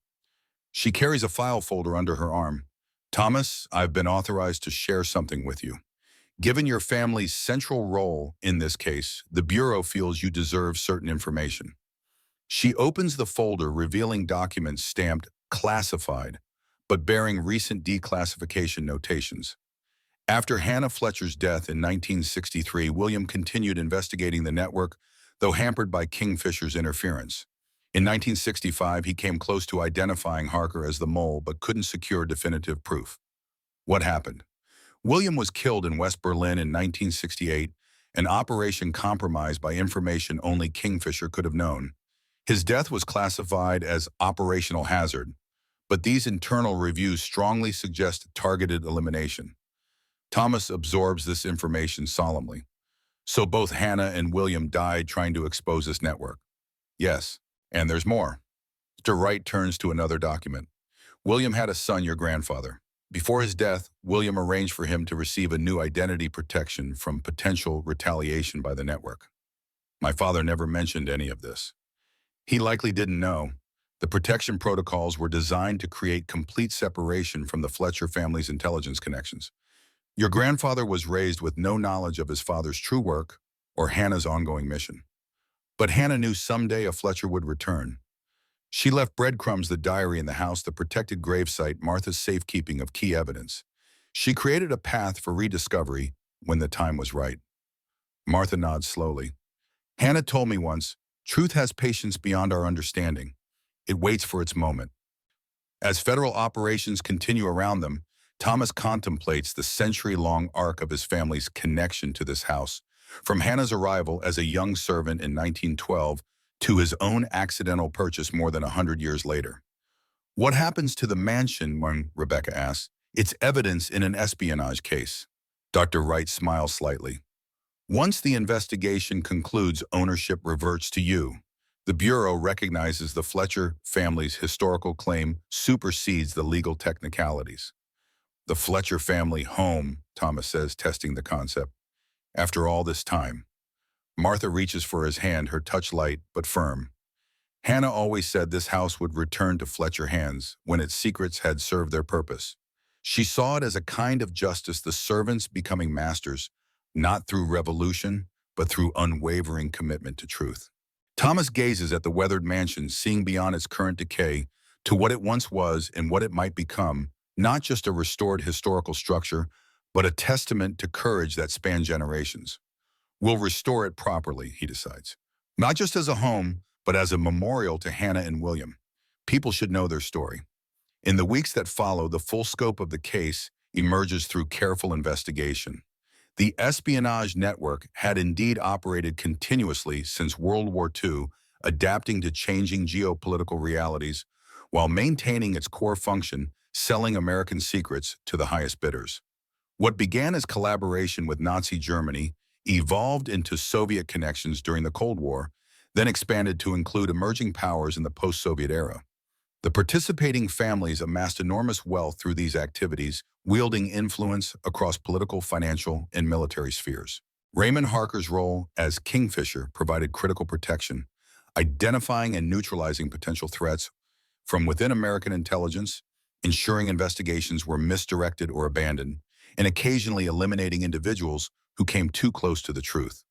She carries a file folder under her arm. Thomas, I've been authorized to share something with you. Given your family's central role in this case, the Bureau feels you deserve certain information. She opens the folder, revealing documents stamped classified, but bearing recent declassification notations. After Hannah Fletcher's death in 1963, William continued investigating the network, though hampered by Kingfisher's interference. In 1965, he came close to identifying Harker as the mole, but couldn't secure definitive proof. What happened? William was killed in West Berlin in 1968, an operation compromised by information only Kingfisher could have known. His death was classified as operational hazard, but these internal reviews strongly suggest targeted elimination. Thomas absorbs this information solemnly. So both Hannah and William died trying to expose this network. Yes, and there's more. Mr. Wright turns to another document. William had a son, your grandfather. Before his death, William arranged for him to receive a new identity protection from potential retaliation by the network. My father never mentioned any of this. He likely didn't know. The protection protocols were designed to create complete separation from the Fletcher family's intelligence connections. Your grandfather was raised with no knowledge of his father's true work or Hannah's ongoing mission. But Hannah knew someday a Fletcher would return. She left breadcrumbs, the diary in the house, the protected gravesite, Martha's safekeeping of key evidence. She created a path for rediscovery when the time was right. Martha nods slowly. Hannah told me once, truth has patience beyond our understanding. It waits for its moment. As federal operations continue around them, Thomas contemplates the century-long arc of his family's connection to this house, from Hannah's arrival as a young servant in 1912 to his own accidental purchase more than 100 years later. What happens to the mansion, when Rebecca asks? It's evidence in an espionage case. Dr. Wright smiles slightly. Once the investigation concludes, ownership reverts to you. The Bureau recognizes the Fletcher family's historical claim supersedes the legal technicalities. The Fletcher family home, Thomas says, testing the concept. After all this time, Martha reaches for his hand, her touch light but firm. Hannah always said this house would return to Fletcher hands when its secrets had served their purpose. She saw it as a kind of justice, the servants becoming masters, not through revolution, but through unwavering commitment to truth. Thomas gazes at the weathered mansion, seeing beyond its current decay to what it once was and what it might become, not just a restored historical structure, but a testament to courage that spanned generations. We'll restore it properly, he decides. Not just as a home, but as a memorial to Hannah and William. People should know their story. In the weeks that follow, the full scope of the case emerges through careful investigation. The espionage network had indeed operated continuously since World War II, adapting to changing geopolitical realities while maintaining its core function, selling American secrets to the highest bidders. What began as collaboration with Nazi Germany evolved into Soviet connections during the Cold War, then expanded to include emerging powers in the post-Soviet era. The participating families amassed enormous wealth through these activities, wielding influence across political, financial, and military spheres. Raymond Harker's role as Kingfisher provided critical protection, identifying and neutralizing potential threats from within American intelligence, ensuring investigations were misdirected or abandoned, and occasionally eliminating individuals who came too close to the truth.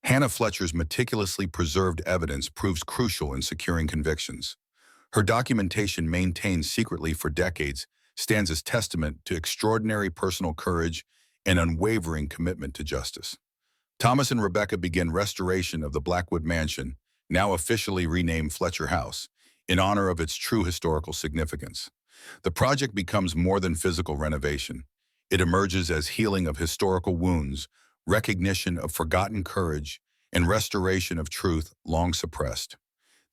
Hannah Fletcher's meticulously preserved evidence proves crucial in securing convictions. Her documentation, maintained secretly for decades, stands as testament to extraordinary personal courage and unwavering commitment to justice. Thomas and Rebecca begin restoration of the Blackwood Mansion, now officially renamed Fletcher House, in honor of its true historical significance. The project becomes more than physical renovation. It emerges as healing of historical wounds, recognition of forgotten courage, and restoration of truth long suppressed.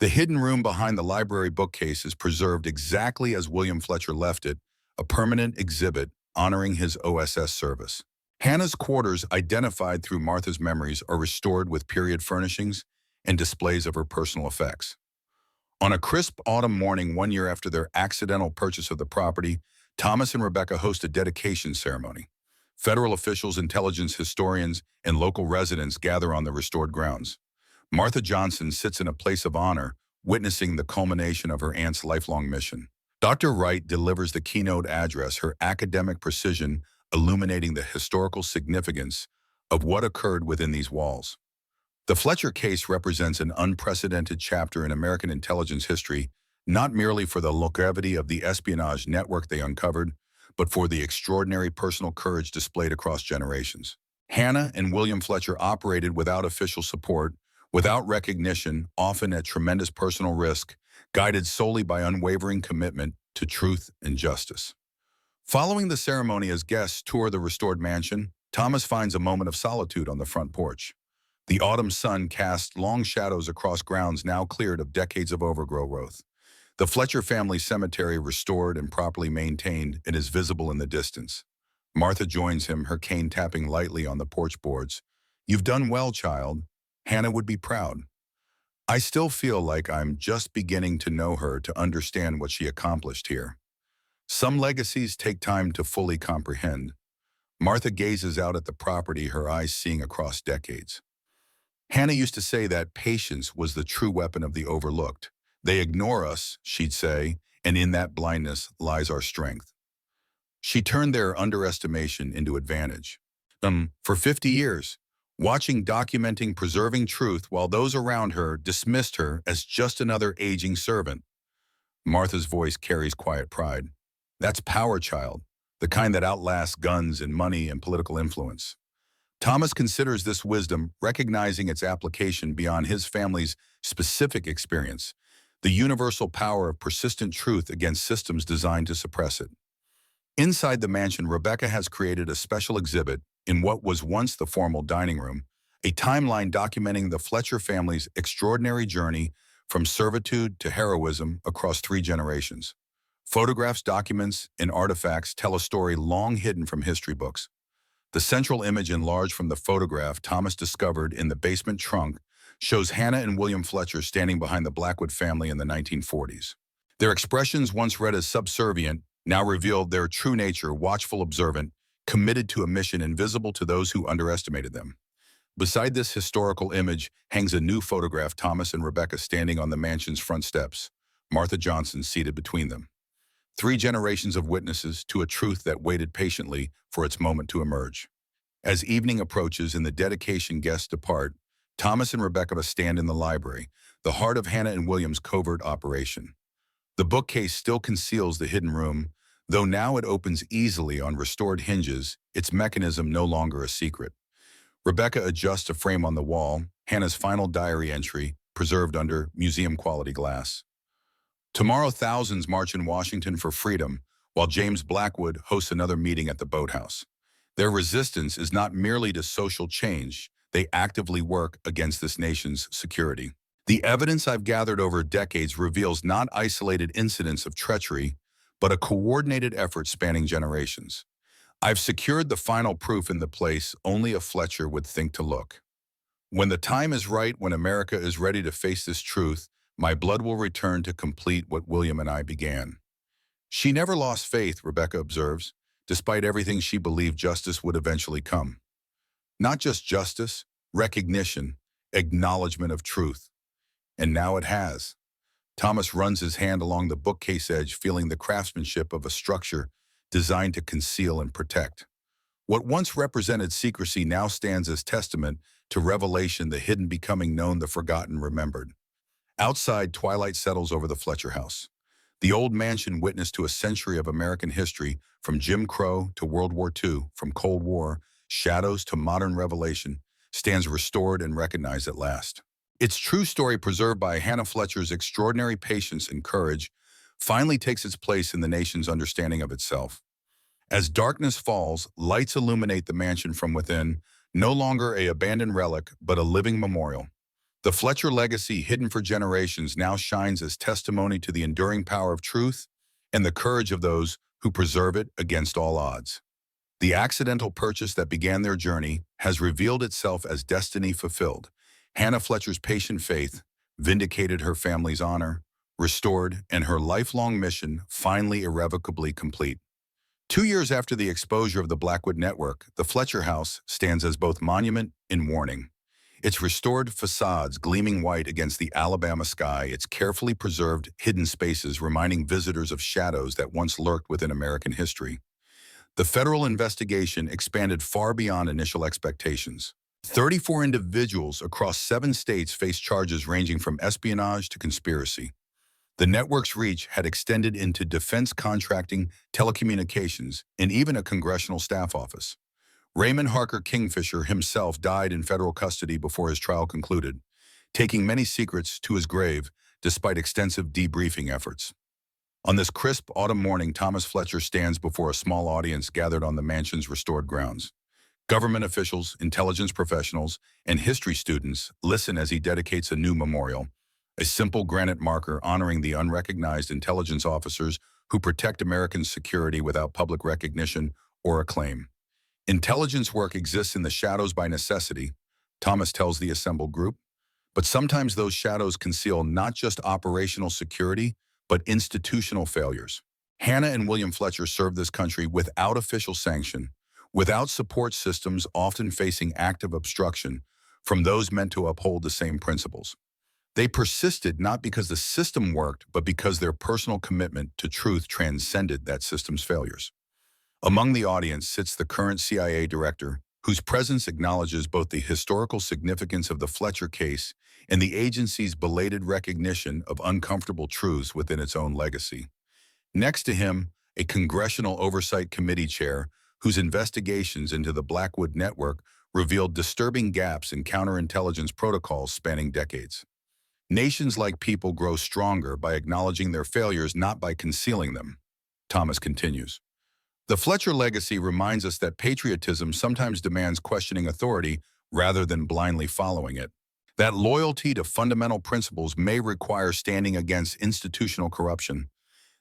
The hidden room behind the library bookcase is preserved exactly as William Fletcher left it, a permanent exhibit honoring his OSS service. Hannah's quarters, identified through Martha's memories, are restored with period furnishings and displays of her personal effects. On a crisp autumn morning 1 year after their accidental purchase of the property, Thomas and Rebecca host a dedication ceremony. Federal officials, intelligence historians, and local residents gather on the restored grounds. Martha Johnson sits in a place of honor, witnessing the culmination of her aunt's lifelong mission. Dr. Wright delivers the keynote address, her academic precision illuminating the historical significance of what occurred within these walls. The Fletcher case represents an unprecedented chapter in American intelligence history, not merely for the longevity of the espionage network they uncovered, but for the extraordinary personal courage displayed across generations. Hannah and William Fletcher operated without official support, without recognition, often at tremendous personal risk, guided solely by unwavering commitment to truth and justice. Following the ceremony, as guests tour the restored mansion, Thomas finds a moment of solitude on the front porch. The autumn sun casts long shadows across grounds now cleared of decades of overgrowth. The Fletcher family cemetery, restored and properly maintained, and is visible in the distance. Martha joins him, her cane tapping lightly on the porch boards. "You've done well, child." Hannah would be proud. "I still feel like I'm just beginning to know her to understand what she accomplished here." Some legacies take time to fully comprehend. Martha gazes out at the property, her eyes seeing across decades. Hannah used to say that patience was the true weapon of the overlooked. "They ignore us," she'd say, "and in that blindness lies our strength." She turned their underestimation into advantage. For 50 years, watching, documenting, preserving truth while those around her dismissed her as just another aging servant. Martha's voice carries quiet pride. That's power, child, the kind that outlasts guns and money and political influence. Thomas considers this wisdom, recognizing its application beyond his family's specific experience, the universal power of persistent truth against systems designed to suppress it. Inside the mansion, Rebecca has created a special exhibit in what was once the formal dining room, a timeline documenting the Fletcher family's extraordinary journey from servitude to heroism across 3 generations. Photographs, documents, and artifacts tell a story long hidden from history books. The central image, enlarged from the photograph Thomas discovered in the basement trunk, shows Hannah and William Fletcher standing behind the Blackwood family in the 1940s. Their expressions, once read as subservient, now revealed their true nature: watchful, observant, committed to a mission invisible to those who underestimated them. Beside this historical image hangs a new photograph: Thomas and Rebecca standing on the mansion's front steps, Martha Johnson seated between them. 3 generations of witnesses to a truth that waited patiently for its moment to emerge. As evening approaches and the dedication guests depart, Thomas and Rebecca stand in the library, the heart of Hannah and William's covert operation. The bookcase still conceals the hidden room, though now it opens easily on restored hinges, its mechanism no longer a secret. Rebecca adjusts a frame on the wall, Hannah's final diary entry, preserved under museum-quality glass. Tomorrow, thousands march in Washington for freedom, while James Blackwood hosts another meeting at the boathouse. Their resistance is not merely to social change, they actively work against this nation's security. The evidence I've gathered over decades reveals not isolated incidents of treachery, but a coordinated effort spanning generations. I've secured the final proof in the place only a Fletcher would think to look. When the time is right, when America is ready to face this truth, my blood will return to complete what William and I began. She never lost faith, Rebecca observes. Despite everything, she believed justice would eventually come. Not just justice, recognition, acknowledgement of truth. And now it has. Thomas runs his hand along the bookcase edge, feeling the craftsmanship of a structure designed to conceal and protect. What once represented secrecy now stands as testament to revelation, the hidden becoming known, the forgotten remembered. Outside, twilight settles over the Fletcher house. The old mansion, witness to a century of American history, from Jim Crow to World War II, from Cold War shadows to modern revelation, stands restored and recognized at last. Its true story, preserved by Hannah Fletcher's extraordinary patience and courage, finally takes its place in the nation's understanding of itself. As darkness falls, lights illuminate the mansion from within, no longer an abandoned relic, but a living memorial. The Fletcher legacy, hidden for generations, now shines as testimony to the enduring power of truth and the courage of those who preserve it against all odds. The accidental purchase that began their journey has revealed itself as destiny fulfilled. Hannah Fletcher's patient faith vindicated her family's honor, restored, and her lifelong mission finally irrevocably complete. 2 years after the exposure of the Blackwood Network, the Fletcher House stands as both monument and warning. Its restored facades gleaming white against the Alabama sky, its carefully preserved hidden spaces reminding visitors of shadows that once lurked within American history. The federal investigation expanded far beyond initial expectations. 34 individuals across 7 states faced charges ranging from espionage to conspiracy. The network's reach had extended into defense contracting, telecommunications, and even a congressional staff office. Raymond Harker Kingfisher himself died in federal custody before his trial concluded, taking many secrets to his grave despite extensive debriefing efforts. On this crisp autumn morning, Thomas Fletcher stands before a small audience gathered on the mansion's restored grounds. Government officials, intelligence professionals, and history students listen as he dedicates a new memorial, a simple granite marker honoring the unrecognized intelligence officers who protect American security without public recognition or acclaim. Intelligence work exists in the shadows by necessity, Thomas tells the assembled group, but sometimes those shadows conceal not just operational security, but institutional failures. Hannah and William Fletcher served this country without official sanction, without support systems often facing active obstruction from those meant to uphold the same principles. They persisted not because the system worked, but because their personal commitment to truth transcended that system's failures. Among the audience sits the current CIA director, whose presence acknowledges both the historical significance of the Fletcher case and the agency's belated recognition of uncomfortable truths within its own legacy. Next to him, a Congressional Oversight Committee chair whose investigations into the Blackwood Network revealed disturbing gaps in counterintelligence protocols spanning decades. Nations like people grow stronger by acknowledging their failures, not by concealing them, Thomas continues. The Fletcher legacy reminds us that patriotism sometimes demands questioning authority rather than blindly following it. That loyalty to fundamental principles may require standing against institutional corruption.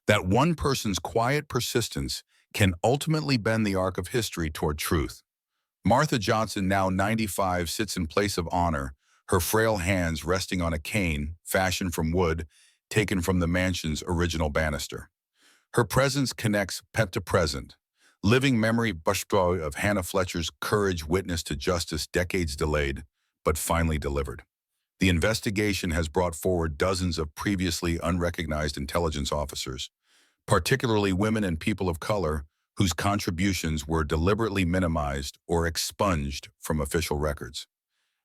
That one person's quiet persistence can ultimately bend the arc of history toward truth. Martha Johnson, now 95, sits in place of honor, her frail hands resting on a cane fashioned from wood taken from the mansion's original banister. Her presence connects pet to present, living memory of Hannah Fletcher's courage witnessed to justice decades delayed, but finally delivered. The investigation has brought forward dozens of previously unrecognized intelligence officers, particularly women and people of color whose contributions were deliberately minimized or expunged from official records.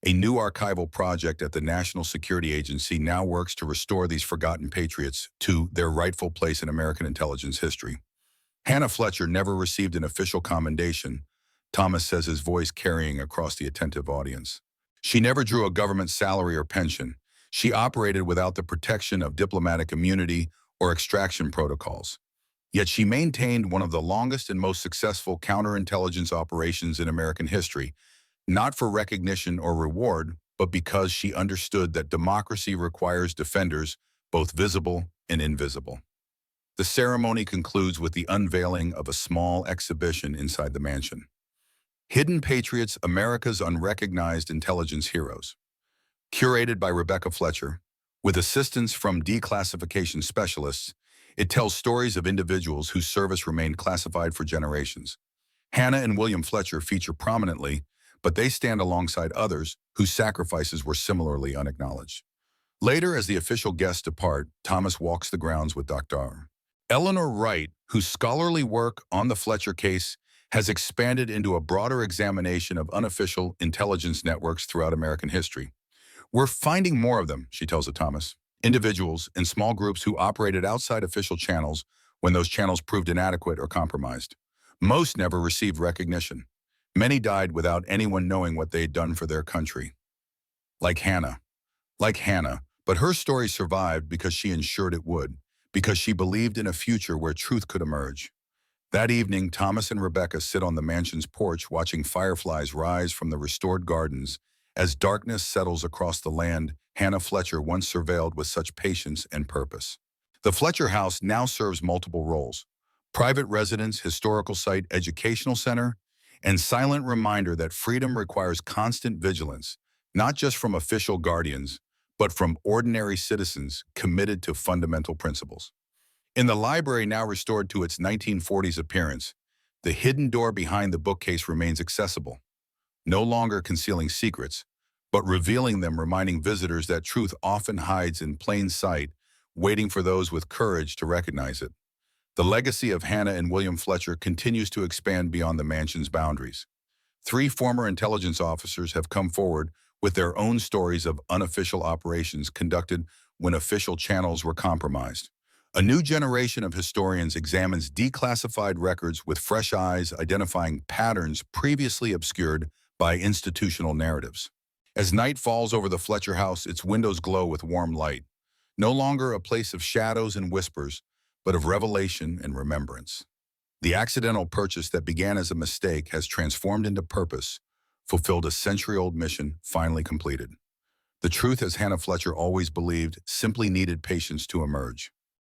A new archival project at the National Security Agency now works to restore these forgotten patriots to their rightful place in American intelligence history. Hannah Fletcher never received an official commendation, Thomas says, his voice carrying across the attentive audience. She never drew a government salary or pension. She operated without the protection of diplomatic immunity or extraction protocols. Yet she maintained one of the longest and most successful counterintelligence operations in American history, not for recognition or reward, but because she understood that democracy requires defenders, both visible and invisible. The ceremony concludes with the unveiling of a small exhibition inside the mansion. Hidden Patriots, America's Unrecognized Intelligence Heroes. Curated by Rebecca Fletcher, with assistance from declassification specialists, it tells stories of individuals whose service remained classified for generations. Hannah and William Fletcher feature prominently, but they stand alongside others whose sacrifices were similarly unacknowledged. Later, as the official guests depart, Thomas walks the grounds with Dr. Eleanor Wright, whose scholarly work on the Fletcher case has expanded into a broader examination of unofficial intelligence networks throughout American history. We're finding more of them, she tells Thomas, individuals and small groups who operated outside official channels when those channels proved inadequate or compromised. Most never received recognition. Many died without anyone knowing what they had done for their country. Like Hannah, but her story survived because she ensured it would, because she believed in a future where truth could emerge. That evening, Thomas and Rebecca sit on the mansion's porch watching fireflies rise from the restored gardens. As darkness settles across the land Hannah Fletcher once surveilled with such patience and purpose. The Fletcher House now serves multiple roles: private residence, historical site, educational center, and silent reminder that freedom requires constant vigilance, not just from official guardians, but from ordinary citizens committed to fundamental principles. In the library now restored to its 1940s appearance, the hidden door behind the bookcase remains accessible, no longer concealing secrets, but revealing them, reminding visitors that truth often hides in plain sight, waiting for those with courage to recognize it. The legacy of Hannah and William Fletcher continues to expand beyond the mansion's boundaries. Three former intelligence officers have come forward with their own stories of unofficial operations conducted when official channels were compromised. A new generation of historians examines declassified records with fresh eyes, identifying patterns previously obscured by institutional narratives. As night falls over the Fletcher house, its windows glow with warm light, no longer a place of shadows and whispers, but of revelation and remembrance. The accidental purchase that began as a mistake has transformed into purpose, fulfilled a century-old mission finally completed. The truth, as Hannah Fletcher always believed, simply needed patience to emerge.